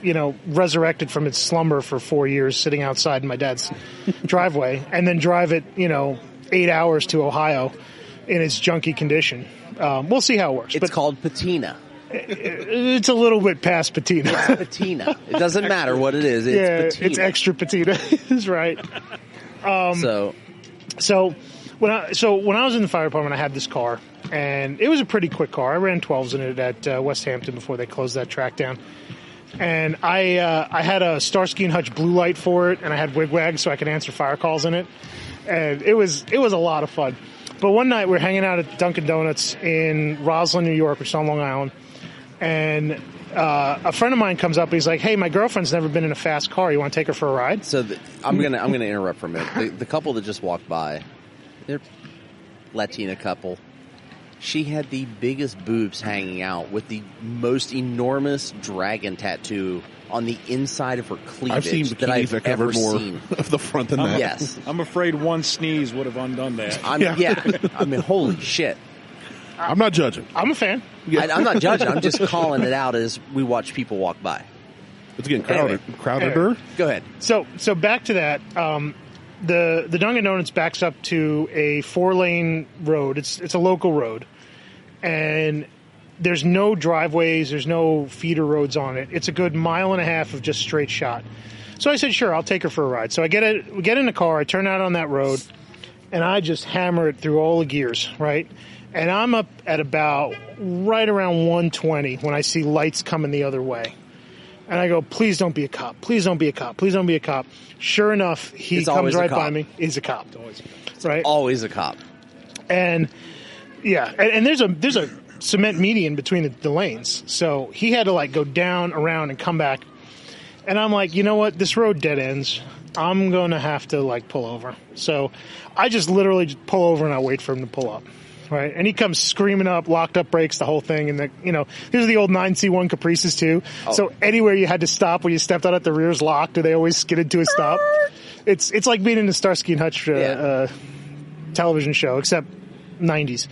resurrect it from its slumber for 4 years sitting outside my dad's driveway, and then drive it, 8 hours to Ohio in its junky condition. We'll see how it works. It's called patina. It's a little bit past patina. It's patina. It doesn't matter what it is. It's patina. It's extra patina. Is right. So when I was in the fire department, I had this car, and it was a pretty quick car. I ran 12s in it at West Hampton before they closed that track down. And I had a Starsky and Hutch blue light for it, and I had wigwag so I could answer fire calls in it. And it was a lot of fun. But one night we were hanging out at Dunkin' Donuts in Roslyn, New York, which is on Long Island. And a friend of mine comes up. He's like, "Hey, my girlfriend's never been in a fast car. You want to take her for a ride?" So I'm gonna interrupt for a minute. The couple that just walked by, they're Latina couple. She had the biggest boobs hanging out with the most enormous dragon tattoo on the inside of her cleavage. I've seen that I've that ever cover more seen of the front than that. Yes, I'm afraid one sneeze would have undone that. I mean, holy shit. I'm not judging. I'm a fan. I'm not judging. I'm just calling it out as we watch people walk by. It's getting crowded. Anyway. Go ahead. So back to that. The Dunkin' Donuts backs up to a 4-lane road. It's a local road, and there's no driveways. There's no feeder roads on it. It's a good 1.5 miles of just straight shot. So I said, sure, I'll take her for a ride. So we get in the car. I turn out on that road, and I just hammer it through all the gears, right? And I'm up at about right around 120 when I see lights coming the other way. And I go, please don't be a cop. Please don't be a cop. Please don't be a cop. Sure enough, he comes right by me. He's a cop. Right? Always a cop. And, yeah. And there's a cement median between the lanes. So he had to, go down, around, and come back. And I'm like, you know what? This road dead ends. I'm going to have to, pull over. So I just literally just pull over and I wait for him to pull up. Right, and he comes screaming up, locked up brakes, the whole thing, and these are the old 9C1 Caprices too. Oh. So anywhere you had to stop when you stepped out at the rear's locked, or they always skidded to a stop. It's like being in the Starsky and Hutch television show, except 90s.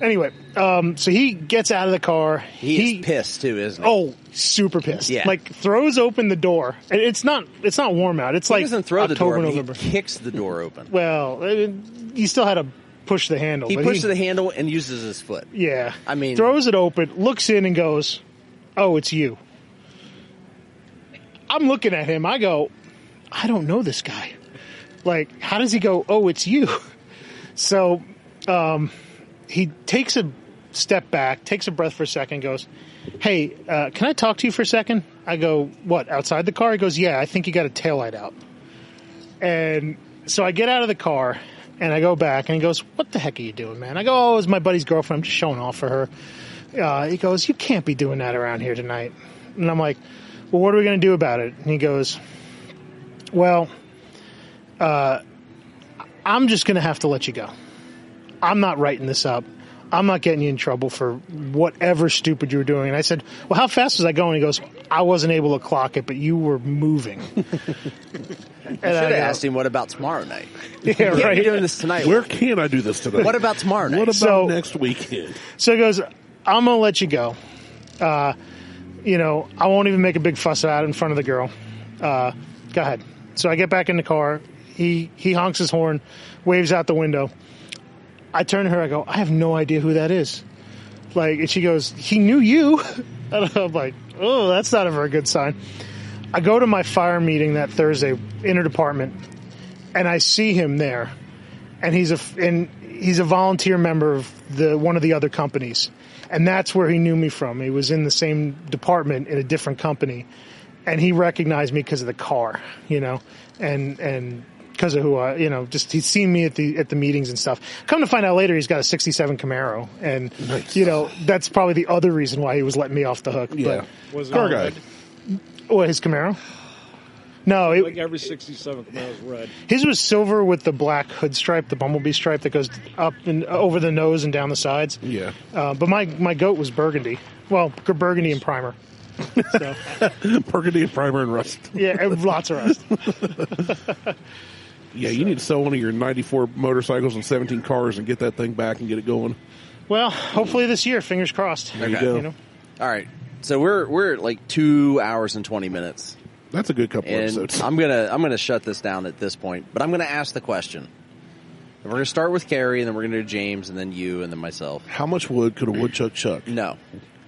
Anyway, so he gets out of the car. He's pissed too, isn't he? Oh, super pissed. Yeah. Like throws open the door. And it's not warm out. It's He like doesn't throw October, the door, but November. he kicks the door open. Well, you still had to push the handle. He but pushes the handle and uses his foot. Yeah. I mean, throws it open, looks in and goes, "Oh, it's you." I'm looking at him. I go, "I don't know this guy. Like, how does he go, 'Oh, it's you'?" So, he takes a step back, takes a breath for a second, goes, "Hey, can I talk to you for a second?" I go, "What, outside the car?" He goes, "Yeah, I think you got a taillight out." And so I get out of the car and I go back and he goes, "What the heck are you doing, man?" I go, "Oh, it's my buddy's girlfriend. I'm just showing off for her." He goes, "You can't be doing that around here tonight." And I'm like, "Well, what are we going to do about it?" And he goes, "Well, I'm just going to have to let you go. I'm not writing this up. I'm not getting you in trouble for whatever stupid you were doing." And I said, "Well, how fast was I going?" He goes, "I wasn't able to clock it, but you were moving." You should have asked him, what about tomorrow night? Yeah, right. You're doing this tonight. Where can I do this tonight? What about tomorrow night? What about next weekend? So he goes, "I'm going to let you go. I won't even make a big fuss out in front of the girl. Go ahead." So I get back in the car. He honks his horn, waves out the window. I turn to her. I go, "I have no idea who that is." And she goes, "He knew you." And I'm like, "Oh, that's not a very good sign." I go to my fire meeting that Thursday, interdepartment, and I see him there, and he's a volunteer member of one of the other companies, and that's where he knew me from. He was in the same department in a different company, and he recognized me because of the car, and because of who just he's seen me at the meetings and stuff. Come to find out later, he's got a '67 Camaro, and nice. That's probably the other reason why he was letting me off the hook. Yeah, Was it car red? guy. What, his Camaro? No, Like every 67 Camaro is red. his was silver with the black hood stripe, the bumblebee stripe that goes up and over the nose and down the sides. Yeah. But my goat was burgundy. Well, burgundy and primer. So, Burgundy and primer and rust. yeah, lots of rust. Yeah, you need to sell one of your 94 motorcycles and 17 cars and get that thing back and get it going. Well, hopefully this year, fingers crossed. There you go. All right. So we're at like 2 hours and 20 minutes. That's a good couple And episodes. I'm gonna shut this down at this point, but I'm gonna ask the question. We're gonna start with Carrie, and then we're gonna do James, and then you, and then myself. How much wood could a woodchuck chuck? No.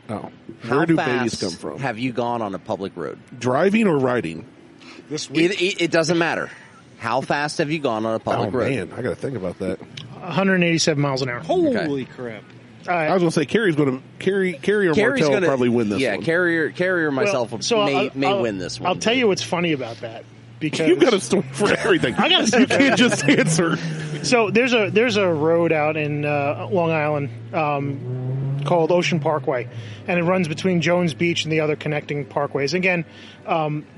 Oh. How Where do fast babies come from? Have you gone on a public road? Driving or riding? This week, It doesn't matter. How fast have you gone on a public road? Man, I got to think about that. 187 miles an hour. holy crap. All right. I was going to say Carrie's going to Carrie or Carrie's Martelle gonna will probably win this one. Carrie or myself may I'll win this one. I'll tell you what's funny about that. Because You got a story for everything. I got a story You for can't just answer. So there's a road out in Long Island called Ocean Parkway, and it runs between Jones Beach and the other connecting parkways. Again,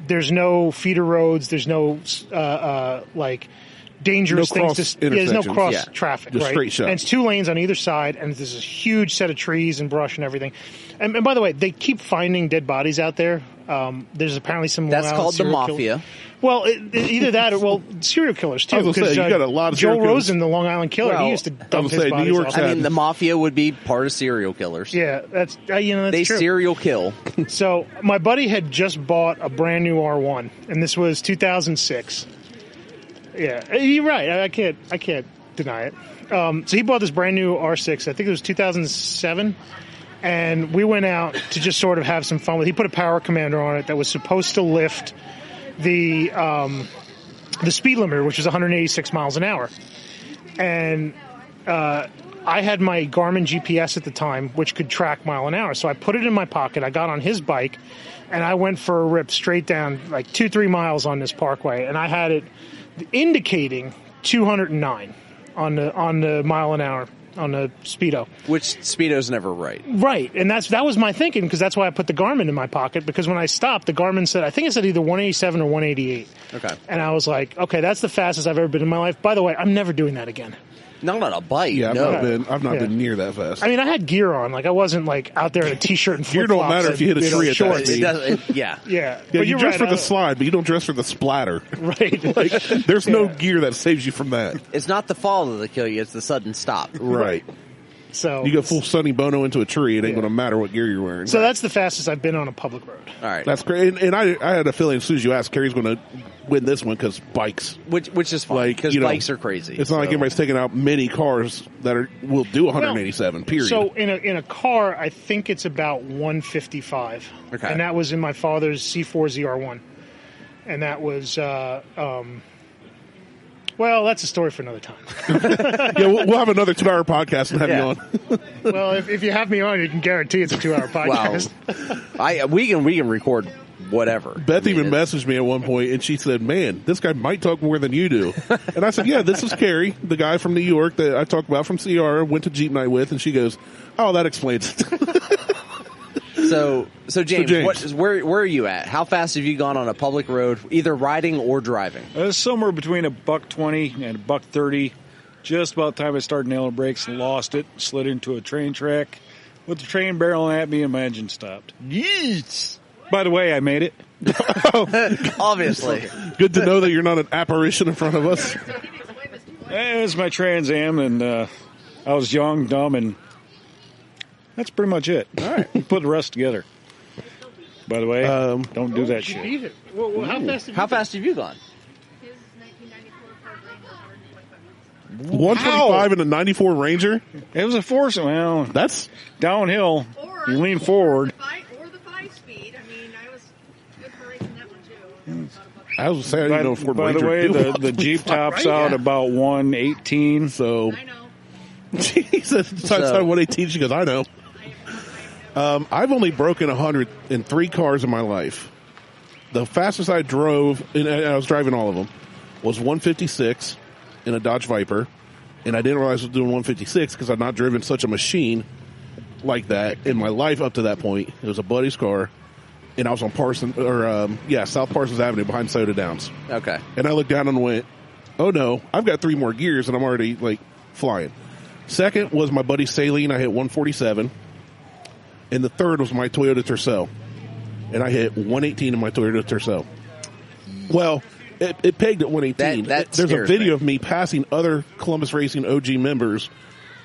there's no feeder roads. There's no dangerous No things. cross There's no intersections. cross Yeah. traffic. Just right? straight shot. And it's 2 lanes on either side, and there's this huge set of trees and brush and everything. And by the way, they keep finding dead bodies out there. There's apparently some. That's Long Island called the serial mafia. killers. Well, either that or serial killers too. I was gonna say, 'cause, you got a lot of Joe serial killers. Rosen, the Long Island killer, Well, he used to I dump was his gonna say, New bodies York's off. I mean, the mafia would be part of serial killers. Yeah, that's that's They true. serial kill. So my buddy had just bought a brand new R1, and this was 2006. Yeah, you're right. I can't deny it. So he bought this brand new R6. I think it was 2007, and we went out to just sort of have some fun with. He put a power commander on it that was supposed to lift the speed limiter, which was 186 miles an hour, and I had my Garmin GPS at the time, which could track mile an hour. So I put it in my pocket. I got on his bike, and I went for a rip straight down like 2-3 miles on this parkway, and I had it indicating 209 on the mile an hour on the Speedo. Which Speedo's never right. Right, and that was my thinking, because that's why I put the Garmin in my pocket, because when I stopped, the Garmin said, I think it said either 187 or 188. Okay. And I was like, okay, that's the fastest I've ever been in my life. By the way, I'm never doing that again. Not on a bike. Yeah, no. I've not been near that fast. I mean, I had gear on. Like, I wasn't like out there in a t-shirt and Gear flip-flops. don't matter if you hit a tree at that shorts. speed. Yeah. Yeah. Yeah, But you you're dress right, for the slide, but you don't dress for the splatter. Right. Like, there's no gear that saves you from that. It's not the fall that'll kill you, it's the sudden stop. Right. So You go full Sonny Bono into a tree, it ain't going to matter what gear you're wearing. So that's the fastest I've been on a public road. All right. That's great. And I had a feeling as soon as you asked, Kerry's going to win this one because bikes. Which is fine, Like, because you know, bikes are crazy. It's not like everybody's taking out mini cars that will do 187, period. So in a car, I think it's about 155. Okay. And that was in my father's C4 ZR1. And that was, well, that's a story for another time. Yeah, we'll have another 2-hour podcast and have you on. Well, if you have me on, you can guarantee it's a 2-hour podcast. Wow. we can record whatever. Beth even messaged me at one point, and she said, man, this guy might talk more than you do. And I said, yeah, this is Kerry, the guy from New York that I talked about from CR, went to Jeep Night with, and she goes, oh, that explains it. So James, where are you at? How fast have you gone on a public road, either riding or driving? Somewhere between $120 and $130. Just about the time I started nailing brakes, lost it, slid into a train track with the train barreling at me, and my engine stopped. Yes. By the way, I made it. Obviously. Good to know that you're not an apparition in front of us. It was my Trans Am, and I was young, dumb, and that's pretty much it. All right. Put the rest together. By the way, don't do that shit. Beat it. Well, how fast have you gone? His 1994 Ford Ranger, 125 in a 94 Ranger? It was a force. Well, that's downhill. Or You lean forward. Or the 5-speed. I mean, I was good for racing that one, too. I was saying, I didn't know Ford By Ranger the way, do the Jeep tops out about 118. So I know. he said, "Tops out 118." She goes, "I know." I've only broken 100 in 3 cars in my life. The fastest I drove, and I was driving all of them, was 156 in a Dodge Viper, and I didn't realize I was doing 156 because I'd not driven such a machine like that in my life up to that point. It was a buddy's car, and I was on South Parsons Avenue behind Soda Downs. Okay. And I looked down and went, "Oh no, I've got 3 more gears, and I'm already like flying." Second was my buddy Saline. I hit 147. And the third was my Toyota Tercel. And I hit 118 in my Toyota Tercel. Well, it pegged at 118. That There's a scares video me. of me passing other Columbus Racing OG members,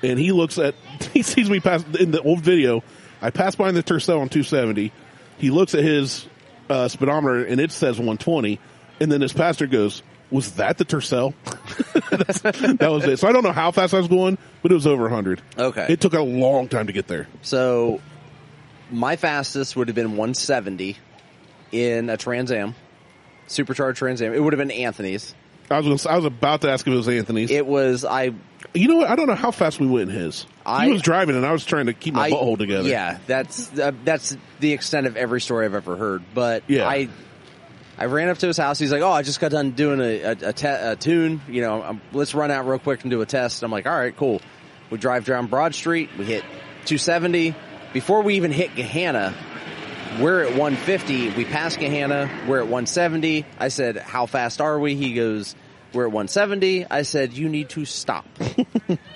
and he sees me pass in the old video. I pass by the Tercel on 270. He looks at his speedometer, and it says 120. And then his pastor goes, "Was that the Tercel?" That was it. So I don't know how fast I was going, but it was over 100. Okay. It took a long time to get there. So my fastest would have been 170 in a Trans Am, supercharged Trans Am. It would have been Anthony's. I was about to ask if it was Anthony's. It was You know what? I don't know how fast we went in his. He was driving, and I was trying to keep my butthole together. Yeah, that's the extent of every story I've ever heard. But Yeah. I ran up to his house. He's like, "Oh, I just got done doing a tune. You know, let's run out real quick and do a test." I'm like, "All right, cool." We drive down Broad Street. We hit 270. Before we even hit Gahanna, we're at 150. We pass Gahanna. We're at 170. I said, "How fast are we?" He goes, "We're at 170. I said, "You need to stop."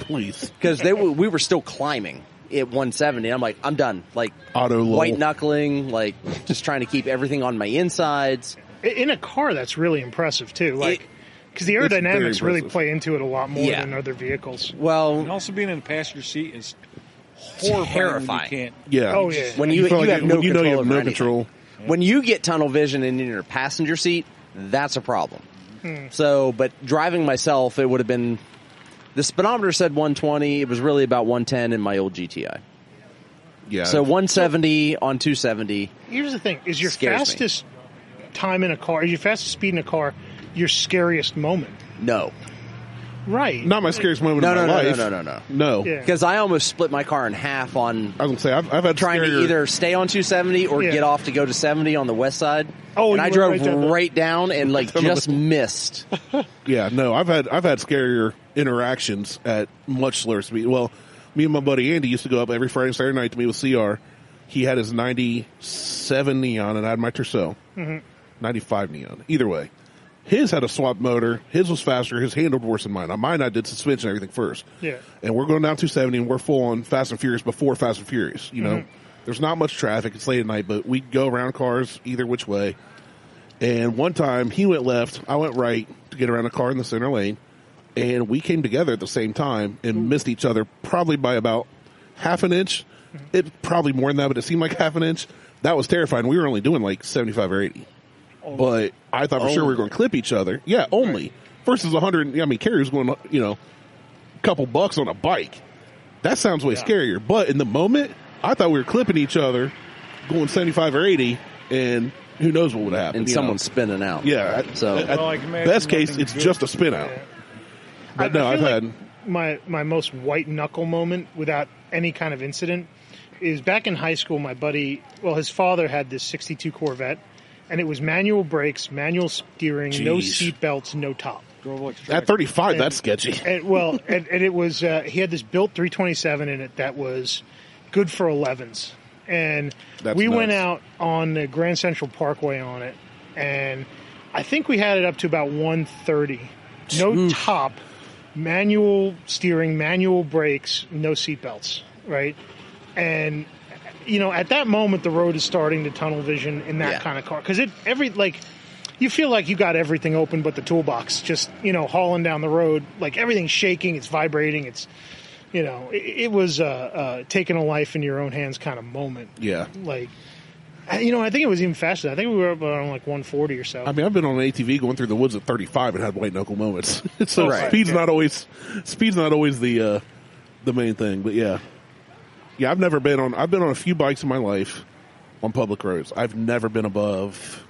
Please. Because we were still climbing at 170. I'm like, I'm done. Like, Auto lull. white knuckling, like, just trying to keep everything on my insides. In a car, that's really impressive, too. Like, because the It's very aerodynamics really impressive. play into it a lot more Yeah. than other vehicles. Well, And also being in the passenger seat is horrifying. Terrifying. When you can't. Yeah. Oh, yeah. when you feel like have no when you know control you have over no anything. control. When you get tunnel vision and in your passenger seat, that's a problem. So, but driving myself, it would have been, the speedometer said 120. It was really about 110 in my old GTI. Yeah. So 170 on 270. Here's the thing: is your Scares me. fastest time in a car, is your fastest speed in a car, your scariest moment? No. Right. Not my scariest moment of my life. No. Yeah. Because I almost split my car in half on I was going to say, I've had trying to either stay on 270 or get off to go to 70 on the west side. Oh, and I you drove went right down and like just missed. Yeah, no, I've had scarier interactions at much slower speed. Well, me and my buddy Andy used to go up every Friday and Saturday night to meet with CR. He had his 97 Neon and I had my Tercel. 95 Neon. Either way. His had a swap motor. His was faster. His handled worse than mine. On mine, I did suspension and everything first. Yeah. And we're going down 270 and we're full on Fast and Furious before Fast and Furious. You know, there's not much traffic. It's late at night, but we'd go around cars either which way. And one time he went left, I went right to get around a car in the center lane. And we came together at the same time and missed each other probably by about half an inch. It probably more than that, but it seemed like half an inch. That was terrifying. We were only doing like 75 or 80. But I thought for sure we were going to clip each other. Yeah, only. Versus 100. I mean, Carrie was going, you know, a couple bucks on a bike. That sounds way scarier. But in the moment, I thought we were clipping each other, going 75 or 80, and who knows what would happen. And someone's spinning out. Yeah. So, best case, it's just a spin out. But no, I've had. My most white knuckle moment without any kind of incident is back in high school. My buddy, his father had this 62 Corvette, and it was manual brakes, manual steering, no seat belts, no top. At 35, that's sketchy. And it was he had this built 327 in it that was good for 11s, and we went out on the Grand Central Parkway on it, and I think we had it up to about 130, no top. Manual steering, manual brakes, no seatbelts, right? And, you know, at that moment, the road is starting to tunnel vision in that kind of car. Because you feel like you got everything open but the toolbox, just, you know, hauling down the road. Like, everything's shaking, it's vibrating, it's, you know, it was taking a life in your own hands kind of moment. Yeah. Like, you know, I think it was even faster. I think we were up around like 140 or so. I mean, I've been on an ATV going through the woods at 35 and had white knuckle moments. So speed's not always the main thing. But yeah, I've been on a few bikes in my life on public roads. I've never been above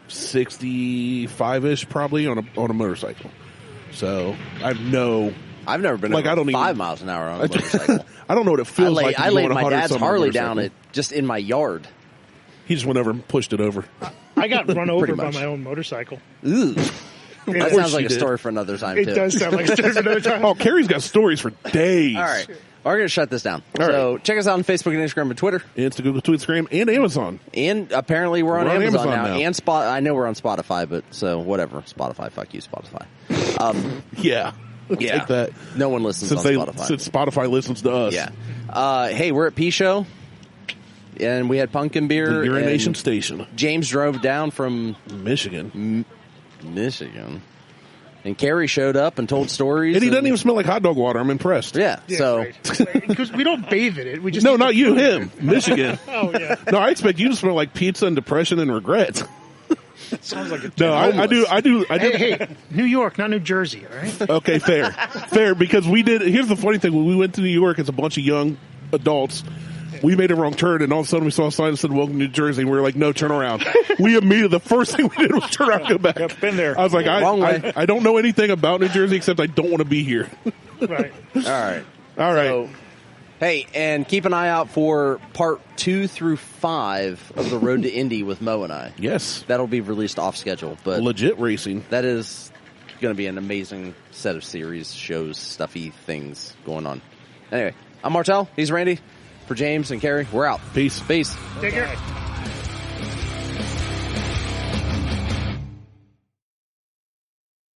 65-ish probably on a motorcycle. So I've never been like, over 5 miles an hour on a motorcycle. I don't know what it feels like. I laid my dad's Harley down just in my yard. He just went over and pushed it over. I got run over by my own motorcycle. Ooh. That sounds like a story for another time, It too. does sound like a story for another time. Oh, Carrie's got stories for days. All right. We're going to shut this down. All so right. check us out on Facebook and Instagram and Twitter. Insta, Google, Tweetgram, and Amazon. And apparently we're on Amazon now. And I know we're on Spotify, but so whatever. Spotify, fuck you, Spotify. Yeah. Take that. No one listens on Spotify. Since Spotify listens to us. Yeah. Hey, we're at P Show, and we had pumpkin beer. The urination station. James drove down from Michigan. And Carrie showed up and told stories. And he doesn't even smell like hot dog water. I'm impressed. Yeah. So because we don't bathe in it. We just no, not you, him. Michigan. Oh yeah. No, I expect you to smell like pizza and depression and regret. Sounds like a No, I do. Hey, New York, not New Jersey, all right? Okay, fair. Because here's the funny thing: when we went to New York as a bunch of young adults, we made a wrong turn, and all of a sudden we saw a sign that said "Welcome to New Jersey," and we were like, "No, turn around." We immediately, the first thing we did was turn around and go back. Yep, been there. I was like, Wrong way. I don't know anything about New Jersey except I don't want to be here. Right. all right. So, hey, and keep an eye out for part 2 through 5 of the Road to Indy with Mo and I. Yes, That'll be released off schedule, but legit racing. that is going to be an amazing set of series, shows, stuffy things going on. Anyway, I'm Martelle. He's Randy. For James and Carrie, we're out. Peace. Peace. Take care.